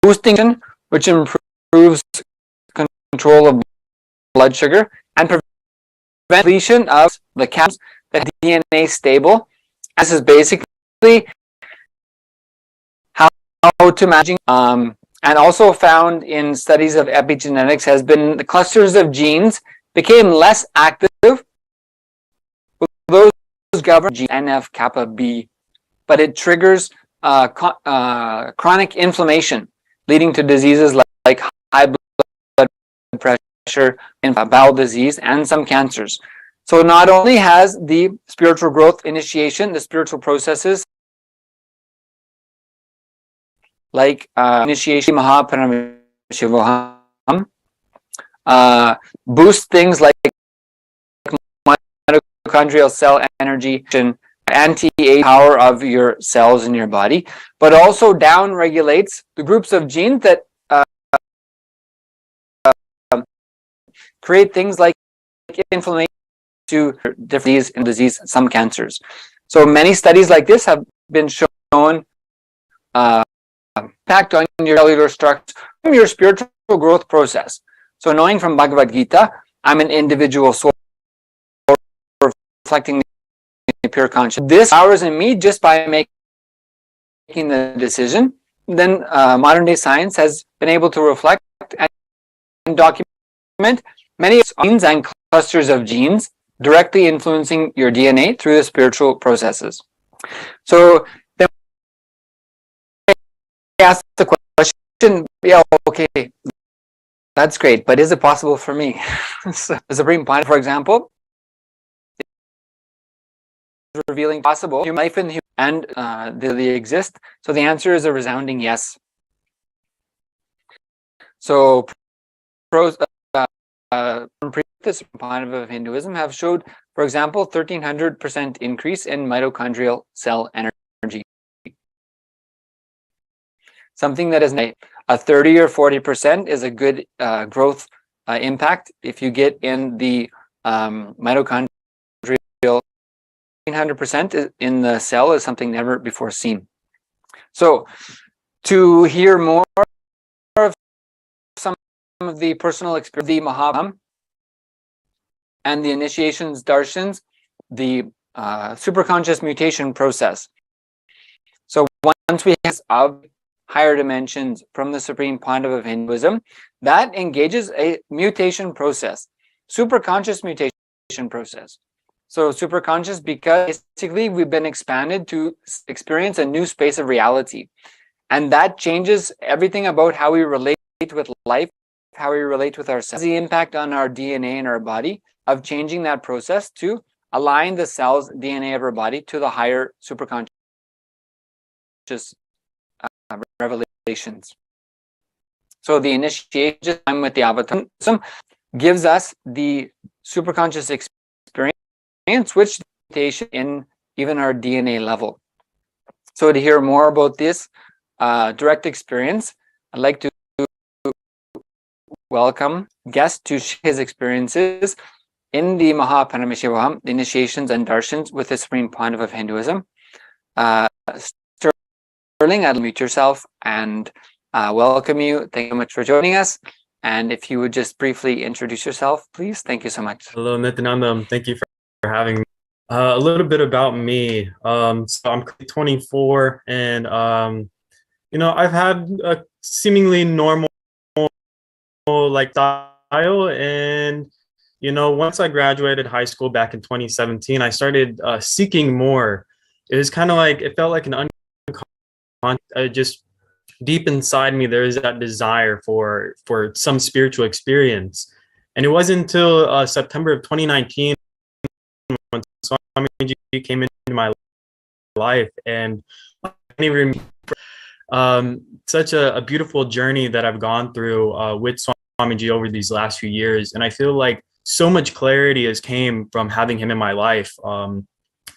Boosting, which improves control of blood sugar and prevent depletion of the caps that DNA stable. This is basically how to manage, and also found in studies of epigenetics has been the clusters of genes became less active with those governed NF kappa B, but it triggers chronic inflammation, leading to diseases like high blood pressure, bowel disease, and some cancers. So not only has the spiritual growth initiation, the spiritual processes like initiation Paramashivam, boost things like mitochondrial cell energy and anti-age power of your cells in your body, but also down regulates the groups of genes that create things like inflammation to different disease, some cancers. So many studies like this have been shown shown impact on your cellular structure from your spiritual growth process. So knowing from Bhagavad Gita, I'm an individual soul reflecting the pure consciousness. This powers in me just by making the decision. Then modern day science has been able to reflect and document many genes and clusters of genes directly influencing your DNA through the spiritual processes. So then I ask the question, yeah, okay, that's great, but is it possible for me? So the Supreme Point, for example, is revealing possible human life in and they exist. So the answer is a resounding yes. So pros the Supreme Point of Hinduism have showed, for example, 1300% increase in mitochondrial cell energy. Something that is a 30 or 40% is a good growth impact if you get in the mitochondrial. 100% in the cell is something never before seen. So to hear more of some of the personal experience, the Mahabham and the initiations, darshans, the superconscious mutation process. So once we have of higher dimensions from the Supreme Pontiff of Hinduism, that engages a mutation process, superconscious mutation process. So superconscious because basically we've been expanded to experience a new space of reality. And that changes everything about how we relate with life, how we relate with ourselves. The impact on our DNA in our body of changing that process to align the cell's DNA of our body to the higher superconscious revelations. So the initiation time with the avatar gives us the superconscious experience, which mutation in even our DNA level. So to hear more about this direct experience, I'd like to welcome guest to his experiences in the Paramashivam, the initiations and darshans with the Supreme Pontiff of Hinduism. Sterling, I'll mute yourself and welcome you. Thank you so much for joining us. And if you would just briefly introduce yourself, please. Thank you so much. Hello, Nithyananda. Thank you for having me. A little bit about me. So I'm 24 and, I've had a seemingly normal lifestyle. And, once I graduated high school back in 2017, I started seeking more. It was kind of like, it felt like an just deep inside me, there is that desire for some spiritual experience. And it wasn't until September of 2019 when Swamiji came into my life, and I can't even remember such a beautiful journey that I've gone through with Swamiji over these last few years. And I feel like so much clarity has came from having him in my life. And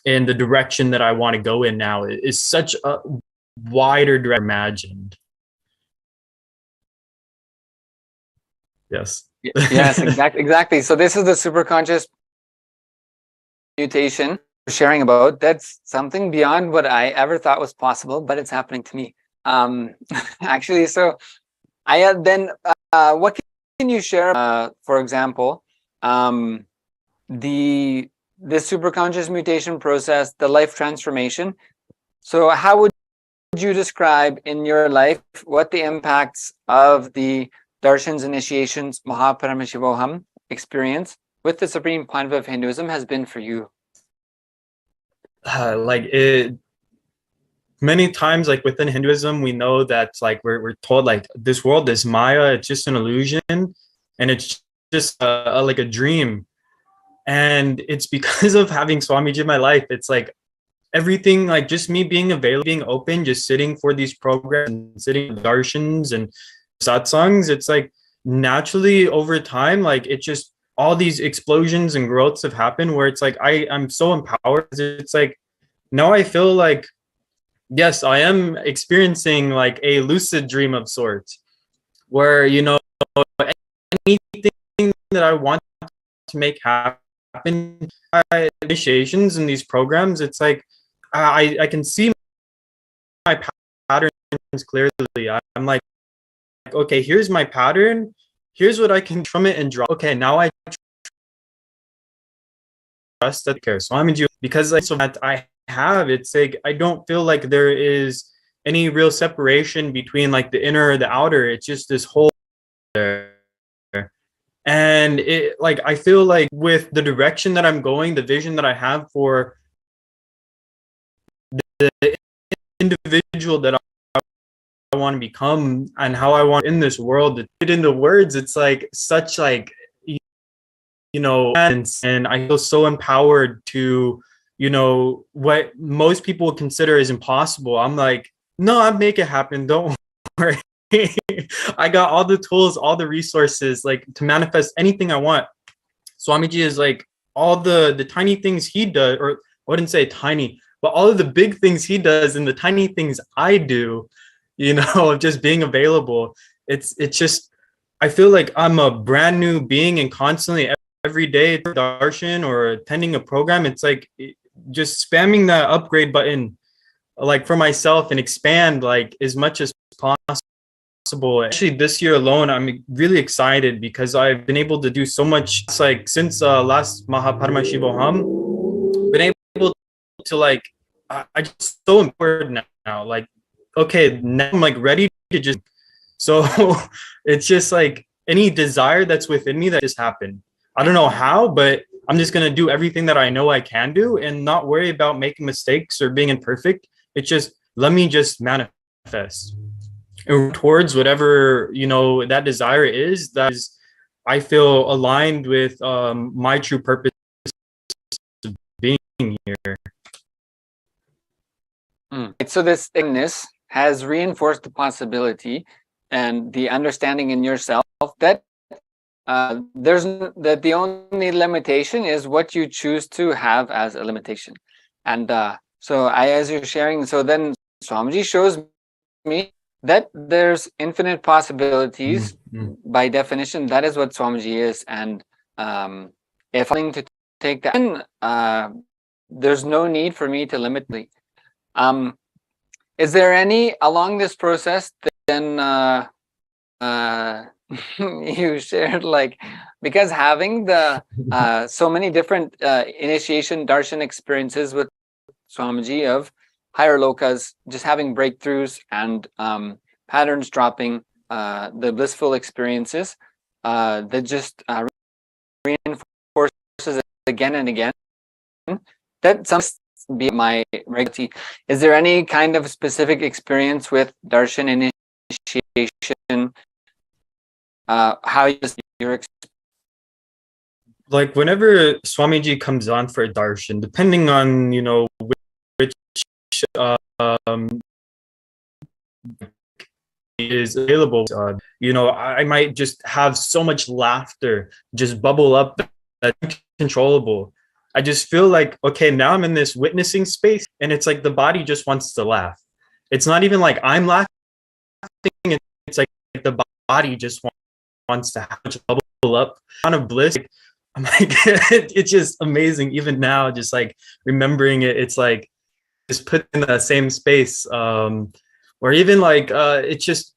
the direction that I want to go in now is such a wider direction imagined. Yes. Yes, exactly. So this is the superconscious mutation we're sharing about. That's something beyond what I ever thought was possible, but it's happening to me. Actually, so I then what can you share? For example, the superconscious mutation process, the life transformation. So how would you describe in your life what the impacts of the darshans, initiations, Paramashivam experience with the Supreme Pontiff of Hinduism has been for you? Many times, like within Hinduism, we know that we're told this world is Maya, it's just an illusion, and it's just like a dream. And it's because of having Swamiji in my life, it's like everything, like just me being available, being open, just sitting for these programs and sitting with darshans and satsangs, it's like naturally over time, like it just all these explosions and growths have happened where it's like I'm so empowered. It's like now I feel like, yes, I am experiencing like a lucid dream of sorts where, anything that I want to make happen, initiations in these programs, it's like I can see my patterns clearly. I'm like, okay, here's my pattern. Here's what I can from it and draw. Okay, now I trust that care. So I'm in you because like, so that I have, it's like I don't feel like there is any real separation between like the inner or the outer. It's just this whole there. And it like I feel like with the direction that I'm going, the vision that I have for the individual that I want to become and how I want in this world, to put it into words, it's like such like you know, and I feel so empowered to, you know, what most people would consider as impossible. I'm like, no, I'll make it happen. Don't worry. I got all the tools, all the resources, like to manifest anything I want. Swamiji is like all the tiny things he does, or I wouldn't say tiny, but all of the big things he does and the tiny things I do, you know, just being available. It's just, I feel like I'm a brand new being, and constantly every day Darshan or attending a program, it's like just spamming that upgrade button like for myself and expand like as much as possible. Actually this year alone I'm really excited because I've been able to do so much. It's like since last Paramashivam, been able to like I just so important now. Like okay, now I'm like ready to just so it's just like any desire that's within me that just happened. I don't know how, but I'm just going to do everything that I know I can do and not worry about making mistakes or being imperfect. It's just, let me just manifest and towards whatever, you know, that desire is, that is, I feel aligned with my true purpose of being here. So this thickness has reinforced the possibility and the understanding in yourself that that the only limitation is what you choose to have as a limitation. And so as you're sharing, so then Swamiji shows me that there's infinite possibilities. By definition, that is what Swamiji is. And if I'm to take that, then there's no need for me to limit me. Is there any along this process then you shared like, because having the so many different initiation darshan experiences with Swamiji of higher lokas, just having breakthroughs and patterns dropping, the blissful experiences that just reinforces it again and again, that some be my regularity. Is there any kind of specific experience with darshan initiation? How your like whenever Swamiji comes on for a darshan, depending on, you know, which is available, you know, I might just have so much laughter just bubble up that's uncontrollable. I just feel like, okay, now I'm in this witnessing space and it's like the body just wants to laugh. It's not even like I'm laughing, it's like the body just wants to have bubble up kind of bliss. I'm like it's just amazing even now, just like remembering it. It's like just put in the same space, or even like it's just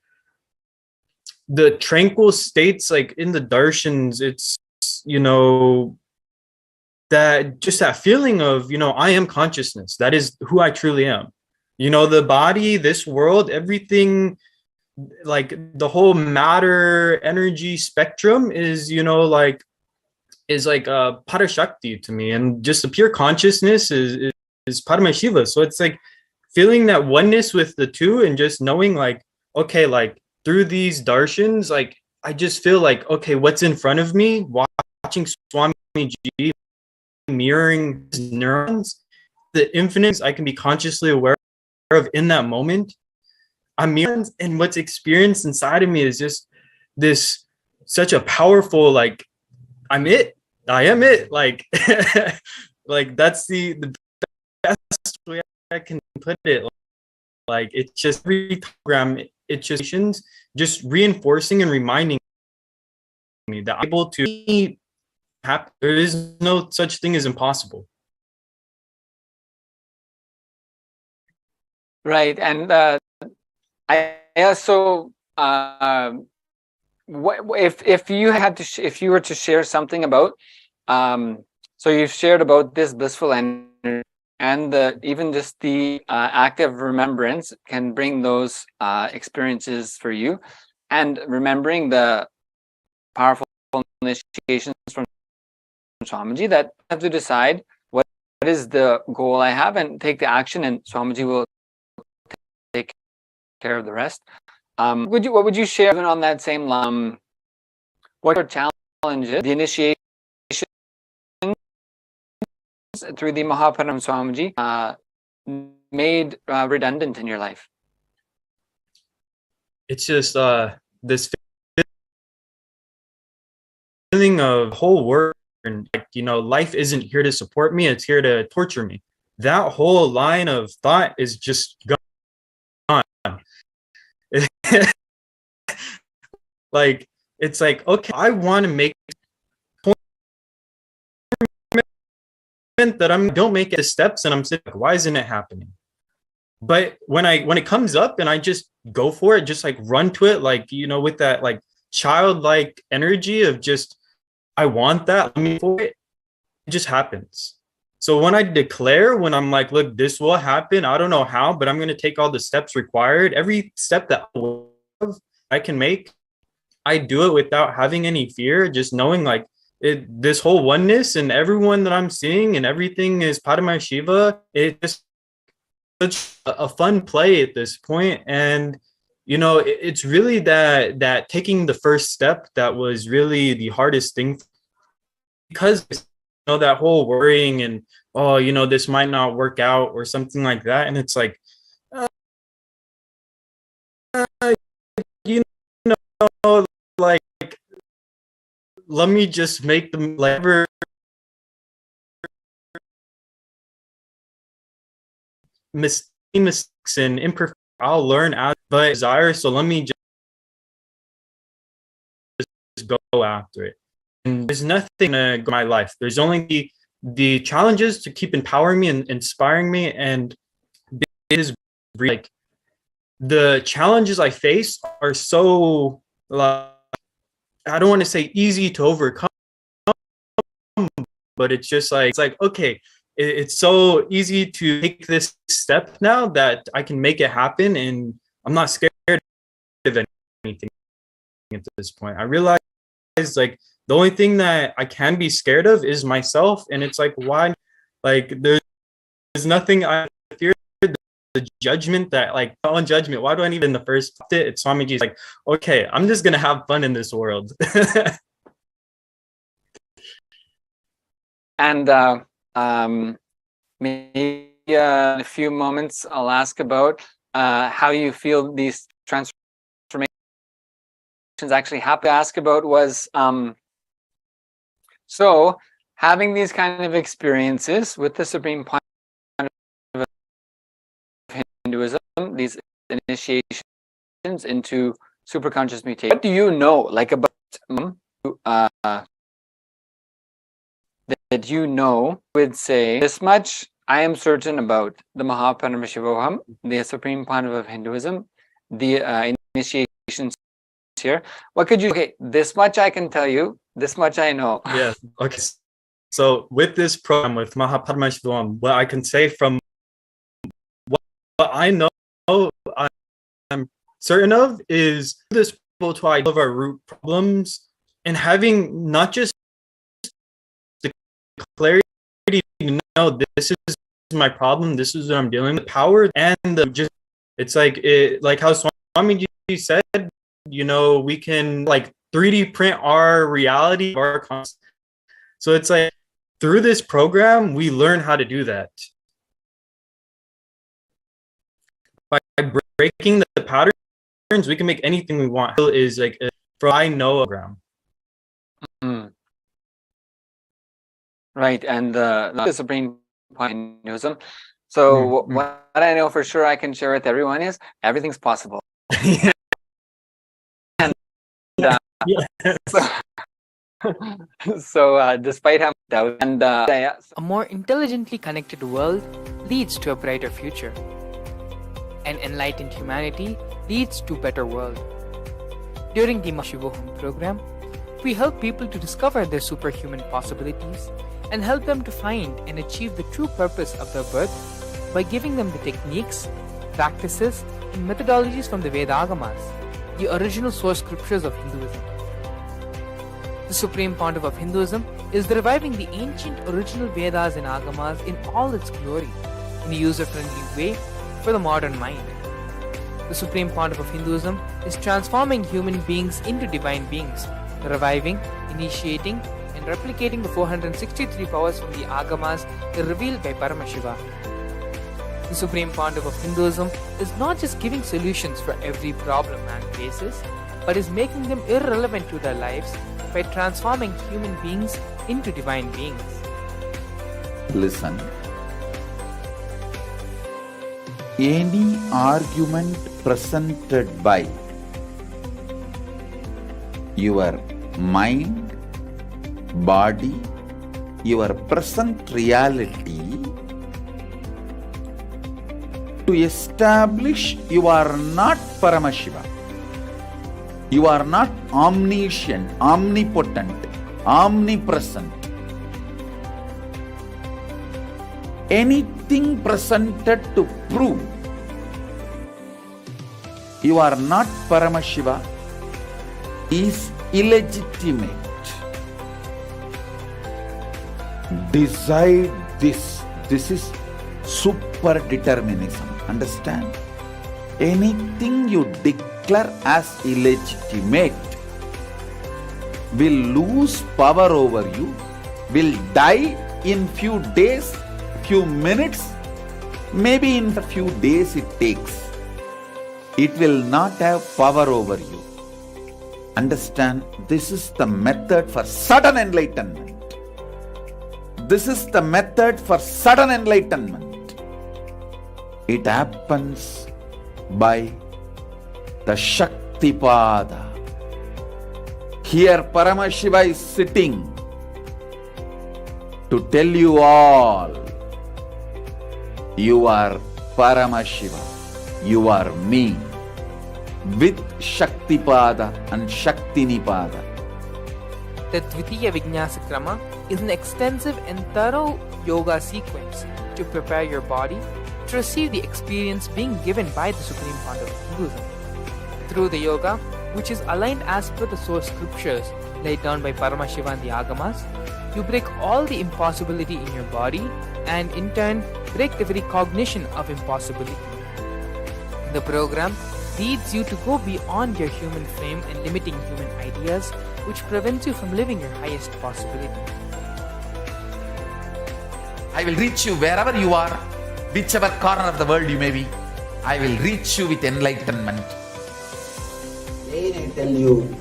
the tranquil states like in the darshans. It's, you know, that just that feeling of, you know, I am consciousness, that is who I truly am. You know, the body, this world, everything, like the whole matter energy spectrum is, you know, like is like parashakti to me, and just the pure consciousness is Paramashiva. So it's like feeling that oneness with the two and just knowing like, okay, like through these darshans, like I just feel like, okay, what's in front of me, watching Swamiji mirroring his neurons, the infinite I can be consciously aware of in that moment. I'm mirroring, and what's experienced inside of me is just this such a powerful, like I'm it, I am it, like like that's the best way I can put it. Like it's just every program, it's just reinforcing and reminding me that I'm able to be happy. There is no such thing as impossible. Right, and I also if you had to if you were to share something about so you've shared about this blissful energy and even just the active remembrance can bring those experiences for you, and remembering the powerful initiations from Swamiji that I have to decide what is the goal I have and take the action, and Swamiji will take care of the rest. What would you share even on that same line? What are challenges the initiation through the Mahaparam Swamiji made redundant in your life? It's just this feeling of whole world, and like, you know, life isn't here to support me, it's here to torture me. That whole line of thought is just gone. Like, it's like, okay, I want to make that I don't make it steps, and I'm sitting like, why isn't it happening? But when it comes up and I just go for it, just like run to it, like, you know, with that like childlike energy of just, I want that, let me for it, it just happens. So when I declare, when I'm like, look, this will happen, I don't know how, but I'm going to take all the steps required, every step that I can make, I do it without having any fear, just knowing like this whole oneness and everyone that I'm seeing and everything is Paramashivam. It's just such a fun play at this point. And, you know, it's really that taking the first step that was really the hardest thing, because, you know, that whole worrying and, oh, you know, this might not work out or something like that. And it's like, you know, like, let me just make them like mistakes and imperfect. I'll learn as but desire. So let me just go after it. And there's nothing in my life. There's only the challenges to keep empowering me and inspiring me. And it is like the challenges I face are so like, I don't want to say easy to overcome, but it's just like, it's like, okay, it's so easy to take this step now that I can make it happen, and I'm not scared of anything at this point. I realize like the only thing that I can be scared of is myself, and it's like, why? Like there's nothing I fear. The judgment that like on judgment. Why do I need in the first it? It's Swamiji's like, okay, I'm just gonna have fun in this world. And maybe in a few moments I'll ask about how you feel these transformations actually happen. To ask about was so having these kind of experiences with the Supreme Point of Hinduism, these initiations into superconscious mutation. What do you know, like about that you know would say this much? I am certain about the Paramashivam, the Supreme Point of Hinduism, the initiations here. What could you? Okay, this much I can tell you. This much I know. Yeah. Okay. So with this program with Paramashivam, what I can say from what I know, I'm certain of is this to idea of our root problems and having not just the clarity to know this is my problem, this is what I'm dealing with, the power and the just, it's like it, like how Swamiji said, you know, we can like 3D print our reality, our concept. So it's like through this program we learn how to do that by breaking the patterns. We can make anything we want. Is like for I know program. Right, and the Supreme Point in Hinduism. So what I know for sure I can share with everyone is everything's possible. And so despite having doubt and A more intelligently connected world leads to a brighter future. and enlightened humanity leads to a better world. During the Paramashivam program, we help people to discover their superhuman possibilities and help them to find and achieve the true purpose of their birth by giving them the techniques, practices, and methodologies from the Vedagamas, the original source scriptures of Hinduism. The Supreme Pontiff of Hinduism is reviving the ancient original Vedas and Agamas in all its glory, in a user-friendly way for the modern mind. The Supreme Pontiff of Hinduism is transforming human beings into divine beings, reviving, initiating, and replicating the 463 powers from the Agamas revealed by Paramashivam. The Supreme Pontiff of Hinduism is not just giving solutions for every problem man faces, but is making them irrelevant to their lives by transforming human beings into divine beings. Listen. Any argument presented by your mind, body, your present reality to establish you are not Paramashiva. You are not omniscient, omnipotent, omnipresent. Anything presented to prove you are not Paramashiva is illegitimate. Decide this. This is super determinism. Understand? Anything you declare as illegitimate will lose power over you, will die in few days, few minutes, maybe in a few days it takes. It will not have power over you. Understand? This is the method for sudden enlightenment. This is the method for sudden enlightenment. It happens by the Shaktipada. Here Paramashiva is sitting to tell you all, you are Paramashiva, you are me, with Shaktipada and Shaktinipada. The Dvitiya Vijnasa Krama is an extensive and thorough yoga sequence to prepare your body to receive the experience being given by the Supreme Pontiff of Hinduism. Through the yoga, which is aligned as per the source scriptures laid down by Paramashiva and the Agamas, you break all the impossibility in your body and in turn break the very cognition of impossibility. The program leads you to go beyond your human frame and limiting human ideas, which prevents you from living your highest possibility. I will reach you wherever you are, whichever corner of the world you may be. I will reach you with enlightenment. Again I tell you,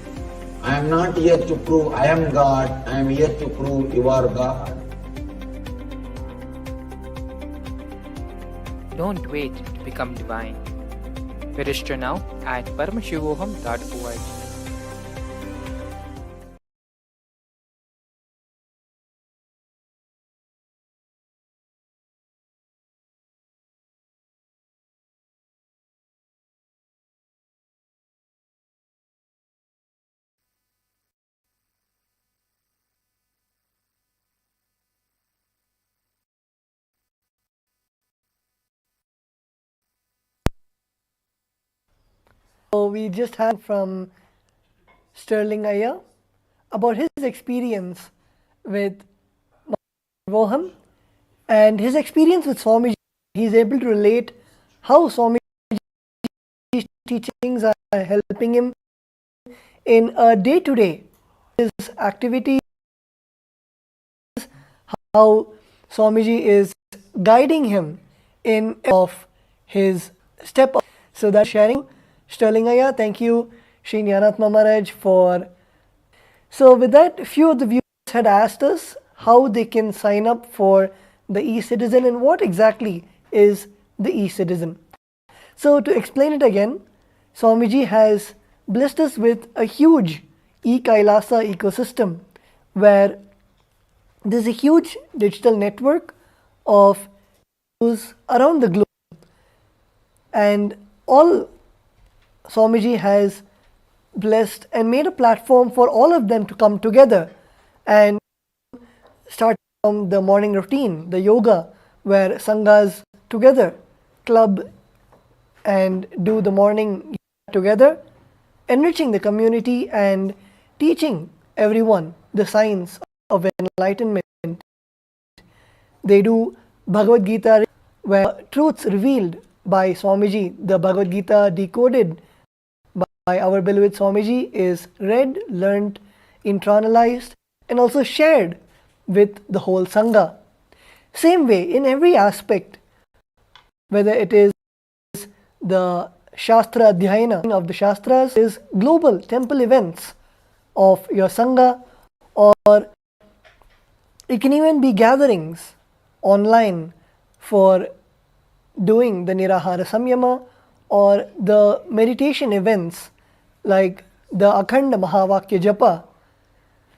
I am not here to prove I am God, I am here to prove you are God. Don't wait to become divine. Register now at paramashivoham.org. So we just had from Sterling Iyer about his experience with Voham and his experience with Swamiji. He's able to relate how Swamiji's teachings are helping him in a day-to-day his activities, how Swamiji is guiding him in of his step. So that's sharing. Sterling Iyer, thank you, Shri Jnanatma Maharaj for. So with that, a few of the viewers had asked us how they can sign up for the e-citizen and what exactly is the e-citizen. So to explain it again, Swamiji has blessed us with a huge e-Kailasa ecosystem where there's a huge digital network of Hindus around the globe. and all Swamiji has blessed and made a platform for all of them to come together and start from the morning routine, the yoga, where sanghas together club and do the morning together, enriching the community and teaching everyone the science of enlightenment. They do Bhagavad Gita, where truths revealed by Swamiji, the Bhagavad Gita decoded by our beloved Swamiji, is read, learnt, internalized, and also shared with the whole Sangha. Same way, in every aspect, whether it is the Shastra Adhyayana of the Shastras, is global temple events of your Sangha, or it can even be gatherings online for doing the Nirahara Samyama, or the meditation events like the Akhanda Mahavakya Japa.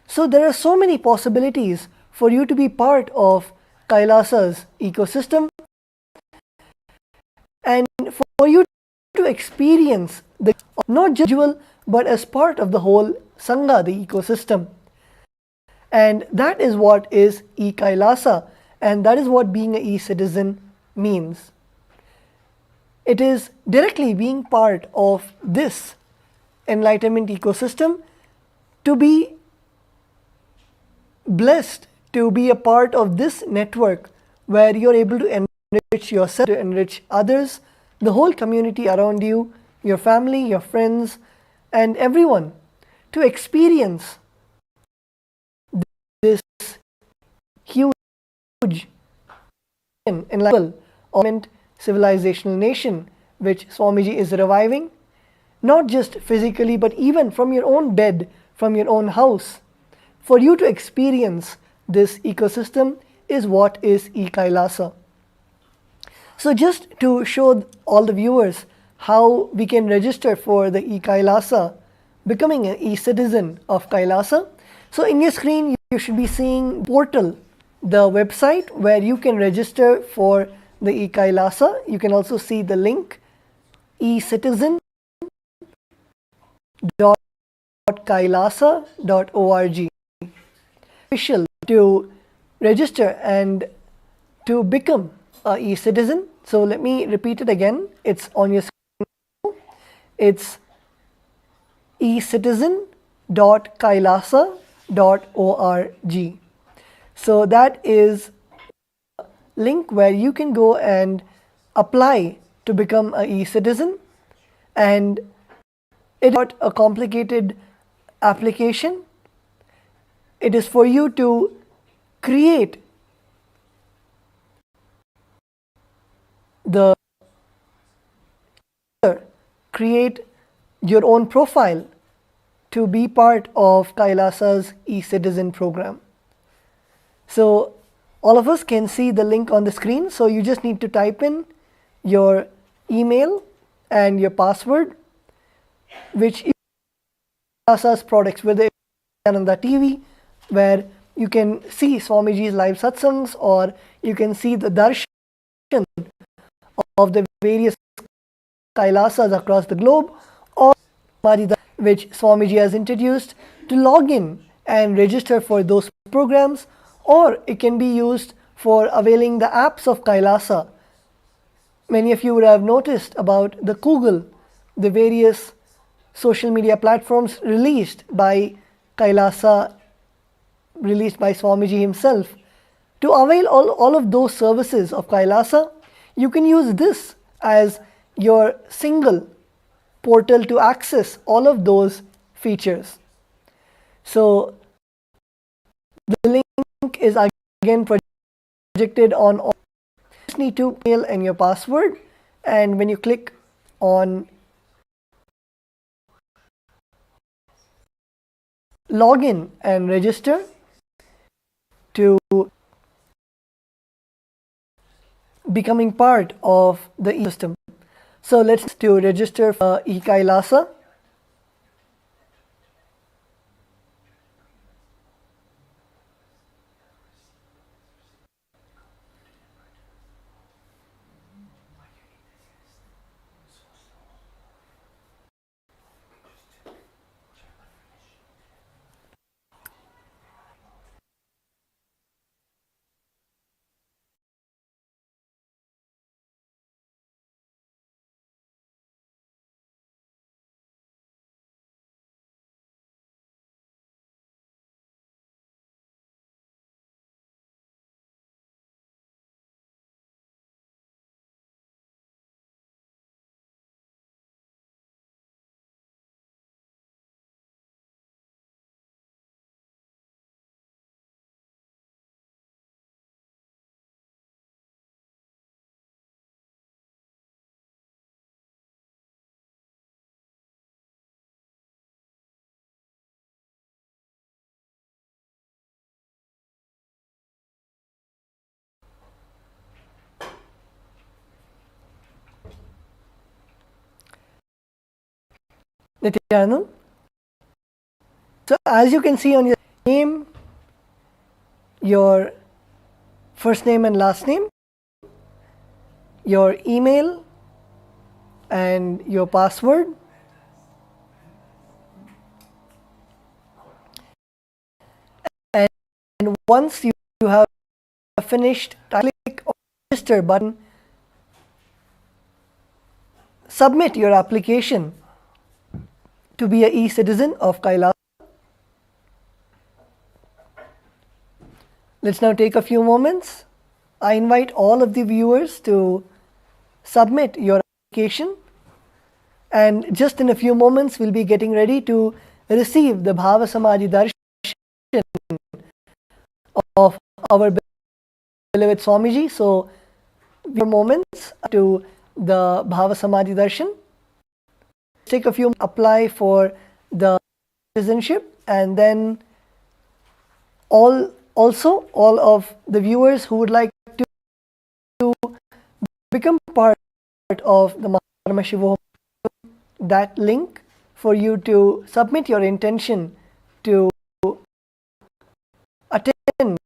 So there are so many possibilities for you to be part of Kailasa's ecosystem and for you to experience the not just individual but as part of the whole Sangha, the ecosystem. And that is what is e-Kailasa, and that is what being an e-citizen means. It is directly being part of this enlightenment ecosystem, to be blessed to be a part of this network where you're able to enrich yourself, to enrich others, the whole community around you, your family, your friends, and everyone, to experience this huge enlightenment civilizational nation which Swamiji is reviving, not just physically but even from your own bed, from your own house. For you to experience this ecosystem is what is e-Kailasa. So just to show all the viewers how we can register for the e-Kailasa, becoming an e-citizen of Kailasa. So in your screen you should be seeing portal, the website where you can register for the e-Kailasa. You can also see the link ecitizen.kailasa.org. Official to register and to become a e-citizen. So let me repeat it again. It's on your screen. It's ecitizen.kailasa.org. So that is a link where you can go and apply to become a e-citizen, and it is not a complicated application. It is for you to create your own profile to be part of Kailasa's e-citizen program. So all of us can see the link on the screen. So you just need to type in your email and your password, which is Kailasa's products, whether it's Nithyananda TV, where you can see Swamiji's live satsangs, or you can see the Darshan of the various Kailasas across the globe, or Samadhi, which Swamiji has introduced, to log in and register for those programs, or it can be used for availing the apps of Kailasa. Many of you would have noticed about the Google, the various social media platforms released by Kailasa, released by Swamiji himself. To avail all of those services of Kailasa, you can use this as your single portal to access all of those features. So the link is again projected on all. You just need to mail and your password, and when you click on login and register to becoming part of the ecosystem. So let's to register for e-Kailasa. Nithyananda. So as you can see on your name, your first name and last name, your email and your password, and once you have finished, click on the register button, submit your application to be a e-citizen of Kailasa. Let's now take a few moments. I invite all of the viewers to submit your application, and just in a few moments we'll be getting ready to receive the Bhava Samadhi Darshan of our beloved Swamiji. So, few moments to the Bhava Samadhi Darshan. Take a few, apply for the citizenship, and then all of the viewers who would like to become part of the Paramashivam, that link for you to submit your intention to attend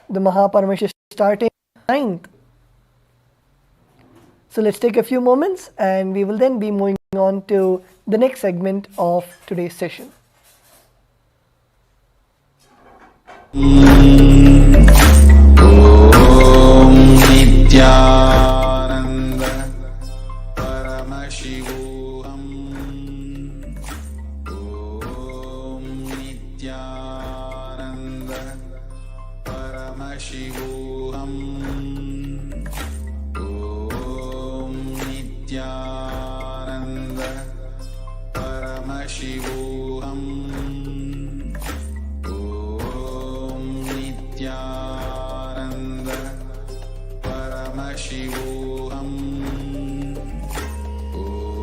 the Mahaparamashi starting 9th. So let's take a few moments and we will then be moving on to the next segment of today's session. Nithyananda Paramashivam. Om Nithyananda Paramashivam. Om Nithyananda Paramashivam. Om Nithyananda Paramashivam. Om Nithyananda Paramashivam.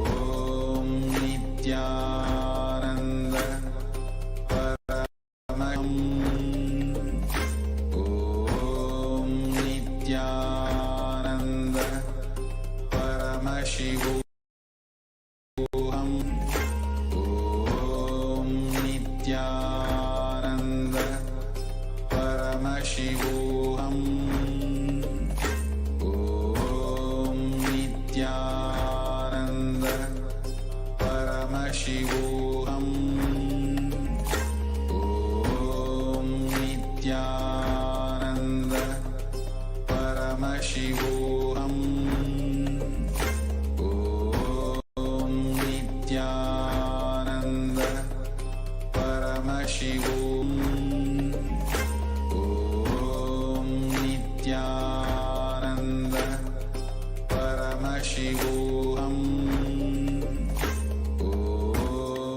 Om Nithyananda Paramashivam. Om Nithyananda Paramashivam. Om Nithyananda Paramashivam. Om Nithyananda Paramashivam. Om Nithyananda Paramashivam. Om Nithyananda Paramashivam. Om Nithyananda Paramashivam. Nithyananda Paramashivam. Om Nithyananda Paramashivam.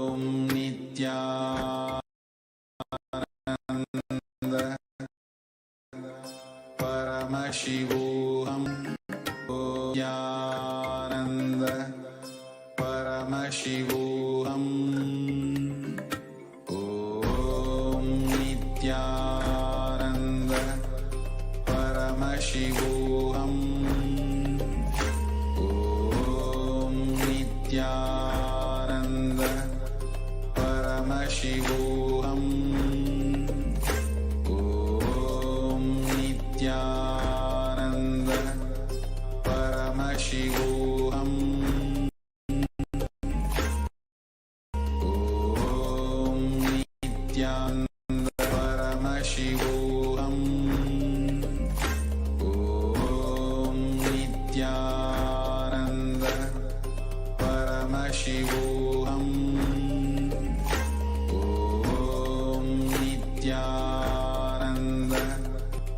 Om Nithyananda Paramashivam. Om Nithyananda Paramashivam. Om Nithyananda Paramashivam. Om Nithyananda Paramashivam. Om Nithyananda Paramashivam. Om Nithyananda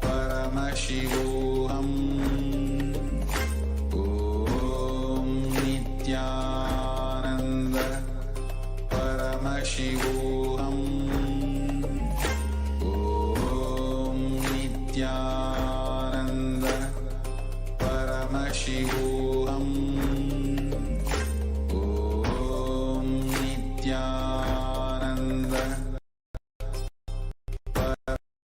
Paramashivam. Om Nithyananda Paramashivam. Om Nithyananda Paramashivam. Om Nithyananda Paramashivam.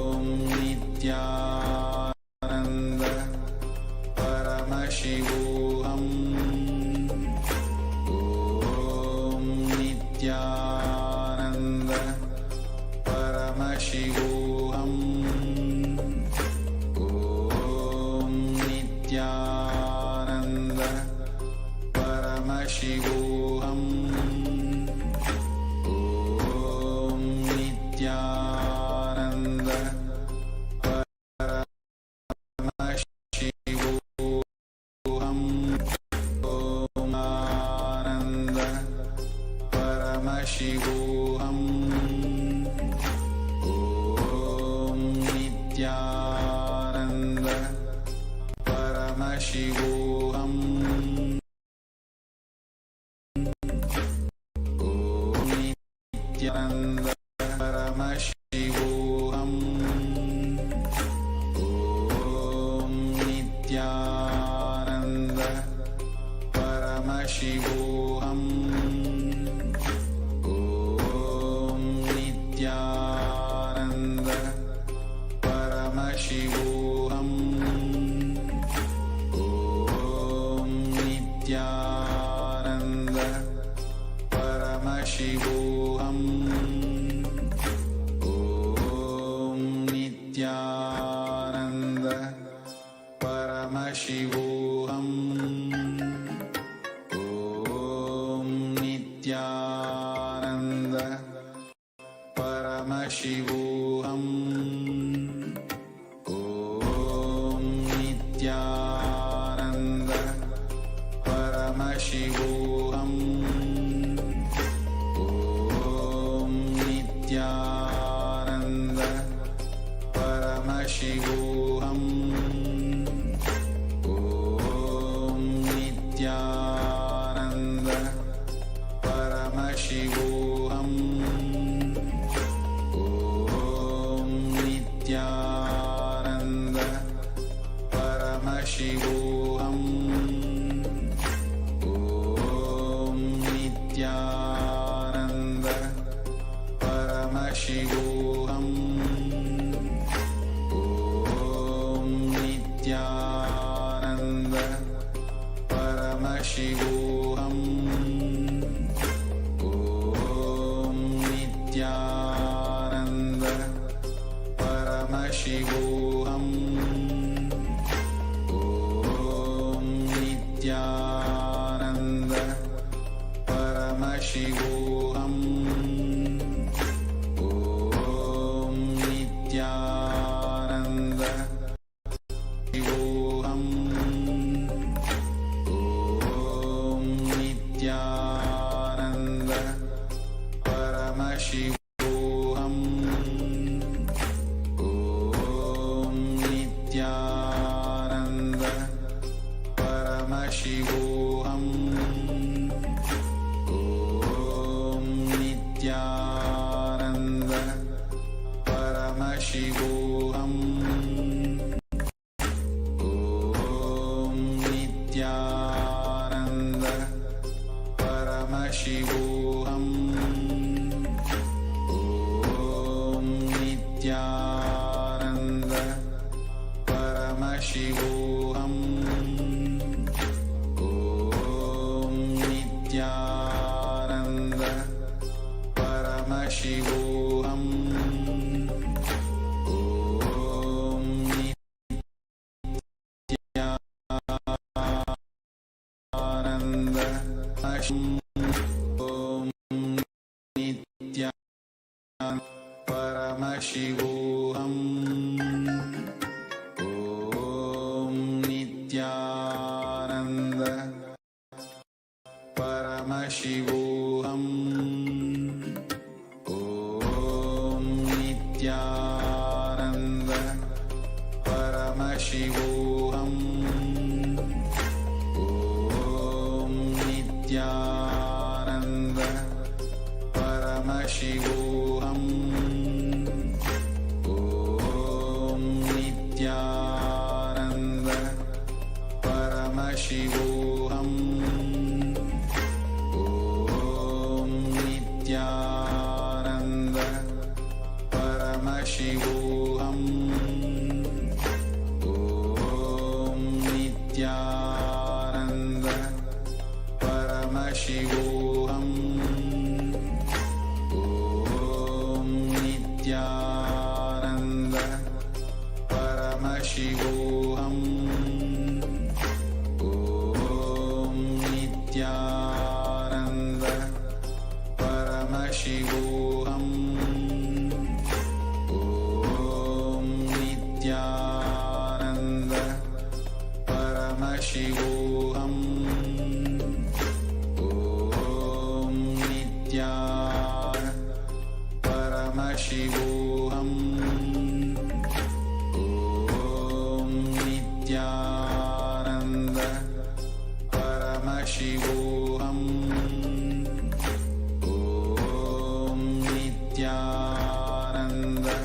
Paramashivoham. Om Nithyananda. Paramashivoham. Om Nithyananda. Paramashivoham. Om Nithyananda. Paramashivoham. Om Nithyananda. Paramashivoham. Om Nithyananda. Paramashivoham. Om Nithyananda. Paramashivoham. Om Nithyananda. Paramashivoham. Om Nithyananda. Paramashivoham. Om Nithyananda. Paramashivoham. Om Nithyananda. Paramashivoham. Om Nithyananda. Paramashivoham. Om Nithyananda. Paramashivoham. Om Nithyananda. Paramashivoham. Om Nithyananda. Paramashivoham. Om Nithyananda. Paramashivoham. Om Nithyananda. Shivoham. Om Nithyananda. Paramashivoham. Om Nithyananda. Paramashivoham. Om Nithyananda. Paramashivoham. Om Nithyananda. Paramashivoham. Om Nithyananda. Paramashivoham. Om Nithyananda. Paramashivoham. Om Nithyananda. Om Nithyananda. Paramashivoham. Om Nithyananda. Paramashivoham. Om Nithyananda. Paramashivoham. Om Nithyananda. Paramashivoham. Om Nithyananda. Paramashivoham. Om Nithyananda. Paramashivoham. Om Nithyananda. Paramashivoham. Om Nithyananda. Paramashivoham. Om Nithyananda. Paramashivoham. Om Nithyananda. Paramashivoham. Om Nithyananda. Paramashivoham. Om Nithyananda. Paramashivoham. Om Nithyananda.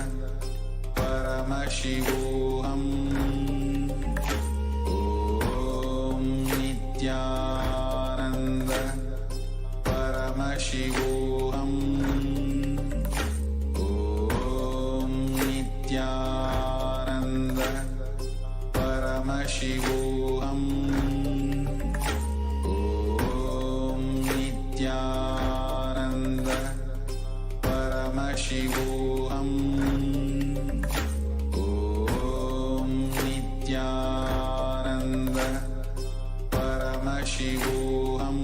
Paramashivoham. Om Nithyananda. Paramashivoham. Om Nithyananda. Paramashivoham. Om Nithyananda. Paramashivoham. Om Nithyananda. Paramashivoham.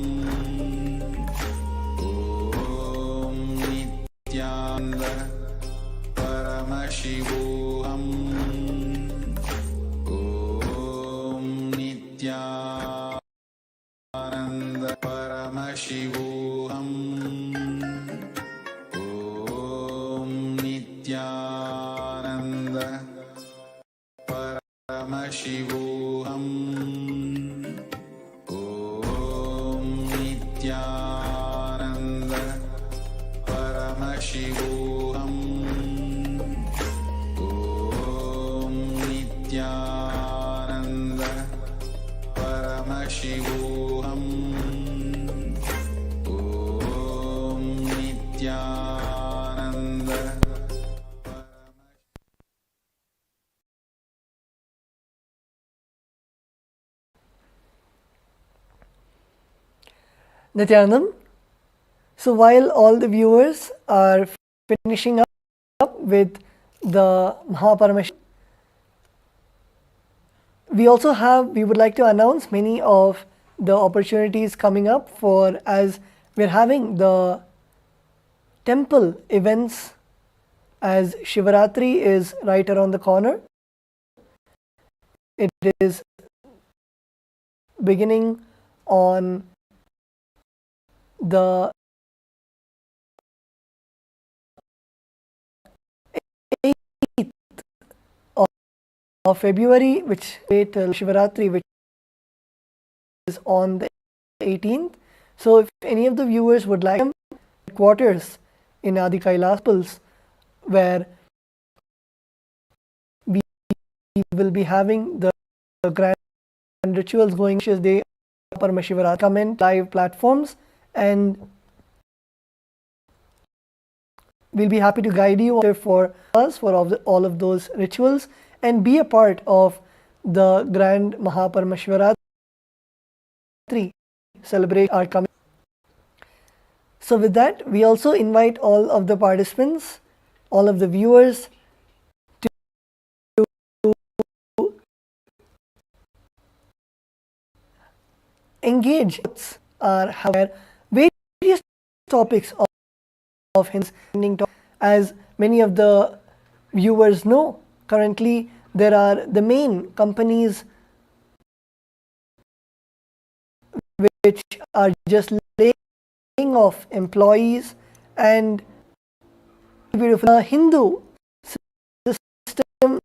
Om Nithyananda. Paramashivoham. Om Nithyananda. Paramashivoham. Om Nithyananda. Paramashivoham. Om Nithyananda. Paramashivoham. Om Nithyananda. Paramashivoham. Om Nithyananda. Nithyanandam. So while all the viewers are finishing up with the Mahaparamashivam, we would like to announce many of the opportunities coming up for, as we're having the temple events, as Shivaratri is right around the corner. It is beginning on the 8th of February, which wait till Shivaratri, which is on the 18th. So if any of the viewers would like quarters in Adi Kailas, where we will be having the grand rituals going as they Paramashivam, comment live platforms, and we'll be happy to guide you for us for all of those rituals and be a part of the grand Mahaparmashivaratri celebration are coming. So with that, we also invite all of the participants, all of the viewers to engage where various topics of his as many of the viewers know. Currently, there are the main companies which are just laying off employees, and beautiful Hindu system,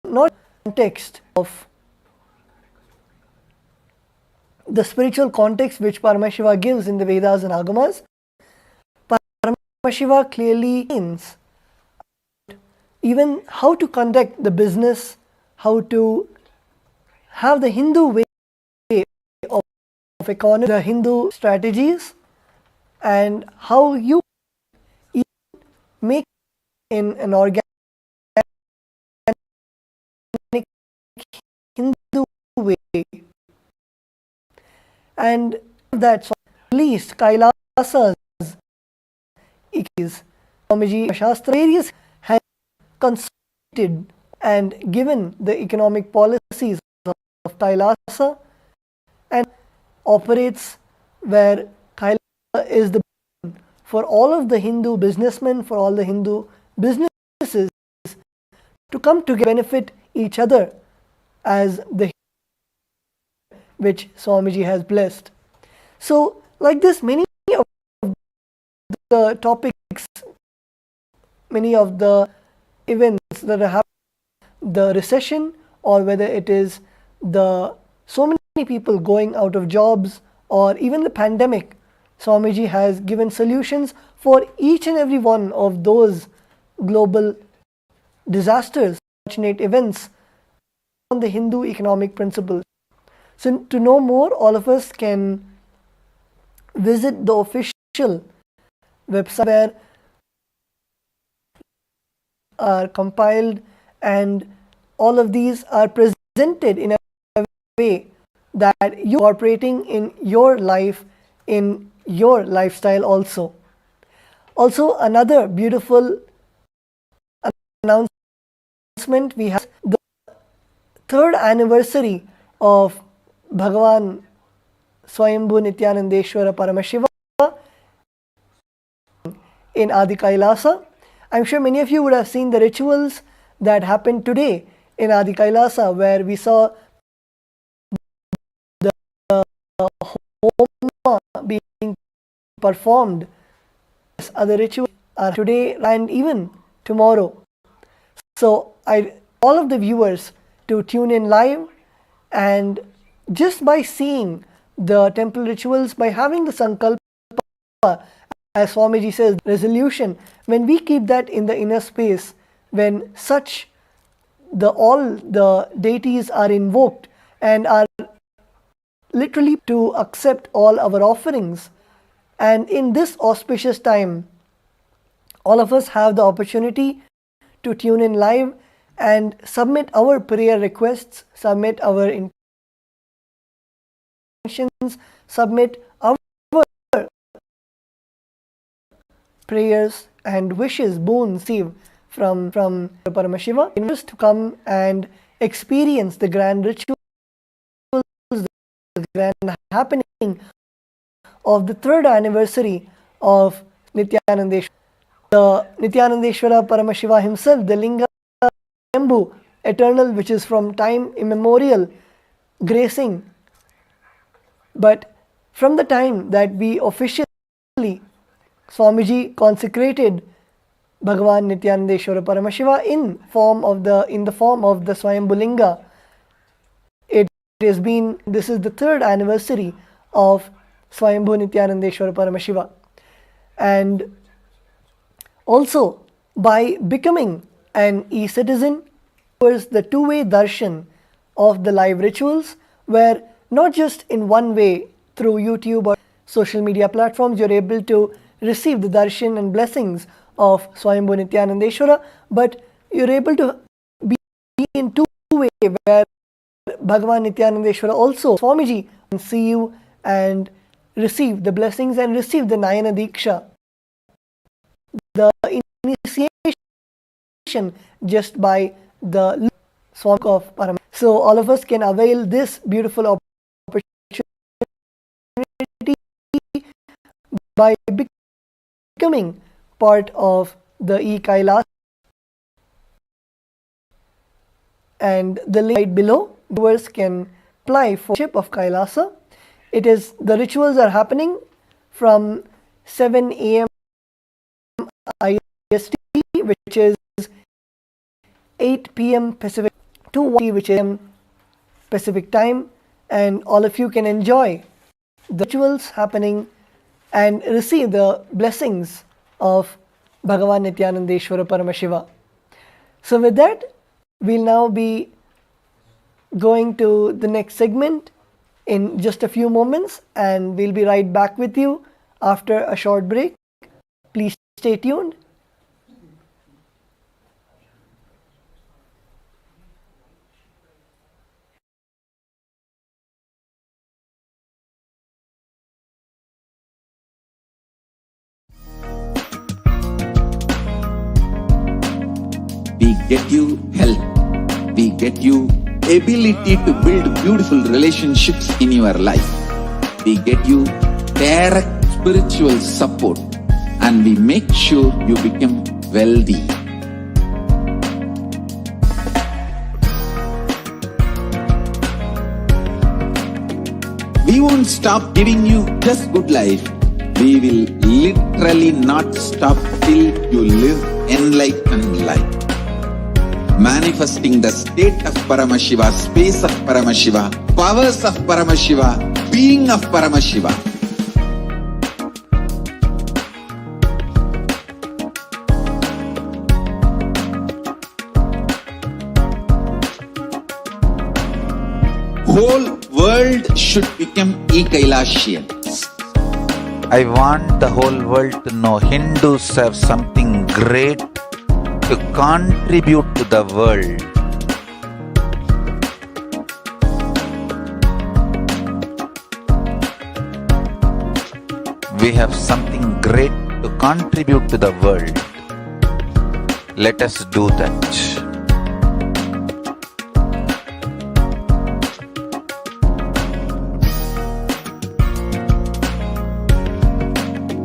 not context of the spiritual context which Paramashiva gives in the Vedas and Agamas. Paramashiva clearly means even how to conduct the business, how to have the Hindu way of economy, the Hindu strategies, and how you make in an organic Hindu way. And that's at least Kailasas is Swamiji Shastra various has consulted and given the economic policies of Kailasa and operates where Kailasa is the for all of the Hindu businessmen, for all the Hindu businesses to come to benefit each other as the which Swamiji has blessed. So like this, many of the topics many of the events that are happening, the recession, or whether it is the so many people going out of jobs, or even the pandemic, Swamiji has given solutions for each and every one of those global disasters, unfortunate events on the Hindu economic principles. So to know more, all of us can visit the official website where are compiled, and all of these are presented in a way that you are operating in your life, in your lifestyle also. Also, another beautiful announcement, we have the 3rd anniversary of Bhagavan Swayambhu Nithyanandeshwara Paramashivam in Adi Kailasa. I'm sure many of you would have seen the rituals that happened today in Adi Kailasa, where we saw the homa being performed. Other rituals are today and even tomorrow. So all of the viewers to tune in live, and just by seeing the temple rituals, by having the sankalpa, as Swamiji says, resolution, when we keep that in the inner space, when all the deities are invoked and are literally to accept all our offerings, and in this auspicious time, all of us have the opportunity to tune in live and submit our prayer requests, submit our intentions, submit our prayers and wishes, boons received from Paramashiva, invite to come and experience the grand rituals, the grand happening of the 3rd anniversary of Nithyanandeshwara. The Nithyanandeshwara Paramashiva himself, the Linga Swayambhu, eternal, which is from time immemorial, gracing. But from the time that we officially, Swamiji consecrated Bhagavan Nithyanandeshwara Paramashiva in the form of the Swayambhu Linga, this is the 3rd anniversary of Swayambhu Nithyanandeshwara Paramashiva. And also, by becoming an e-citizen, was the two-way darshan of the live rituals, where not just in one way through YouTube or social media platforms you're able to receive the darshan and blessings of Swayambhu Nithyanandeshwara, but you're able to be in two-way, where Bhagavan Nithyanandeshwara also, Swamiji, can see you and receive the blessings and receive the Nayana Diksha, the initiation, just by the Swami of Paramashiva. So all of us can avail this beautiful opportunity by becoming part of the e-Kailas, and the link right below, viewers can apply for ship of Kailasa. The rituals are happening from 7 a.m. IST, which is 8 p.m. Pacific, to 1 p.m. which is Pacific time, and all of you can enjoy the rituals happening and receive the blessings of Bhagavan Nithyanandeshwara Paramashiva. So with that, we'll now be going to the next segment in just a few moments, and we'll be right back with you after a short break. Please stay tuned. We get you health. We get you ability to build beautiful relationships in your life. We get you direct spiritual support, and we make sure you become wealthy. We won't stop giving you just good life. We will literally not stop till you live enlightened life. Manifesting the state of Paramashiva, space of Paramashiva, powers of Paramashiva, being of Paramashiva. Whole world should become e-Kailashian. I want the whole world to know Hindus have something great to contribute to the world. We have something great to contribute to the world. Let us do that.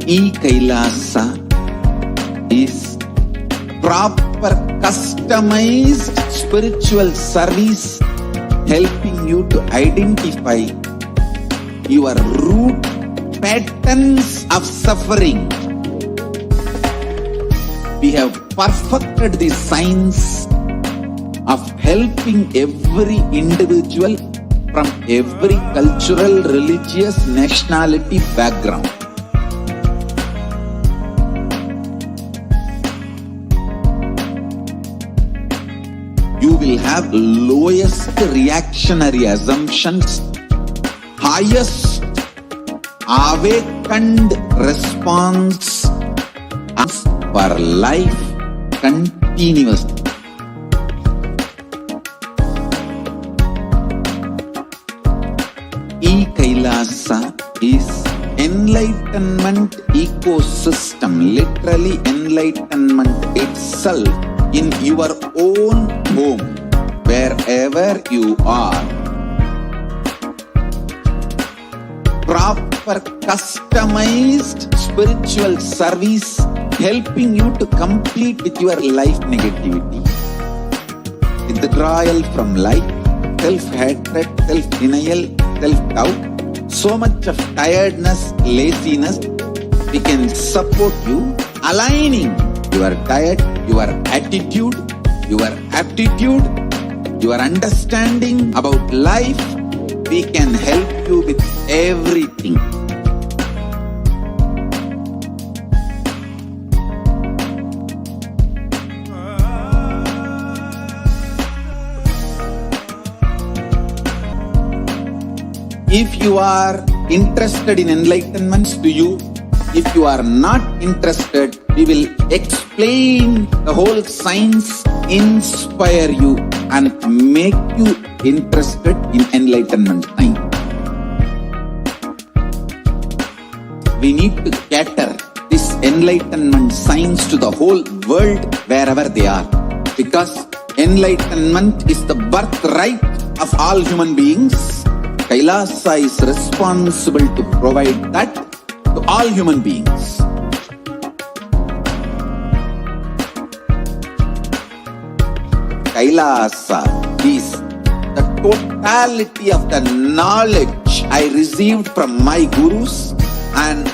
E-Kailasa is proper customized spiritual service helping you to identify your root patterns of suffering. We have perfected the science of helping every individual from every cultural, religious, nationality background. You will have lowest reactionary assumptions, highest awakened response for life continuously. E-Kailasa is enlightenment ecosystem, literally enlightenment itself in your own home, wherever you are. Proper customized spiritual service helping you to complete with your life negativity. Withdrawal from life, self-hatred, self-denial, self-doubt, so much of tiredness, laziness. We can support you aligning your diet, your attitude, your aptitude, your understanding about life. We can help you with everything. If you are interested in enlightenment to you, if you are not interested, we will explain the whole science, inspire you and make you interested in enlightenment time. We need to cater this enlightenment science to the whole world wherever they are, because enlightenment is the birthright of all human beings. Kailasa is responsible to provide that to all human beings. Kailasa is the totality of the knowledge I received from my gurus and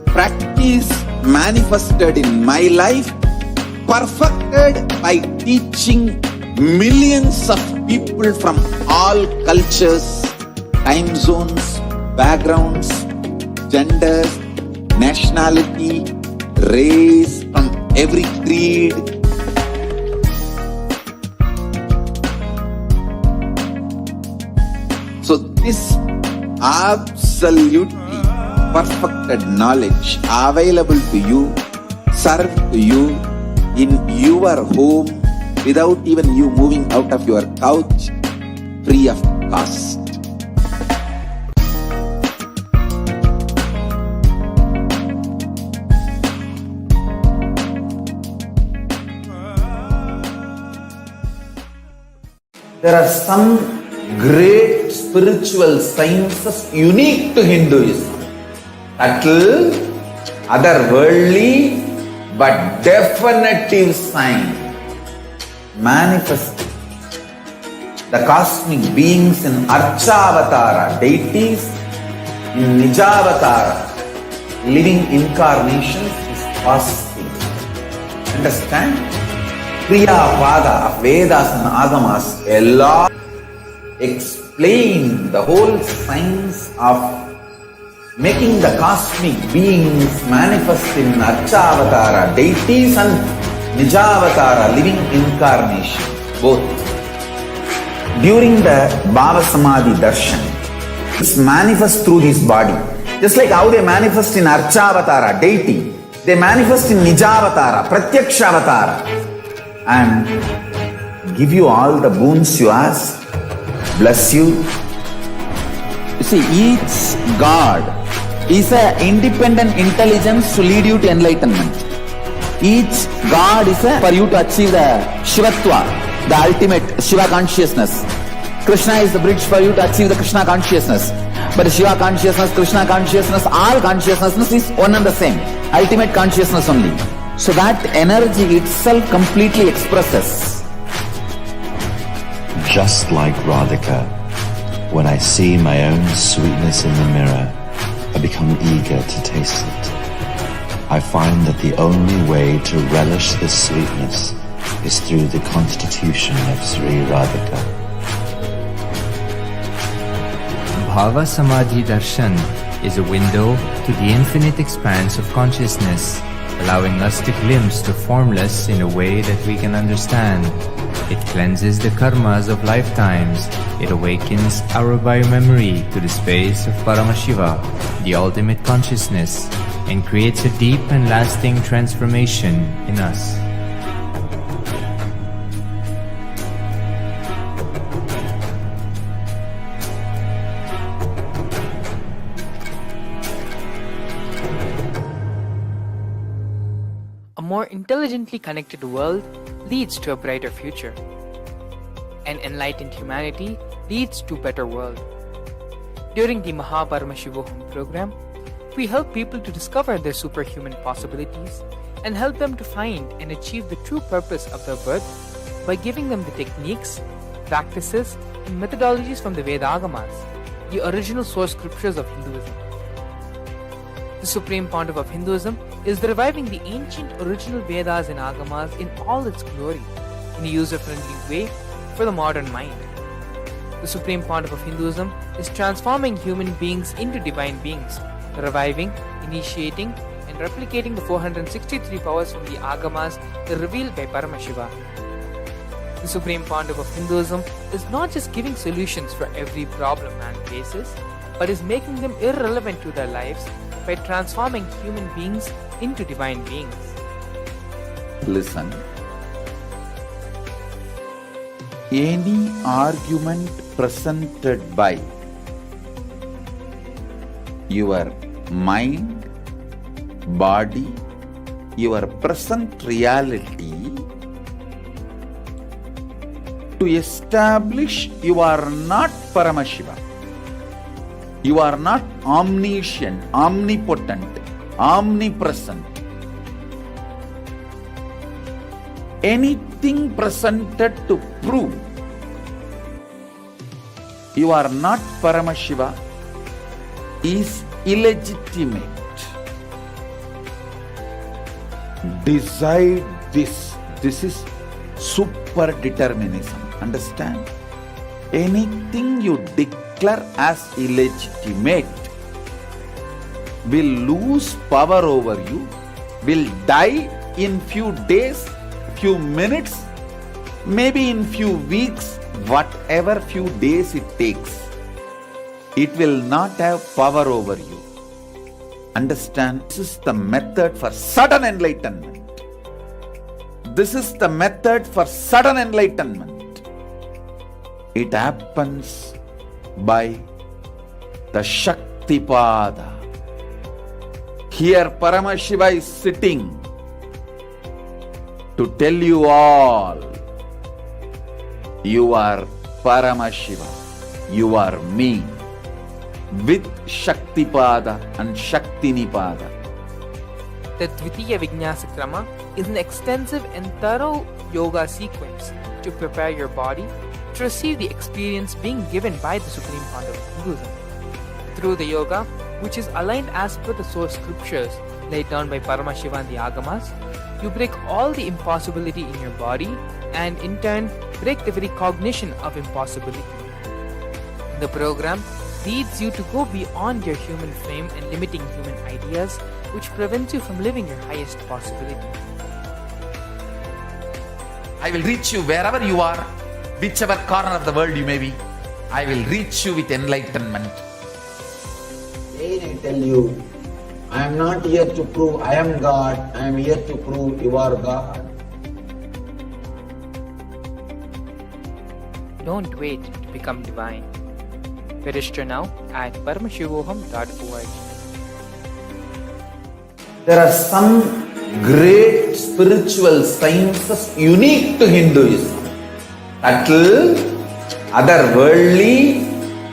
practice manifested in my life, perfected by teaching millions of people from all cultures, time zones, backgrounds, genders, nationality, race, from every creed. So this absolutely perfected knowledge available to you, served to you in your home without even you moving out of your couch, free of cost. There are some great spiritual sciences unique to Hinduism. Subtle, otherworldly, but definitive sign. Manifesting the cosmic beings in Archavatara, deities in Nijavatara, living incarnations is possible. Understand? Kriya Pada of Vedas and Agamas, a lot explain the whole science of making the cosmic beings manifest in Archavatara, deities, and Nijavatara, living incarnation, both. During the Bhava Samadhi Darshan, this manifests through his body. Just like how they manifest in Archavatara, deity, they manifest in Nijavatara, Pratyakshavatara, and give you all the boons you ask, bless you. You see, each God is an independent intelligence to lead you to enlightenment. Each God is for you to achieve the Shivatva, the ultimate Shiva consciousness. Krishna is the bridge for you to achieve the Krishna consciousness. But Shiva consciousness, Krishna consciousness, all consciousness is one and the same. Ultimate consciousness only. So that energy itself completely expresses. Just like Radhika, when I see my own sweetness in the mirror, I become eager to taste it. I find that the only way to relish this sweetness is through the constitution of Sri Radhika. Bhava Samadhi Darshan is a window to the infinite expanse of consciousness, allowing us to glimpse the formless in a way that we can understand. It cleanses the karmas of lifetimes. It awakens our biomemory to the space of Paramashivam, the ultimate consciousness, and creates a deep and lasting transformation in us. A more intelligently connected world leads to a brighter future. An enlightened humanity leads to a better world. During the Paramashivam program, we help people to discover their superhuman possibilities and help them to find and achieve the true purpose of their birth by giving them the techniques, practices, and methodologies from the Vedagamas, the original source scriptures of Hinduism. The Supreme Pontiff of Hinduism is reviving the ancient original Vedas and Agamas in all its glory, in a user-friendly way for the modern mind. The Supreme Pontiff of Hinduism is transforming human beings into divine beings, reviving, initiating, and replicating the 463 powers from the Agamas revealed by Paramashivam. The Supreme Pontiff of Hinduism is not just giving solutions for every problem man faces, but is making them irrelevant to their lives by transforming human beings into divine beings. Listen. Any argument presented by your mind, body, your present reality to establish you are not Paramashivam. You are not omniscient, omnipotent, omnipresent. Anything presented to prove you are not Paramashiva is illegitimate. Decide this. This is super determinism. Understand? Anything you declare as illegitimate will lose power over you, will die in few days, few minutes, maybe in few weeks, whatever few days it takes. It will not have power over you. Understand? This is the method for sudden enlightenment. This is the method for sudden enlightenment. It happens by the Shaktipada. Here Paramashiva is sitting to tell you all, you are Paramashiva, you are me, with Shaktipada and Shaktinipada. The Dvitiya Vijnasa Krama is an extensive and thorough yoga sequence to prepare your body to receive the experience being given by the Supreme Pontiff of Hinduism. Through the yoga, which is aligned as per the source scriptures laid down by Paramashivam and the Agamas, you break all the impossibility in your body and in turn break the very cognition of impossibility. The program leads you to go beyond your human frame and limiting human ideas, which prevents you from living your highest possibility. I will reach you wherever you are, whichever corner of the world you may be. I will reach you with enlightenment. Again I tell you, I am not here to prove I am God, I am here to prove you are God. Don't wait to become divine. Register now at paramashivoham.org. There are some great spiritual sciences unique to Hinduism. Subtle, otherworldly,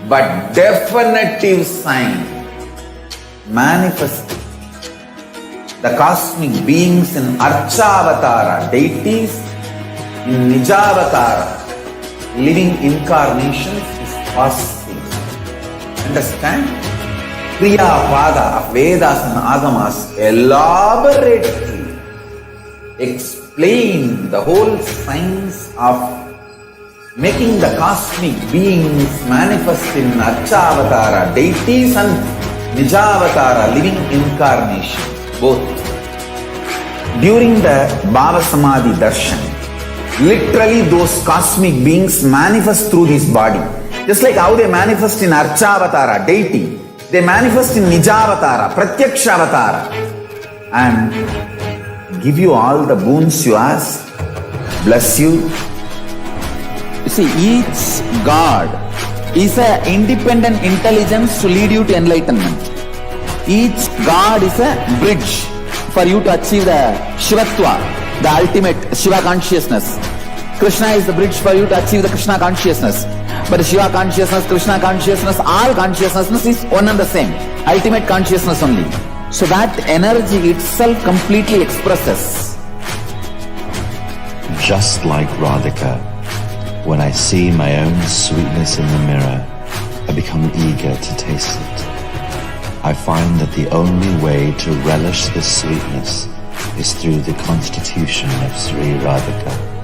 but definitive sign. Manifesting the cosmic beings in Archavatara, deities in Nijavatara, living incarnations is possible. Understand? Kriya Pada of Vedas and Agamas elaborately explain the whole science of making the cosmic beings manifest in Archavatara, deities and Nijavatara, living incarnation, both. During the Bhava Samadhi Darshan, literally those cosmic beings manifest through this body. Just like how they manifest in Archavatara, deity, they manifest in Nijavatara, Pratyakshavatara, and give you all the boons you ask, bless you. You see, each God is an independent intelligence to lead you to enlightenment. Each God is a bridge for you to achieve the Shivatva, the ultimate Shiva consciousness. Krishna is the bridge for you to achieve the Krishna consciousness. But Shiva consciousness, Krishna consciousness, all consciousness is one and the same. Ultimate consciousness only. So that energy itself completely expresses. Just like Radhika, when I see my own sweetness in the mirror, I become eager to taste it. I find that the only way to relish this sweetness is through the constitution of Sri Radhika.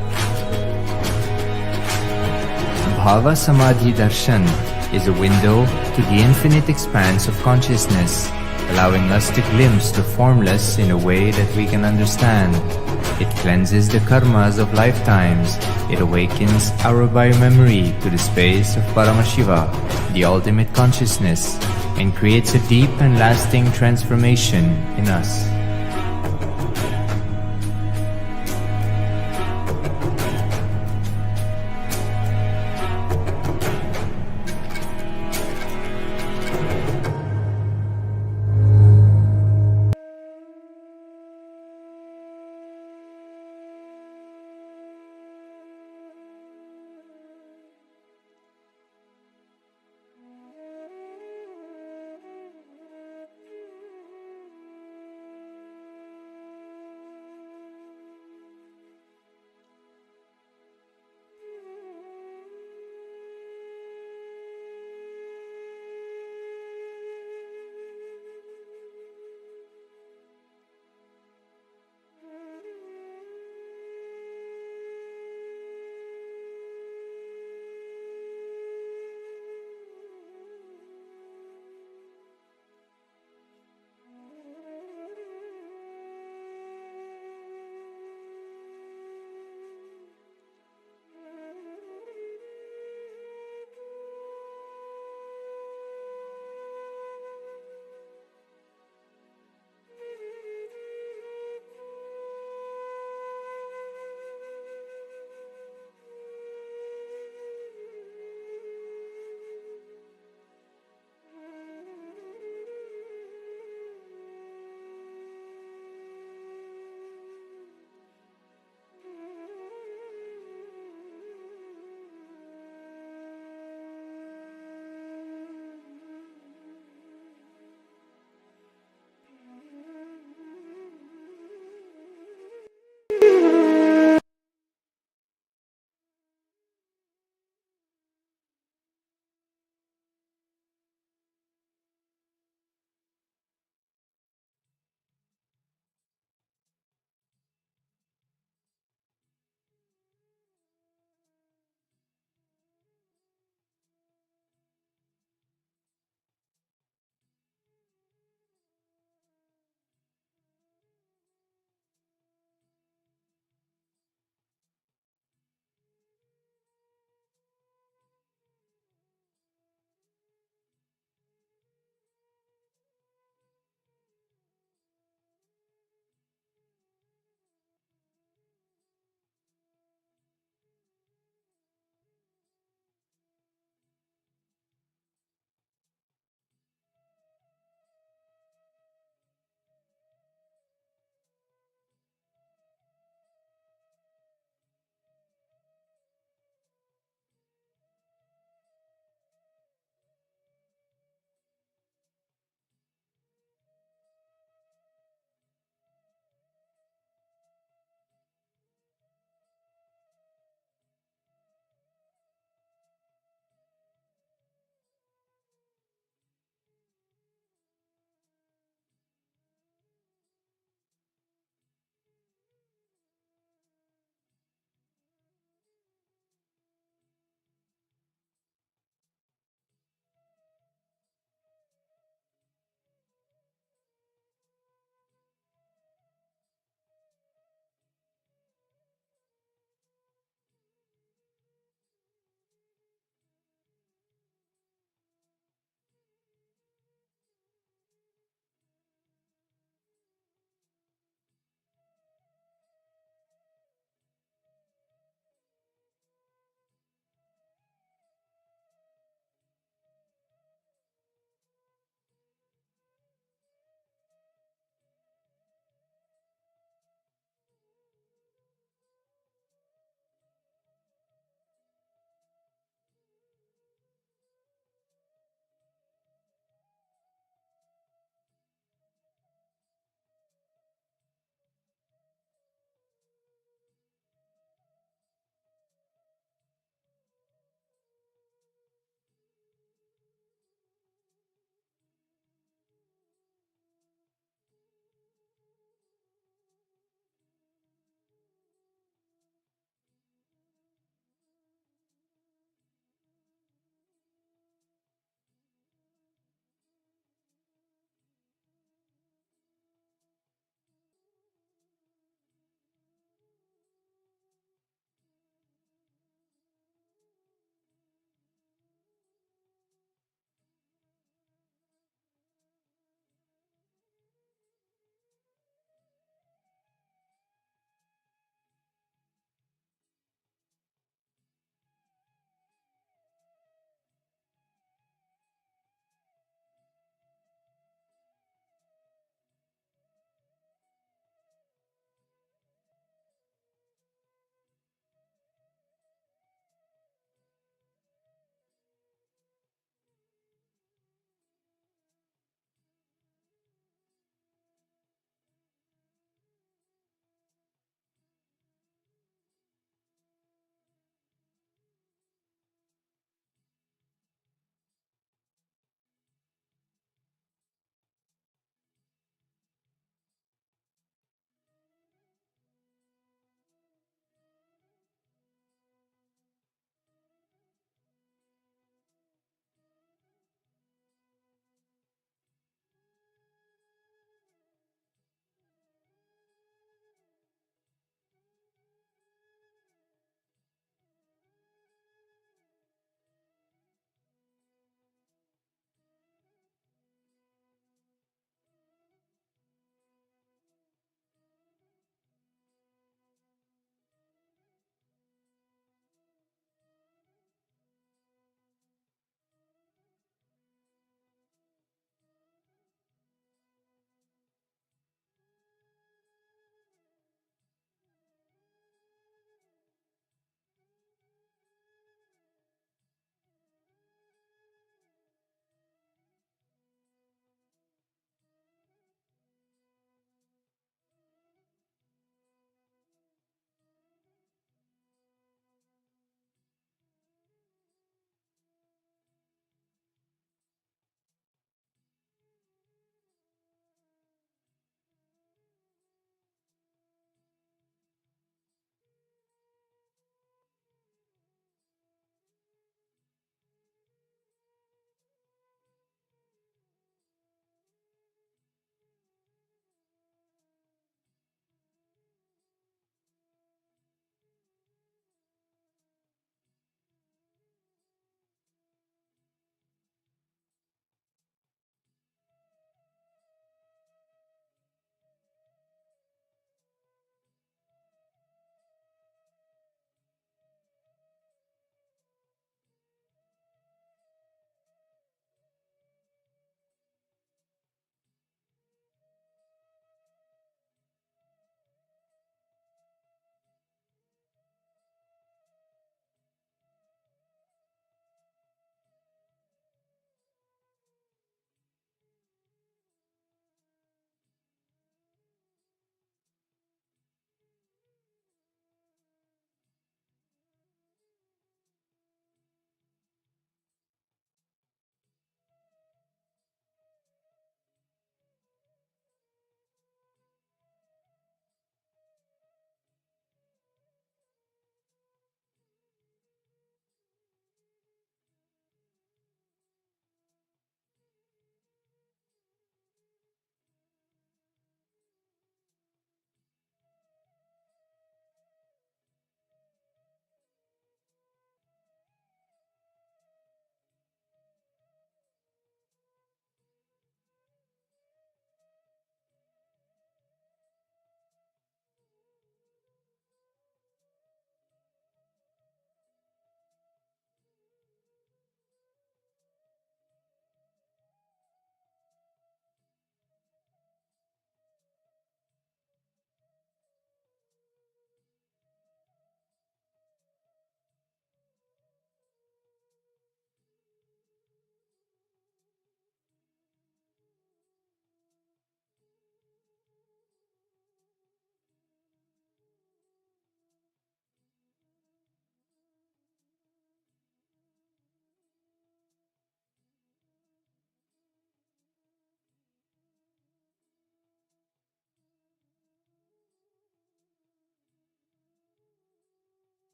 Bhava Samadhi Darshan is a window to the infinite expanse of consciousness, allowing us to glimpse the formless in a way that we can understand. It cleanses the karmas of lifetimes. It awakens our biomemory to the space of Paramashiva, the ultimate consciousness, and creates a deep and lasting transformation in us.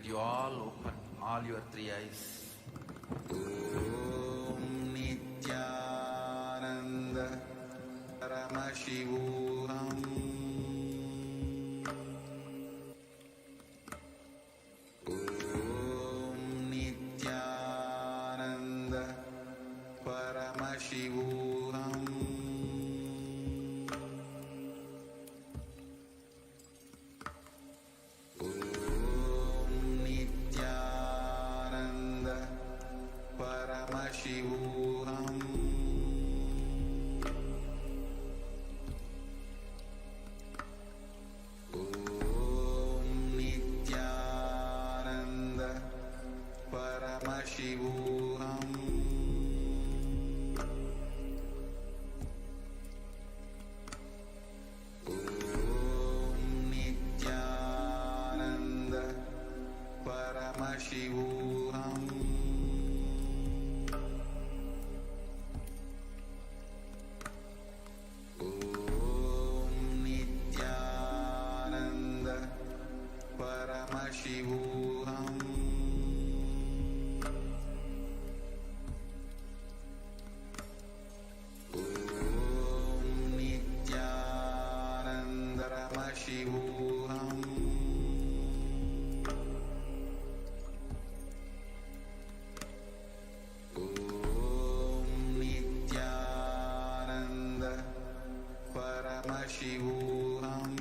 you all open all your three eyes. Om Nithyananda Paramashivam. Om Nithyananda Paramashivam. Paramashivam. Om Nithyananda Paramashivam. Om Nithyananda Paramashivam. Paramashivam. Om Nithyananda Paramashivam. Om Nithyananda Paramashivam. Paramashivam.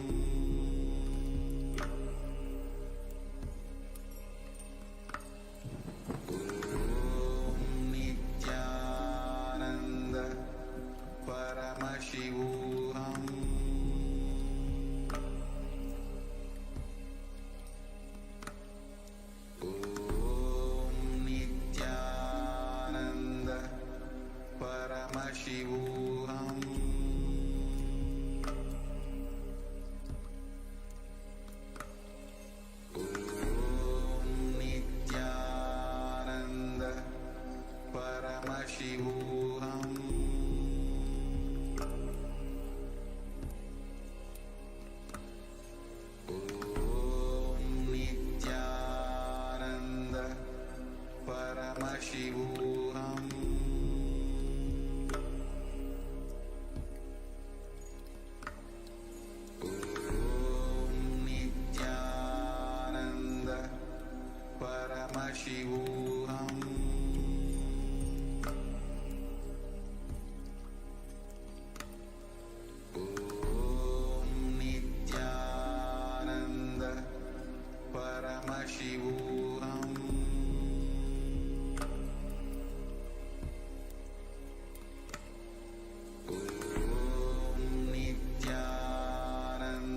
Om Nithyananda Paramashivam. Om Nithyananda Paramashivam. Paramashivam. Om Nithyananda Paramashivam. Om Nithyananda Paramashivam. Paramashivam. Om Nithyananda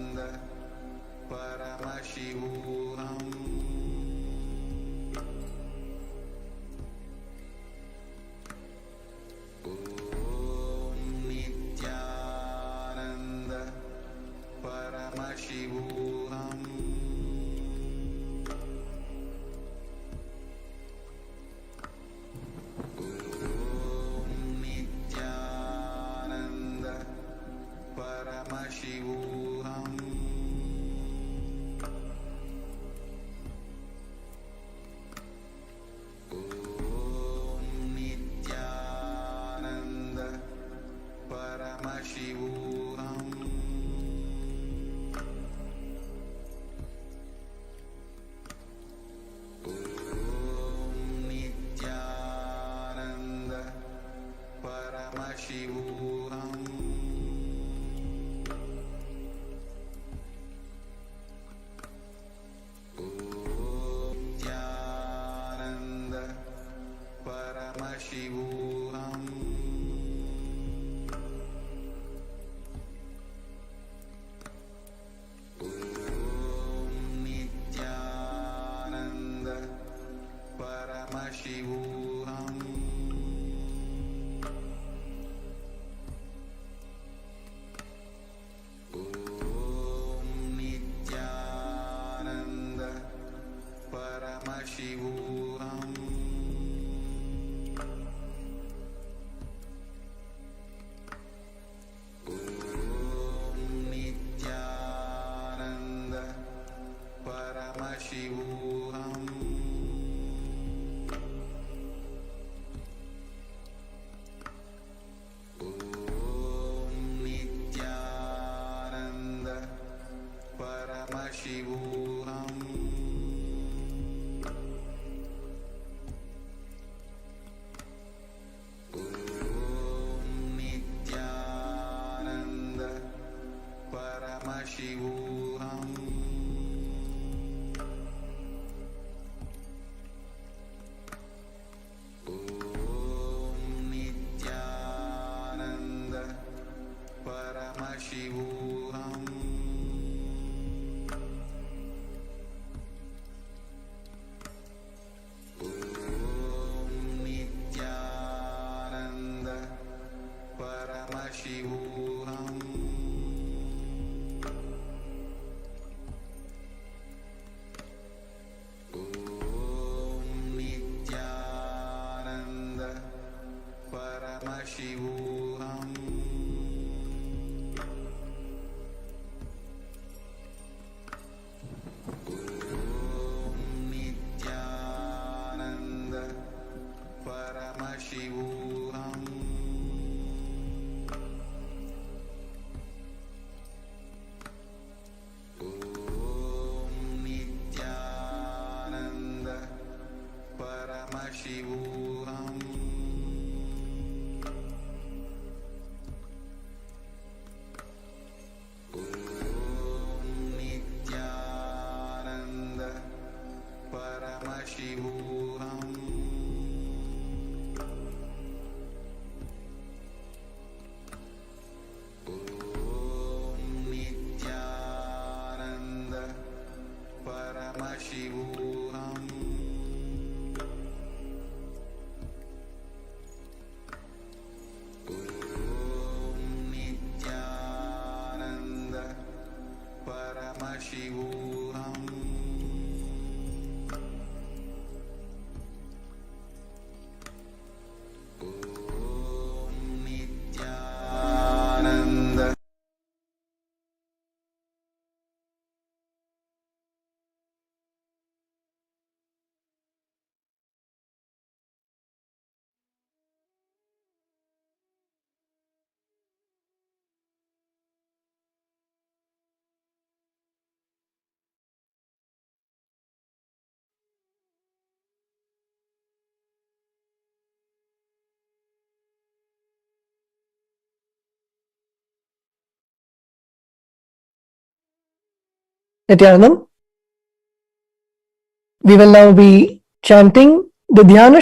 Paramashivam. Om Nithyananda Paramashivam. Paramashivam. Om Nithyananda Paramashivam. Om Nithyananda Paramashivam. Paramashivam. Om Nithyananda Paramashivam. Om Nithyananda Paramashivam. Nithyanandam, we will now be chanting the Dhyana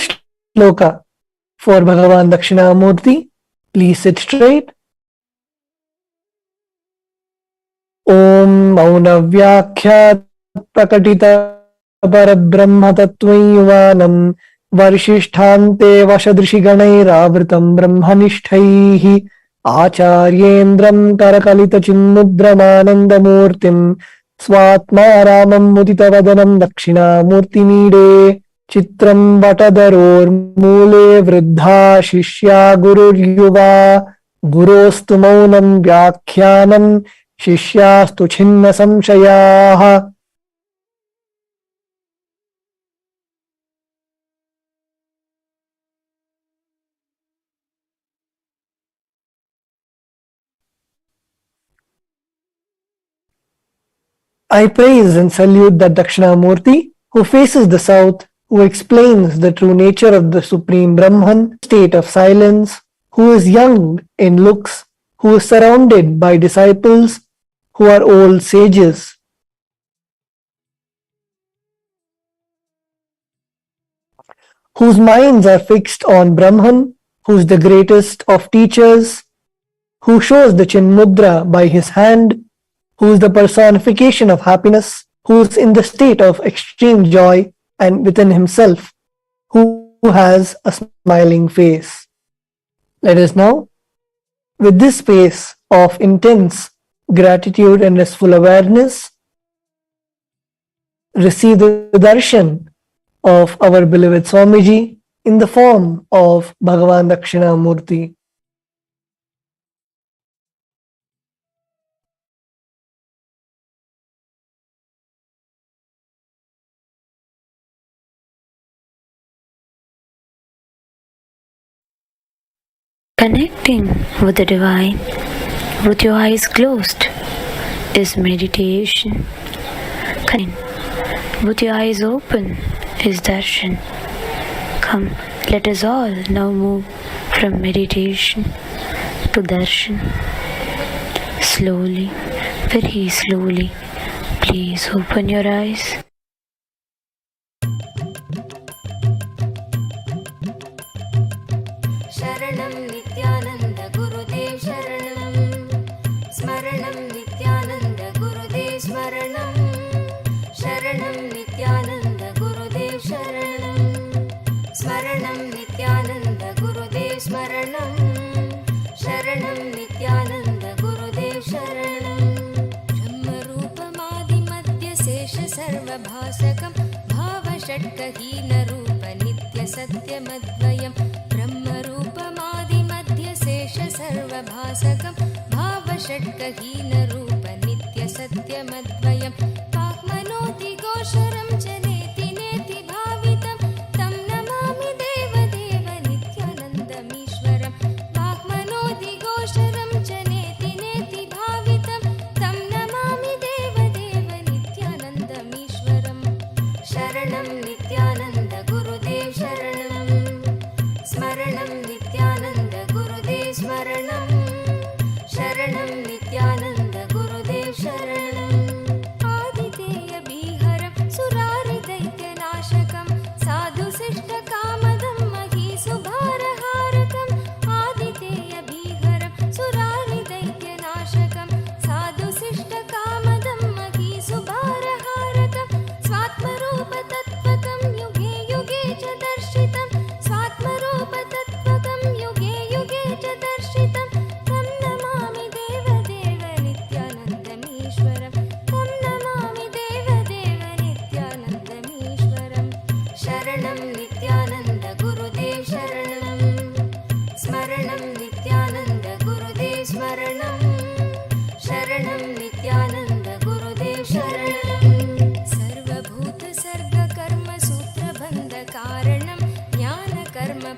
Shloka for Bhagavan Dakshinamurthy. Please sit straight. Om Maunavyakhya Prakatita Parabrahma Tattvayuvanam Varishishtante Vashadrishiganairavritam Brahmanishtaihi Acharyendram Karakalita Chinmudramanandamurtim Swatma Ramam Muditavadanam Dakshinamurti Mide Chitram Vatadharor Mule Vridha Shishya Gurur Yuva Gurostu Maunam Vyakhyanam Shishyastu Chinna Samshayaha. I praise and salute that Dakshinamurti who faces the south, who explains the true nature of the Supreme Brahman, state of silence, who is young in looks, who is surrounded by disciples who are old sages. Whose minds are fixed on Brahman, who is the greatest of teachers, who shows the Chinmudra by his hand, who is the personification of happiness, who is in the state of extreme joy and within himself, who has a smiling face. Let us now, with this space of intense gratitude and restful awareness, receive the darshan of our beloved Swamiji in the form of Bhagavan Dakshinamurti. Connecting with the divine with your eyes closed is meditation. Connecting with your eyes open is darshan. Come, let us all now move from meditation to darshan. Slowly, very slowly, please open your eyes. शरणं नित्यानन्द गुरुदेव शरणं स्मरणं नित्यानन्द गुरुदेव स्मरणं शरणं नित्यानन्द गुरुदेव शरणं स्मरणं नित्यानन्द गुरुदेव स्मरणं शरणं नित्यानन्द गुरुदेव शरणं ब्रह्मरूपमादिमध्यशेष सर्वभासकं भावषट्कहीनरूप नित्यसत्यमद्वयं ब्रह्मरूपमादिमध्यशेष सर्वभासकं भावषट्कहीनरूप नित्यसत्यमद्वयं वाक्मनोतिघोषरं च नेति नेति भावितं तं नमामि देवदेव नित्यानन्दमीश्वरं वाक्मनोतिघोषरं च नेति नेति भावितं तं नमामि देवदेव नित्यानन्दमीश्वरं शरणं नित्यानन्द गुरुदेव शरणं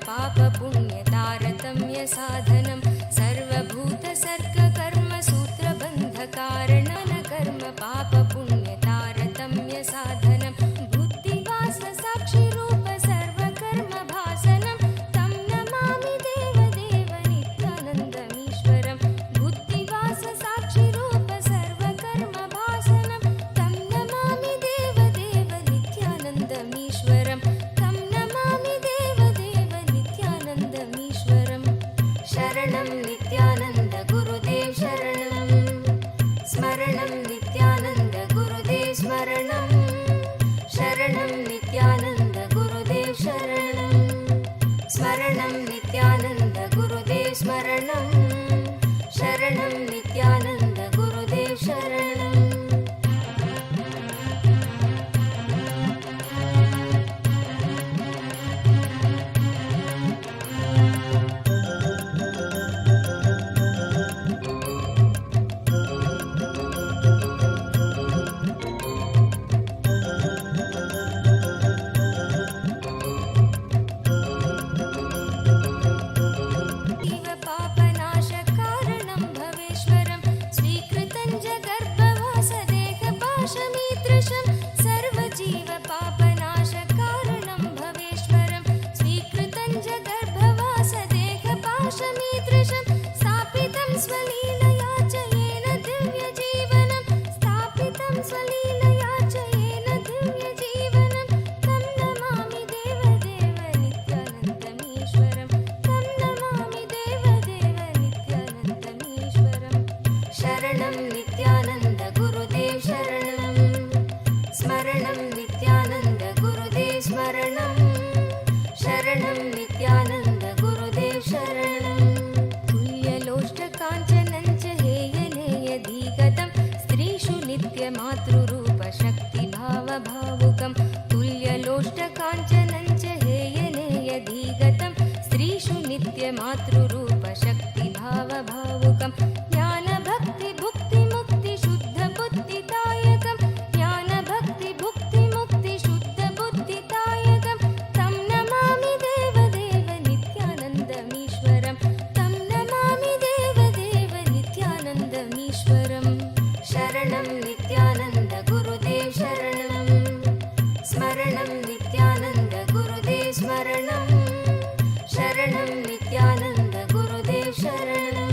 पाप पुण्य तारतम्य साधनं सर्वभूत सर्ग कर्म सूत्र बंध कारण कर्म पाप पुण्य तारतम्य साधनं बुद्धिवास साक्षी रूप सर्व कर्म भासनं तं नमामि देव देव नित्यानन्दमीश्वरं बुद्धिवास साक्षी रूप सर्व कर्म भासनं तं नमामि देव देव नित्यानन्दमीश्वरं तं नमामि देव देव नित्यानन्दमीश्वरं शरणं नित्यानन्द गुरुदेव शरणं स्मरणं नित्यानन्द गुरुदेव स्मरणं शरणं नित्यानन्द गुरुदेव शरणं स्मरणं नित्यानन्द गुरुदेव स्मरणं शरणं नित्यानन्द गुरुदेव शरणं जीव पापनाशकारणं भवेश्वरं स्वीकृतं च गर्भवासदेहपाशमीदृशं सर्वजीव पापनाशकारणं भवेश्वरं स्वीकृतं च गर्भवासदेहपाशमीदृशं स्थापितं स्वलीलया च येन दिव्यजीवनं स्थापितं स्वलीलया च येन दिव्यजीवनं तं नमामि देव देव नित्यानन्दमीश्वरं तं नमामि देव देव नित्यानन्दमीश्वरं शरणं नित्यानन्द गुरुदेव शरणं स्मरणं नित्यानन्द गुरुदेव स्मरणं शरणं नित्यानन्द गुरुदेव शरणं तुल्यलोष्टकाञ्चनं च हेयनेयधीगतं स्त्रीषु नित्यमातृरूपशक्तिभावभावुकं तुल्यलोष्टकाञ्चनं च हेयनेयधीगतं स्त्रीषु नित्यमातृरूपशक्तिभावभावुकं ज्ञानभक्तिभुक्तिमुक्तिशुद्धबुद्धिदायकं ज्ञानभक्तिभुक्तिमुक्तिशुद्धबुद्धिदायकं तं नमामि देव देव नित्यानन्दमीश्वरं तं नमामि देव देव नित्यानन्दमीश्वरं शरणं नित्यानन्द गुरुदेव शरणं स्मरणं नित्यानन्द गुरुदेव स्मरणं शरणं नित्यानन्द गुरुदेव शरणं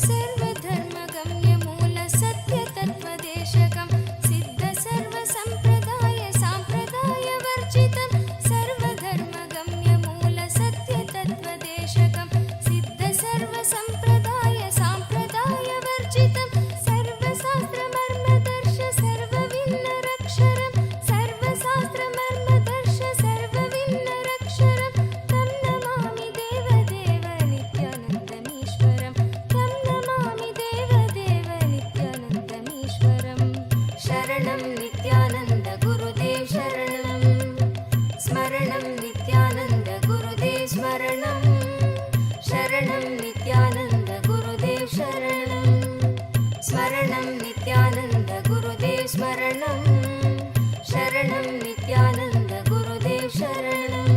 सर्वधर्मगम्यमूलसत्यतत्त्वदेशकं सिद्धसर्वसम्प्रदाय साम्प्रदायवर्जितं सर्वधर्मगम्यमूलसत्यतत्त्वदेशकं सिद्धसर्वसम्प्रदाय साम्प्रदायवर्जितं सर्वशास्त्रमर्मदर्श सर्वविन्नरक्षरं सर्वशास्त्रमर्मदर्श सर्वविन्नरक्षरं तं नमामि देव देव नित्यानन्दमीश्वरं तं नमामि देव देव नित्यानन्दमीश्वरं शरणं नित्यानन्द गुरुदेव शरणं स्मरणं नित्यानन्द गुरुदेव स्मरणं शरणं नित्यानन्द गुरुदेव शरणं स्मरणं नित्यानन्द गुरुदेव स्मरणं शरणं नित्यानन्द गुरुदेव शरणं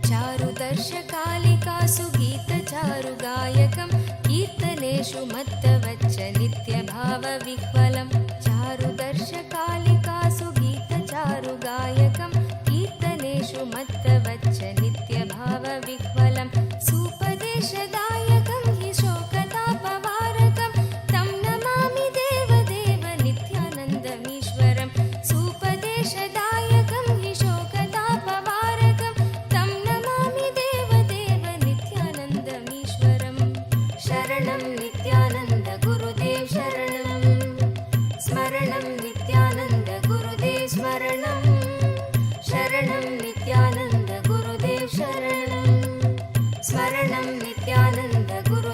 चारुदर्शकालिकासु गीतचारुगायकं कीर्तनेषु मत्तवच्च नित्यभावविह्वलं चारुदर्शकालिकासु गीतचारुगायकं कीर्तनेषु मत्तवच्च नित्यभावविह्वलं सूपदेशदायकं हि शोकतापवारकं तं नमामि देव देव नित्यानन्दमीश्वरं सूपदेशदायकं हि शोकतापवारकं तं नमामि देव देव नित्यानन्दमीश्वरं शरणं नित्यानन्द गुरुदेव शरणं स्मरणं नित्यानन्द गुरुदेव स्मरणं शरणं नित्यानन्द गुरुदेव शरणं स्मरणं नित्यानन्द गुरु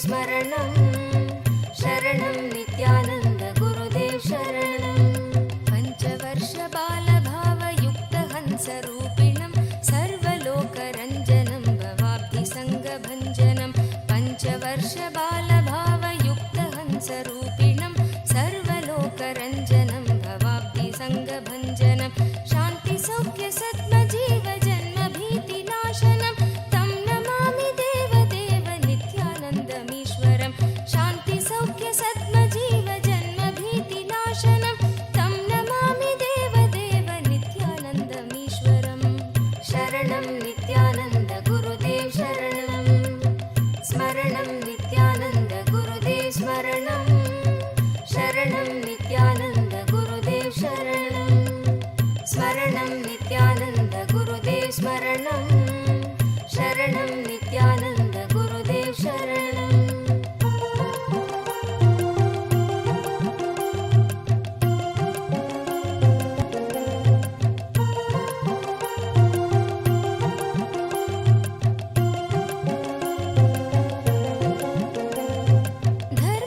स्मरणं शरणं नित्यानन्द गुरुदेव शरणं पञ्चवर्ष बालभावयुक्तहंसरूपिणं सर्वलोकरञ्जनं भवाब्धिसङ्गभञ्जनं पञ्चवर्ष बालभावयुक्तहंसरूपिणं सर्वलोकरञ्जनं भवाब्धिसङ्गभञ्जनं शान्तिसौख्यसद्मजीवजन्मभीतिनाशनं तं नमामि देवदेव नित्यानन्दमीश्वरं शान्तिसौख्यसद्मजीवजन्मभीतिनाशनं तं नमामि देवदेव नित्यानन्दमीश्वरं शरणं नित्यानन्द गुरुदेव शरणं स्मरणं नित्यानन्द गुरुदेव स्मरणं शरणं नित्यानन्द गुरुदेव शरणं स्मरणं नित्यानन्द गुरुदेव स्मरणं शरणं नित्यानन्द गुरुदेव शरणं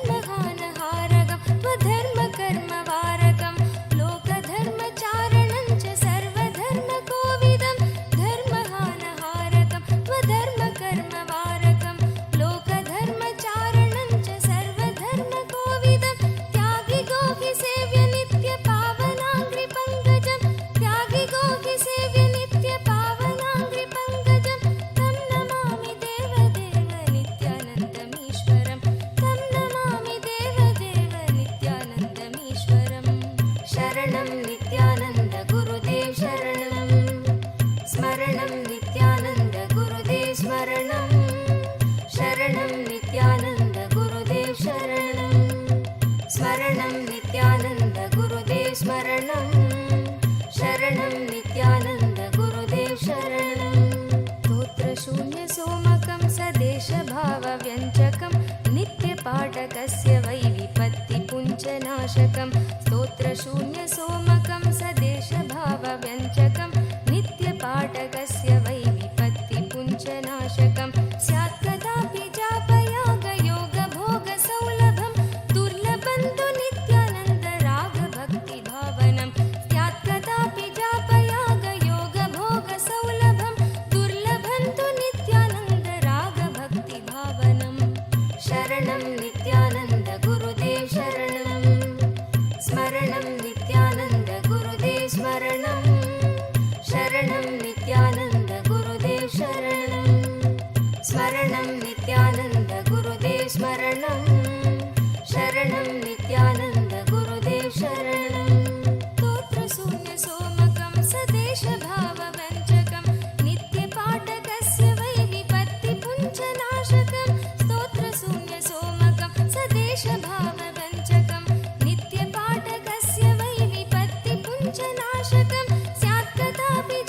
धर्महानहारकं स्वधर्मकर्मवारकं लोकधर्मचारणं च सर्वधर्मकोविदं धर्महानहारकं स्वधर्मकर्मवारकं लोकधर्मचारणं च सर्वधर्मकोविदं त्यागिगोहि सेव्य नित्यपावनाङ्घ्रिपङ्कजं त्यागिगोहि सेव्य नित्यपावनाङ्घ्रिपङ्कजं तं नमामि देवदेव नित्यानन्दमीश्वरं तं नमामि देवदेव नित्यानन्दमीश्वरं शरणं नित्यानन्द गुरुदेव शरणं स्मरणं नित्यानन्द गुरुदेव स्मरणं शरणं नित्यानन्द गुरुदेव शरणं स्मरणं नित्यानन्द गुरुदेव स्मरणं शरणं नित्यानन्द गुरुदेव शरणं स्तोत्रशून्यसोमकं सदेशभावव्यञ्जकं नित्यपाठकस्य वै विपत्तिपुञ्जनाशकं स्तोत्रशून्यसोमकं सदेशभावव्यञ्जकं नित्यपाठकस्य वै विपत्तिपुञ्जनाशकं स्यात् कदापि जापयागयोगभोगसौलभं दुर्लभं तु नित्यानन्द रागभक्तिभावनं स्यात् कदापि जापयागयोगभोगसौलभं दुर्लभं तु नित्यानन्द रागभक्तिभावनं शरणं नित्यानन्द गुरुदेव शरणं स्मरणं नित्यानन्द गुरुदेव स्मरणं शरणं नित्यानन्द गुरुदेव शरणं स्मरणं नित्यानन्द गुरुदेव स्मरणं शरणं नित्यानन्द गुरुदेव शरणं स्तोत्रशून्यसोमकं सदेशभावव्यञ्जकं नित्यपाठकस्य वै विपत्तिपुञ्जनाशकं स्तोत्रशून्यसोमकं सदेशभावव्यञ्जकं नित्यपाठकस्य वै विपत्तिपुञ्जनाशकं स्यात् कदापि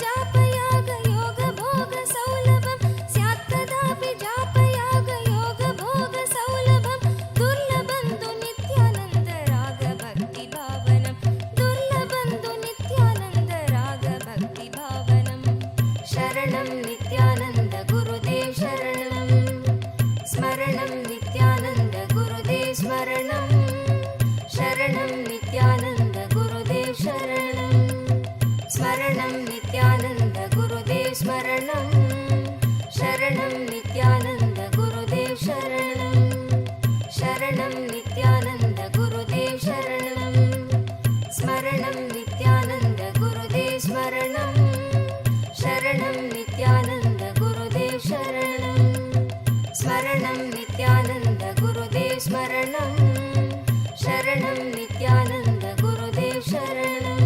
जापयागयोगभोगसौलभं स्यात् कदापि जापयागयोगभोगसौलभं दुर्लभं तु नित्यानन्द रागभक्तिभावनं दुर्लभं तु नित्यानन्द रागभक्तिभावनं शरणं नित्यानन्द गुरुदेव शरणं स्मरणं नित्यानन्द गुरुदेव स्मरणं शरणं नित्यानन्द गुरुदेव शरणं स्मरणं नित्यानन्द गुरुदेव स्मरणं शरणं नित्यानन्द गुरुदेव शरणं शरणं नित्यानन्द गुरुदेव शरणं स्मरणं नित्यानन्द गुरुदेव स्मरणं शरणं नित्यानन्द गुरुदेव शरणं स्मरणं नित्यानन्द गुरुदेव स्मरणं शरणं नित्यानन्द गुरुदेव शरणं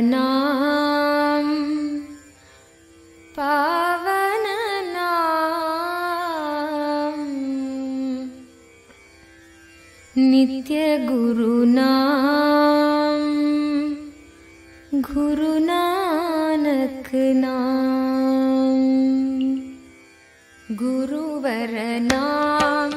गुरुवरनाम पावननाम नित्य गुरुनाम गुरु नानक नाम गुरुवर नाम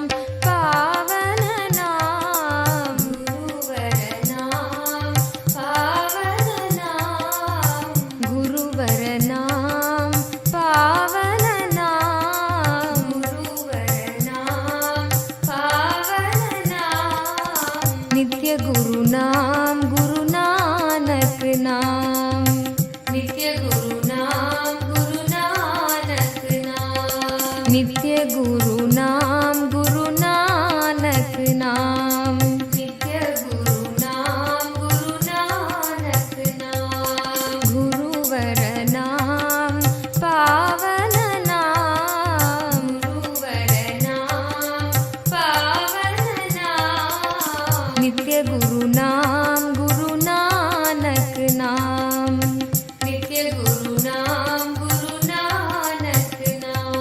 पावन नाम गुरुवर नाम पावन नाम गुरुवर नाम पावन नाम गुरुवर नाम पावन नाम नित्य गुरु नाम गुरु नानक नाम नित्य गुरु नाम गुरु नानक नाम नित्य गुरु नाम गुरु नानक नाम नित्य गुरु नाम गुरु नानक नाम गुरुवर नाम पावन नाम गुरुवर नाम पावन नाम नित्य गुरु नाम गुरु नानक नाम नित्य गुरु नाम गुरु नानक नाम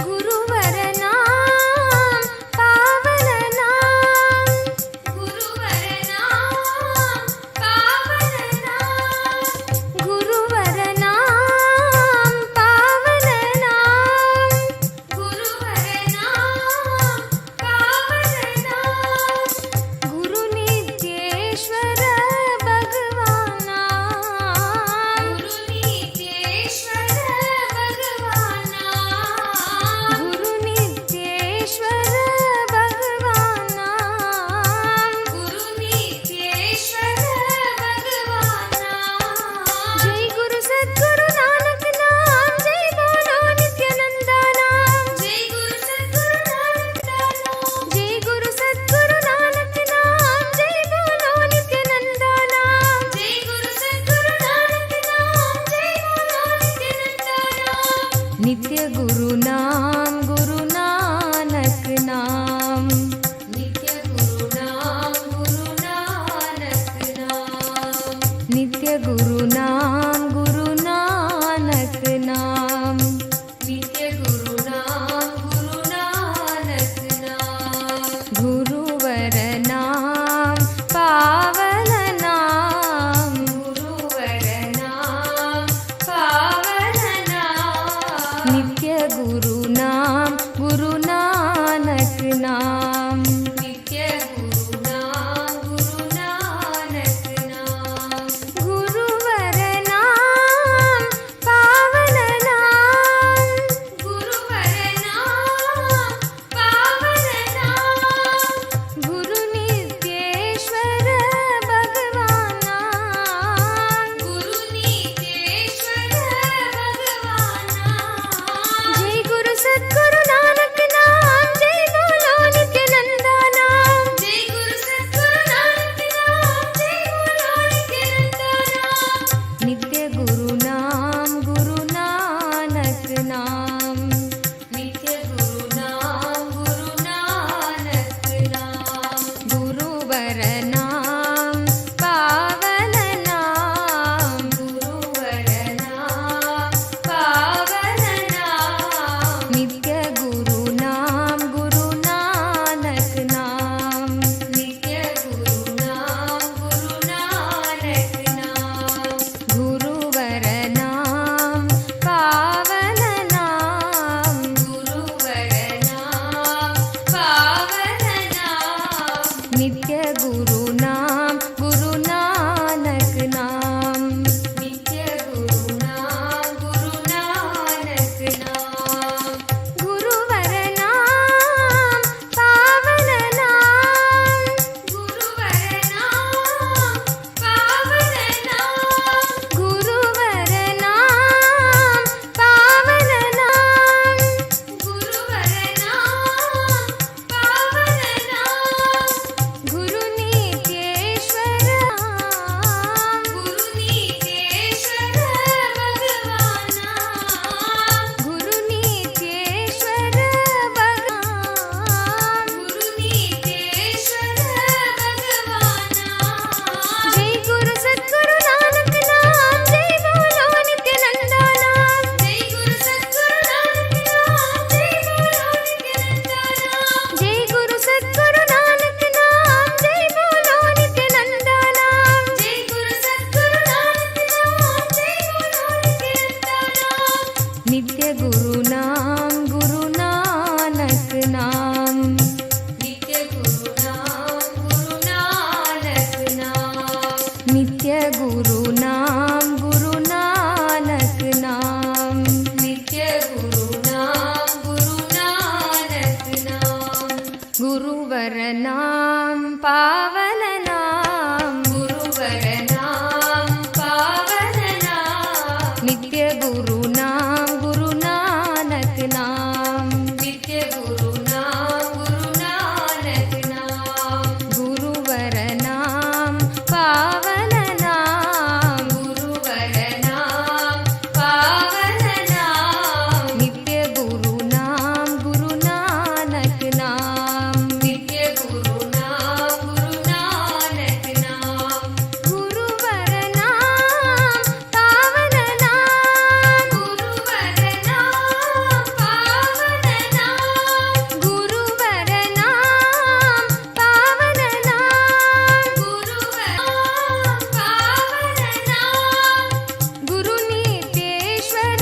गुरुवर नाम पावन नाम गुरुवर नाम पावन नाम गुरुवर नाम पावन नाम गुरुवर नाम पावन नाम गुरु नित्येश्वर भगवाना गुरु नित्येश्वर भगवाना गुरु नित्येश्वर भगवाना गुरु नित्येश्वर भगवाना जय गुरु सद्गुरु नानक नाम जय बोलो नित्यानंदा नाम जय गुरु सद्गुरु नानक नाम जय गुरु सद्गुरु नानक नाम जय बोलो नित्यानंदा नाम जय गुरु सद्गुरु नानक नाम जय बोलो नित्यानंदा नाम नित्य गुरु नाम गुरु नानक नाम नित्य गुरु नाम गुरु नानक नाम नित्य गुरु नाम गुरु नानक नाम नित्य गुरु नाम गुरु नानक नाम गुरुवर नाम पावन नाम गुरुवर नाम पावन नाम नित्य गुरु नाम गुरु नानक नाम नित्य गुरु नाम गुरु नानक नाम गुरुवर नाम पावन नाम गुरुवर नाम पावन नाम गुरु नित्येश्वर भगवाना गुरु नित्येश्वर भगवाना जय गुरु सद्गुरु नानक नाम जय बोलो नित्यानंदा नाम जय गुरु सद्गुरु नानक नाम जय बोलो नित्यानंदा नाम नित्य गुरु नाम गुरु नानक नाम नित्य गुरु नाम गुरु नानक नाम गुरुवर नाम पावन नाम गुरुवर नाम पावन नाम नित्य गुरु नाम गुरु नानक नाम नित्य गुरु नाम गुरु नानक नाम गुरुवर नाम पावन नाम गुरुवर नाम पावन नाम नित्य गुरु नाम गुरु नानक नाम नित्य गुरु नाम गुरु नानक नाम गुरुवर नाम पावन नाम गुरुवर नाम पावन नाम गुरुवर नाम पावन नाम गुरुवर नाम पावन नाम गुरु नित्येश्वर गुरु नित्येश्वर भगवाना गुरु नित्येश्वर भगवान गुरु नित्येश्वर भगवाना जय गुरु सद्गुरु नानक नाम जय बोलो नित्यानंदा नाम जय गुरु सद्गुरु नानक नाम जय बोलो नित्यानंदा नाम जय गुरु सद्गुरु नानक नाम जय बोलो नित्यानंदा नाम जय गुरु सद्गुरु नानक नाम जय बोलो नित्यानंदा नाम नित्य गुरु नाम गुरु गुरुवरनां पावननां गुरुवरनां पावननां नित्य गुरुनां गुरुनानक नाम नित्य गुरुनां गुरुनानक नाम गुरुवरनां पावननां गुरुवरनां पावननां नित्य गुरुनां गुरुनानक नाम नित्य गुरुनां गुरुनानक नाम गुरुवरनां पावननां गुरुवरनां पावननां गुरुवरनां पावननां गुरुवरनां पावननां गुरुनीतेश्वर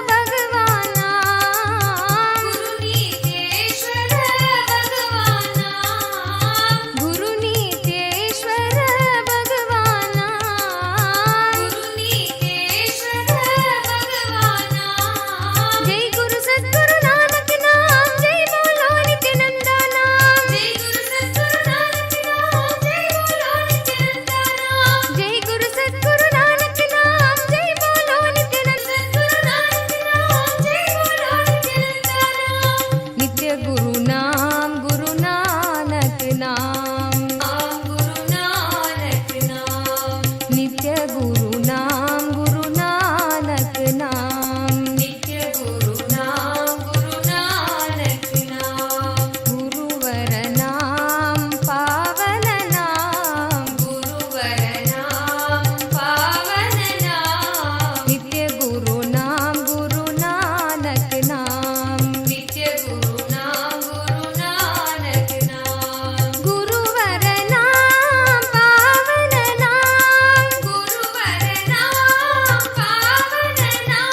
भगवाना गुरुनीतेश्वर भगवाना गुरुनीतेश्वर भगवाना गुरुनीतेश्वर भगवाना जय गुरु सद्गुरु नानक नाम जय बोलो नित्यानंदा नाम जय गुरु सद्गुरु नानक नाम जय बोलो नित्यानंदा नाम जय गुरु सद्गुरु नानक नाम जय बोलो नित्यानंदा सद्गुरु नानक नाम जय बोलो नित्यानंदा नाम नित्य गुरु नाम गुरु नानक नाम गुरु नानक नाम नित्य गुरु नाम गुरु नानक नाम नित्य गुरु नाम गुरु नानक नाम गुरुवरनां पावननां गुरुवरनां पावननां नित्य गुरुनां गुरुनानक नाम नित्य गुरुनां गुरुनानक नाम गुरुवरनां पावननां गुरुवरनां पावननां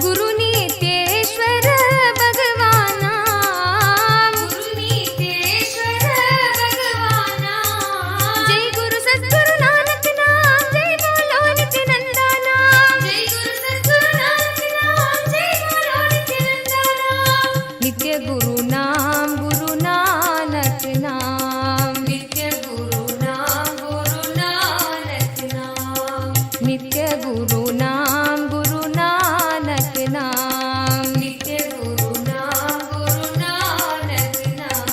गुरुनीतेश्वर भगवाना गुरुनीतेश्वर भगवाना जय गुरु सद्गुरु नानक नाम जय बोलो नित्यानंदा नाम जय गुरु सद्गुरु नानक नाम जय बोलो नित्यानंदा नाम नित्य गुरु नाम गुरु नानक नाम नित्य गुरु नाम गुरु नानक नाम नित्य गुरु नाम गुरु नानक नाम नित्य गुरु नाम गुरु नानक नाम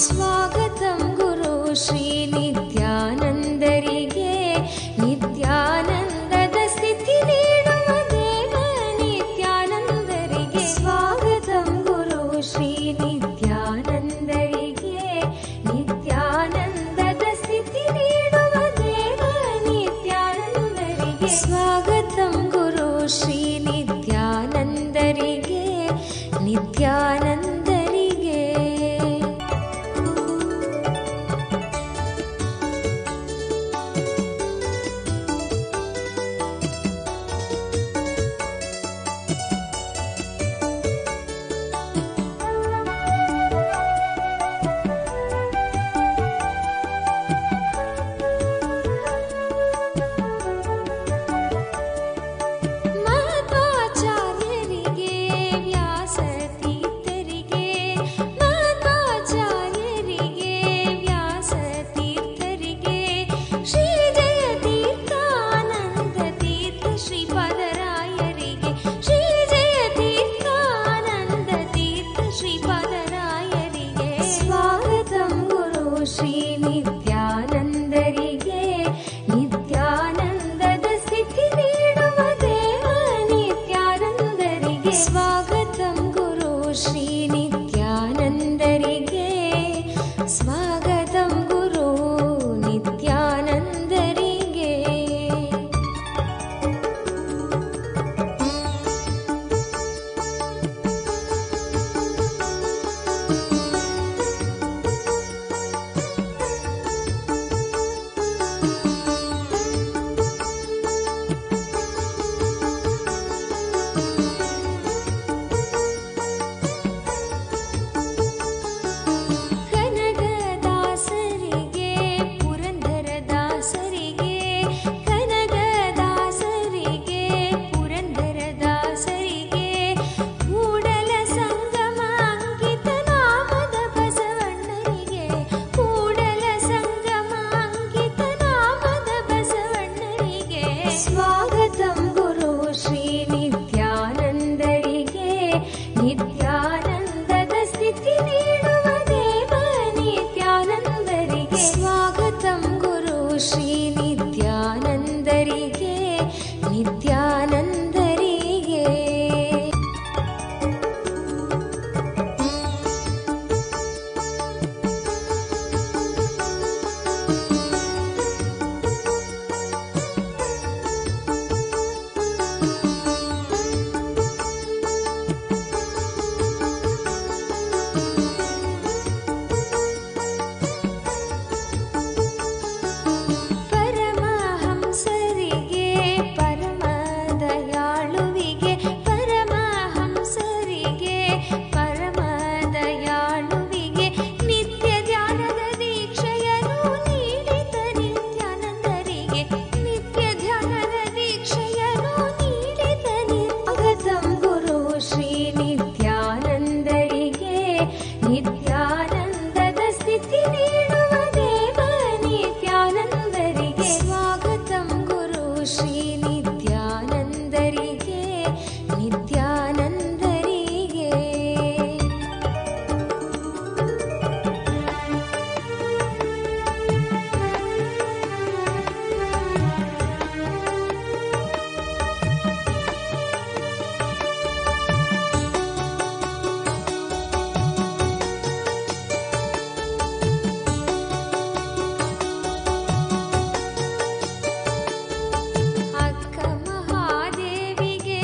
स्वागतं गुरु श्री नित्यानंदरिगे नित्यानंदದ ಸ್ಥಿತಿ ನೀಡುವ ದೇವ ನಿತ್ಯಾನಂದರಿಗೆ स्वागतं गुरु श्री नित्यानंदरिगे नित्यानंदದ ಸ್ಥಿತಿ ನೀಡುವ ದೇವ ನಿತ್ಯಾನಂದರಿಗೆ स्वागतं गुरु श्री नित्यानंदरिगे ನಿತ್ಯಾನಂದರಿಗೆ ಮಧ್ವಾಚಾರ್ಯರಿಗೆ ವ್ಯಾಸತೀರ್ಥರಿಗೆ ಮಧ್ವಾಚಾರ್ಯರಿಗೆ ವ್ಯಾಸತೀರ್ಥರಿಗೆ ಶ್ರೀ ಜಯತೀರ್ಥಾನಂದ ತೀರ್ಥ ಶ್ರೀಪಾದರಾಯರಿಗೆ ಶ್ರೀ ಜಯತೀರ್ಥಾನಂದ ತೀರ್ಥ ಶ್ರೀಪಾದರಾಯರಿಗೆ ಸ್ವಾಗತಂ ಗುರು ಶ್ರೀ ನಿತ್ಯಾನಂದರಿಗೆ ನಿತ್ಯಾನಂದದ ಸ್ಥಿತಿ ನೀಡುವ ದೇವ ನಿತ್ಯಾನಂದರಿಗೆ ಸ್ವಾಗತಂ ಗುರು ಶ್ರೀ ನಿತ್ಯಾನಂದರಿಗೆ ಸ್ವಾಗತಂ ಗುರು ನಿತ್ಯಾನಂದರಿಗೆ स्वागतं गुरु श्री नित्यानन्दरिगे नित्यानन्दरिगे परमहंसरिगे परमदयाळुविगे परमहंसरिगे परमदयाळुविगे नित्य ध्याನದ ದೀಕ್ಷೆಯನ್ನು ನೀಡಿದ ನಿತ್ಯಾನಂದರಿಗೆ ನಿತ್ಯ ಧ್ಯಾನದ ದೀಕ್ಷೆಯನ್ನು ನೀಡಿದ ಸ್ವಾಗತಂ ಗುರು ಶ್ರೀ ನಿತ್ಯಾನಂದರಿಗೆ ನಿತ್ಯಾನಂದದ ಸ್ಥಿತಿ ನೀಡುವ ದೇವ ನಿತ್ಯಾನಂದರಿಗೆ ಸ್ವಾಗತಂ ಗುರು ಶ್ರೀ ನಿತ್ಯಾನಂದರಿಗೆ ನಿತ್ಯಾನಂದರಿಗೆ ಅಕ್ಕ ಮಹಾದೇವಿಗೆ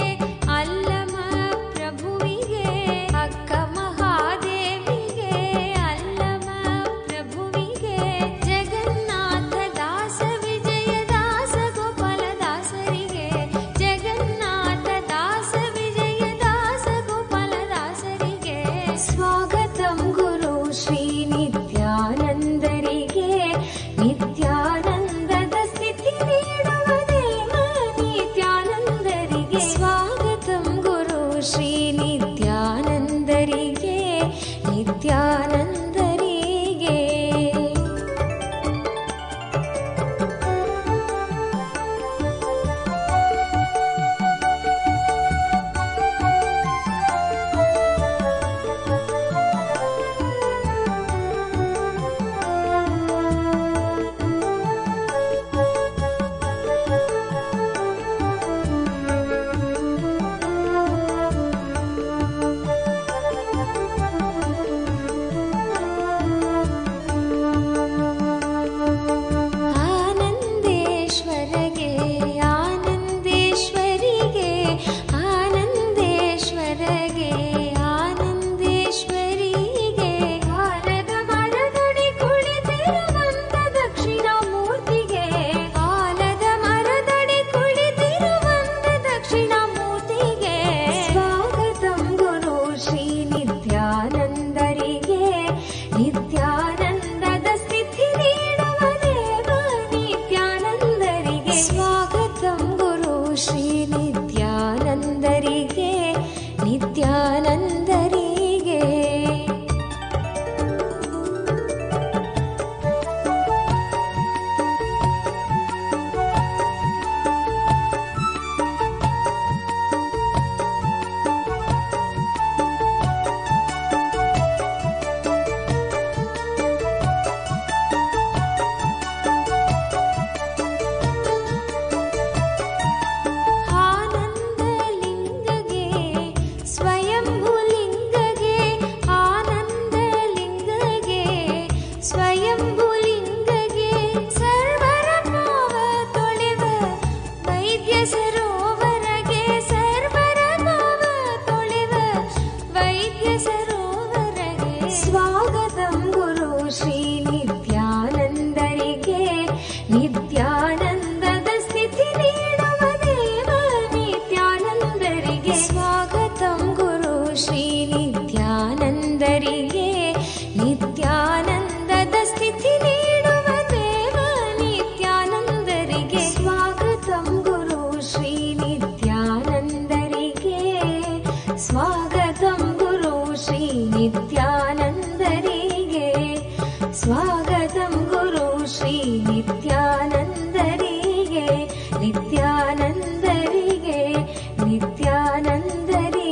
ಅಲ್ಲಮ ಪ್ರಭುವಿಗೆ ಅಕ್ಕ ಮಹಾದೇವಿಗೆ ಅಲ್ಲಮ ಪ್ರಭುವಿಗೆ ಜಗನ್ನಾಥ ದಾಸ ವಿಜಯ ದಾಸ ಗೋಪಾಲ ದಾಸರಿಗೆ ಜಗನ್ನಾಥ ದಾಸ ವಿಜಯ ದಾಸ ಗೋಪಾಲ ದಾಸರಿಗೆ ಸ್ವಾಗತಂ ಗುರು ಶ್ರೀ ನಿತ್ಯಾನಂದರಿಗೆ ನಿತ್ಯಾನಂದದ ಸ್ಥಿತಿ ನೀಡುವ ದೇವ ನಿತ್ಯಾನಂದರಿಗೆ ಸ್ವಾಗತಂ ಗುರು ಶ್ರೀ ನಿತ್ಯಾನಂದರಿಗೆ ನಿತ್ಯಾನಂದರಿಗೆ ಆನಂದೇಶ್ವರಗೆ ಆನಂದೇಶ್ವರಿಗೆ ಆನಂದೇಶ್ವರಗೆ ಆನಂದೇಶ್ವರಿಗೆ ಆಲದ ಮರದಡಿ ಕುಳಿತಿರುವಂತ ದಕ್ಷಿಣಾಮೂರ್ತಿಗೆ ಆಲದ ಮರದಡಿ ಕುಳಿತಿರುವಂತ ದಕ್ಷಿಣಾಮೂರ್ತಿಗೆ ಸ್ವಾಗತಂ ಗುರು ಶ್ರೀ ನಿತ್ಯಾನಂದರಿಗೆ ನಿತ್ಯಾನಂದದ ಸ್ಥಿತಿ ನೀಡುವ ದೇವ ನಿತ್ಯಾನಂದರಿಗೆ ಸ್ವಾಗತಂ ಗುರು ಶ್ರೀ ನಿತ್ಯಾನಂದರಿಗೆ ನಿತ್ಯಾನಂದರಿಗೆ ಆನಂದಲಿಂಗಗೆ ಸ್ವಯಂಭುಲಿಂಗಗೆ ಆನಂದಲಿಂಗಗೆ ಸ್ವಯಂಭುಲಿಂಗಗೆ ಸರ್ವರ ಪಾವ ತೊಳೆವ ವೈದ್ಯ ಸರೋವರಗೆ ಸರ್ವರ ಪಾವ ತೊಳೆವ ವೈದ್ಯ ಸರೋವರಗೆ ಸ್ವಾಗತಂ ಗುರು ಶ್ರೀ ನಿತ್ಯಾನಂದರಿಗೆ ನಿತ್ಯಾನಂದದ ಸ್ಥಿತಿ ನೀಡುವ ದೇವ ನಿತ್ಯಾನಂದರಿಗೆ ಸ್ವಾಗತಂ ಗುರು ಶ್ರೀ ನಿತ್ಯಾನಂದರಿಗೆ ನಿತ್ಯಾನಂದದ ಸ್ಥಿತಿ ನೀಡುವ ದೇವ ನಿತ್ಯಾನಂದರಿಗೆ ಸ್ವಾಗತಂ ಗುರು ಶ್ರೀ ನಿತ್ಯಾನಂದರಿಗೆ ಸ್ವಾಗತಂ ಗುರು ಶ್ರೀ ನಿತ್ಯಾನಂದರಿಗೆ ಸ್ವಾಗತಂ ಗುರು ಶ್ರೀ ನಿತ್ಯಾನಂದರಿಗೆ ನಿತ್ಯಾನಂದರಿಗೆ ನಿತ್ಯಾನಂದರಿಗೆ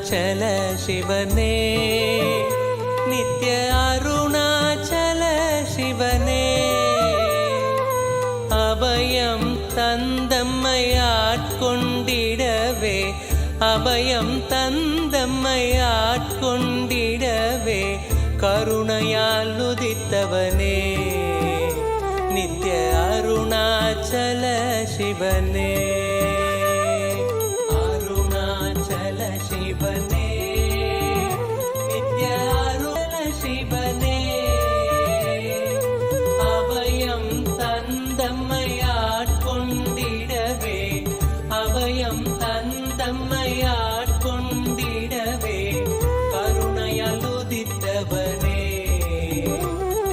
அருணாச்சல சிவனே நித்ய அருணாச்சல சிவனே அபயம் தந்தம்மையாட்கொண்டிடவே அபயம் தந்தம்மையாட்கொண்டிடவே கருணையால் உதித்தவனே நித்ய அருணாச்சல சிவனே அருணாச்சல சிவனே நித்ய அருணாச்சல சிவனே அபயம் தந்தம்மையாட்கொண்டிடவே அபயம் தந்தம்மையாட்கொண்டிடவே கருணையால் உதித்தவனே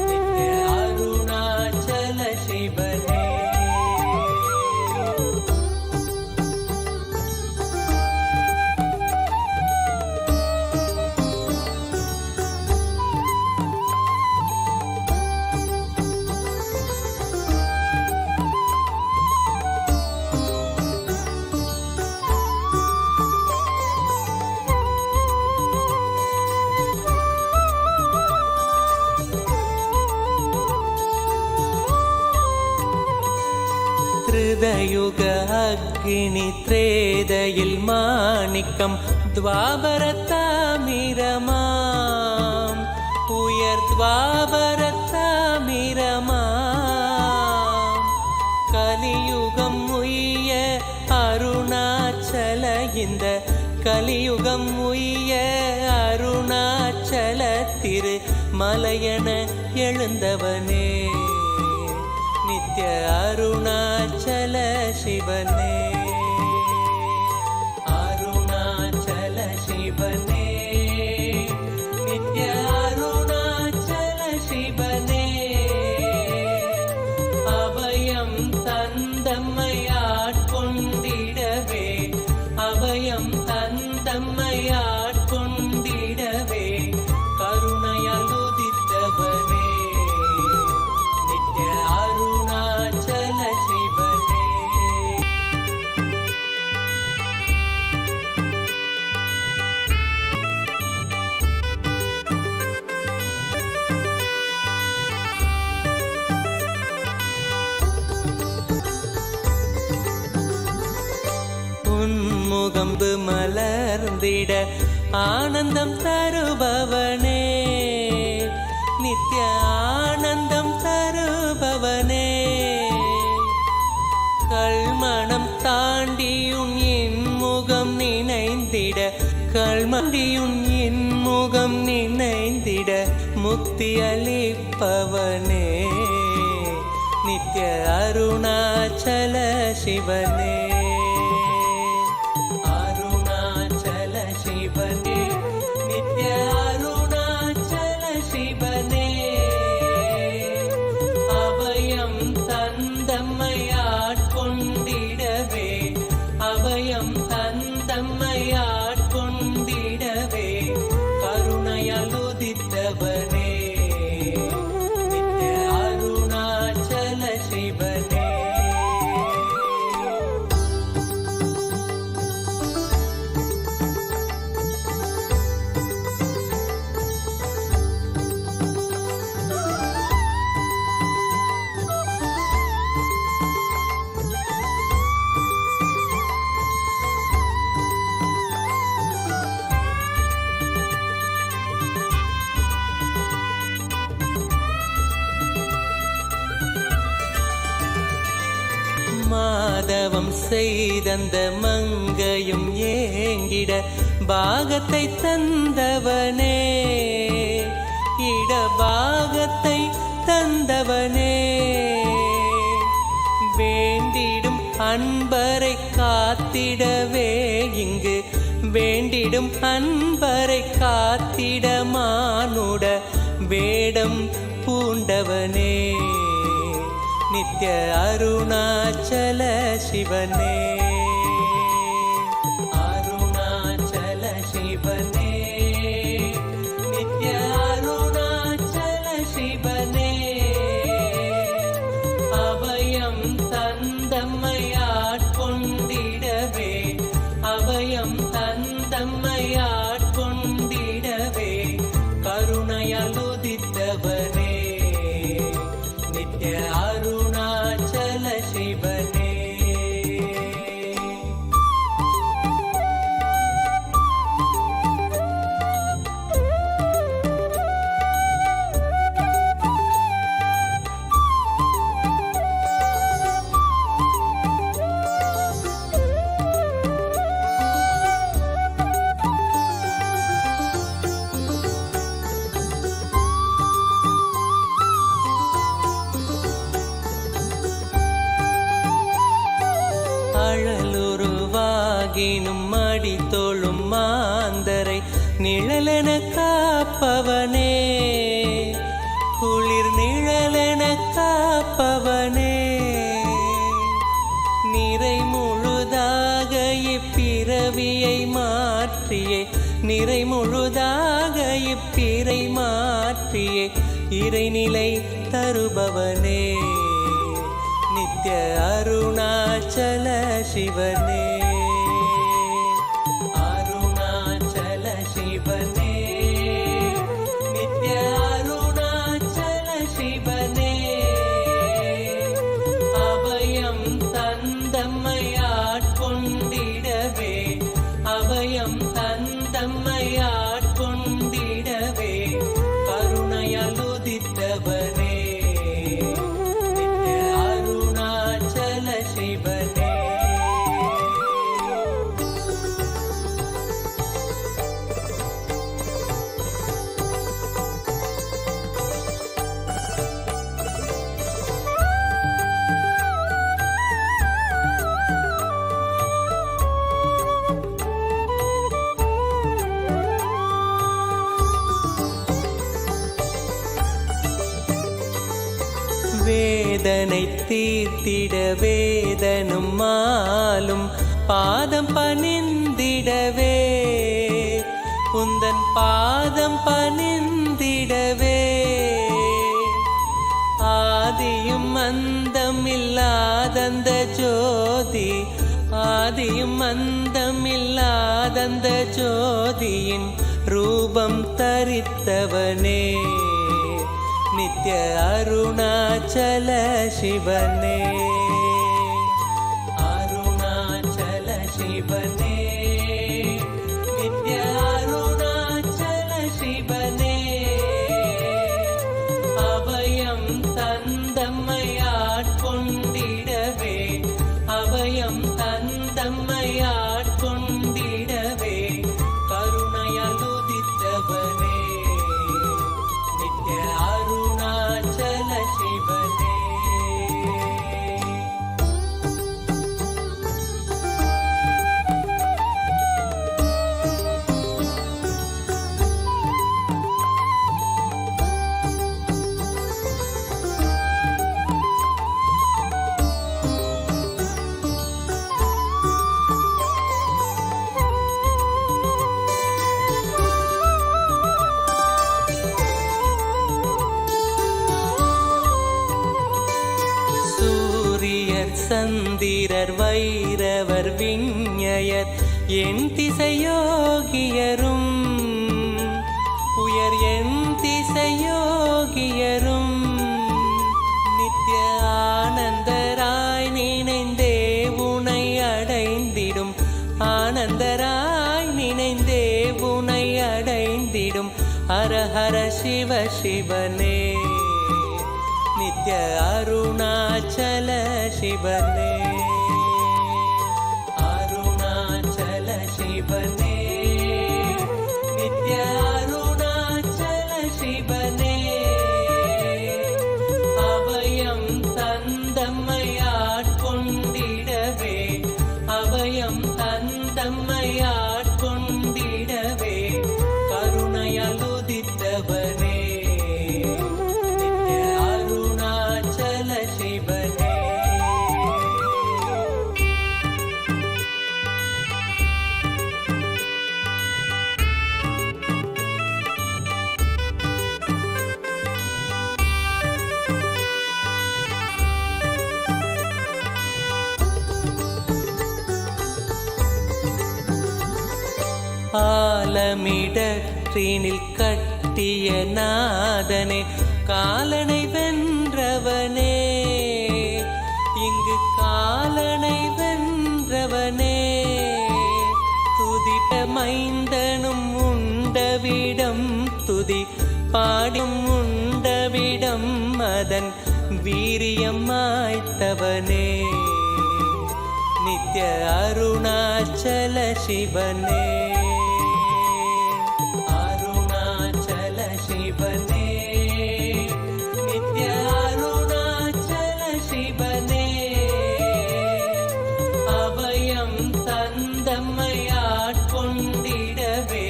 நித்ய அருணாச்சல சிவனே யுக அக்னி த்ரேதையில் மாணிக்கம் துவாபரத்தாமிரமாம் உயர் துவாபரத்தாமிரமாம் கலியுகம் உய்ய அருணாச்சல இந்த கலியுகம் உய்ய அருணாச்சல திரு மலையன எழுந்தவனே நித்ய அருணாச்சல சிவனே அருணாச்சல சிவனே நித்ய அருணாச்சல சிவனே அபயம் தந்தம்மையாட்கொண்டிடவே அபயம் தந்தம்மையாட்கொண்டிடவே கருணையால் உதித்தவனே நித்ய அருணாச்சல சிவனே உன்முகம்பு மலர்ந்திட ஆனந்தம் தருபவனே நித்ய ஆனந்தம் தருபவனே கல்மணம் தாண்டியுன் இன்முகம் நினைந்திட கல்மண்டியுன் இன்முகம் நினைந்திட முக்தி அளிப்பவனே நித்ய அருணாச்சல சிவனே அருணாச்சல சிவனே நித்ய அருணாச்சல சிவனே அபயம் தந்தம்மையாட்கொண்டிடவே அபயம் தந்தம்மையாட்கொண்டிடவே கருணையால் உதித்தவனே நித்ய அருணாச்சல சிவனே மாதவம் செய்தந்த மங்கையும் ஏங்கிட பாகத்தை தந்தவனே இடபாகத்தை தந்தவனே வேண்டிடும் அன்பரை காத்திடவே இங்கு வேண்டிடும் அன்பரை காத்திட மானுட வேடம் பூண்டவனே நித்ய அருணாச்சல சிவனே அருணாச்சல சிவனே நித்ய அருணாச்சல சிவனே அபயம் தந்தம்மையாட்கொண்டிடவே அபயம் தந்தம்மையாட்கொண்டிடவே நித்ய அருணாச்சல சிவனே. அழலுருவாகினும் அடி தோளும் மாந்தரை நிழலென காப்பவனே, குளிர் நிழலென காப்பவனே, நிறை முழுதாக இப்பிறவியை மாற்றியே, நிறை முழுதாக இப்பிறை மாற்றியே இறைநிலை தருபவனே, நித்ய அருணாச்சல சிவனே. அருணாச்சல சிவனே, நித்ய அருணாச்சல சிவனே, அபயம் தந்தம்மையாட்கொண்டிடவே, அபயம் தந்தம்மையாட்கொண்டிடவே கருணையால் உதித்தவனே, சிவனே. வேதனை தீர்த்திட வேதனும் மாலும் பாதம் பணிந்திடவே, உந்தன் பாதம் பணிந்திடவே, ஆதியும் அந்தமில்லாதந்த ஜோதி, ஆதியும் அந்தமில்லாதந்த ஜோதியின் ரூபம் தரித்தவனே, நித்ய அருணாச்சல சிவனே. அருணாச்சல சிவனே, நித்ய அருணாச்சல சிவனே, அபயம் தந்தம்மையாட்கொண்டிடவே, அபயம் தந்தம்மையாட்கொண்டிடவே கருணையால் உதித்தவனே, நித்ய அருணாச்சல சிவனே. சந்திரர் வைரவர் விஞ்ஞயர் என் திசையோகியரும், உயர் என் திசையோகியரும், நித்ய ஆனந்தராய் நினைந்தே உனை அடைந்திடும், ஆனந்தராய் நினைந்தே உனை அடைந்திடும் ஹரஹர சிவ சிவனே, நித்ய அருணாச்சல சிவனே. அருணாச்சல சிவனே, நித்ய அருணாச்சல சிவனே, அபயம் தந்தம்மையாட்கொண்டிடவே, அபயம் தந்தம்மையாட்கொண்டிடவே கருணையால் உதித்தவனே, சிவனே. ஆலமிடற்றினில் கட்டிய நாதனே, காலனை வென்றவனே, பாடும் உண்டவிடம் அதன் வீரியம் மாய்த்தவனே நித்ய அருணாச்சல சிவனே அருணாச்சல சிவனே நித்ய அருணாச்சல சிவனே அபயம் தந்தம்மையாட்கொண்டிடவே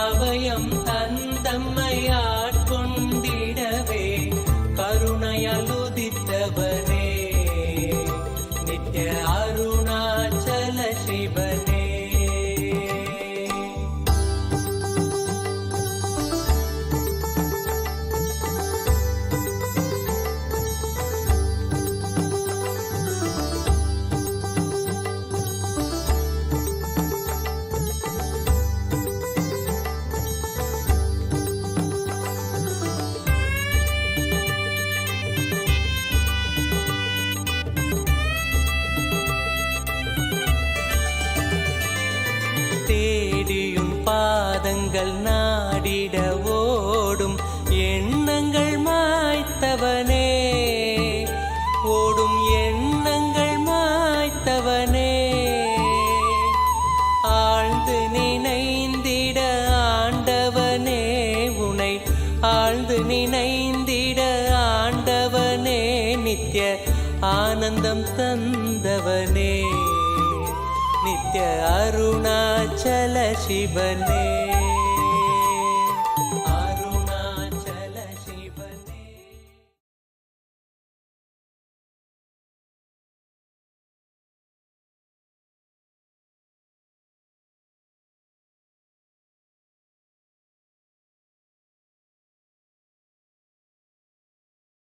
அபயம் தந்தம்மையாட்கொண்டிடவே கருணையலுதித்தவனே நித்ய அருணாச்சல சிவனே தேடியும் பாதங்கள் நாடிட ஓடும் எண்ணங்கள் மாய்த்தவனே ஓடும் எண்ணங்கள் மாய்த்தவனே ஆழ்ந்து நினைந்திட ஆண்டவனே உனை ஆழ்ந்து நினைந்திட ஆண்டவனே நித்ய ஆனந்தம் தந்தவனே நித்ய அருணாச்சல சிவனே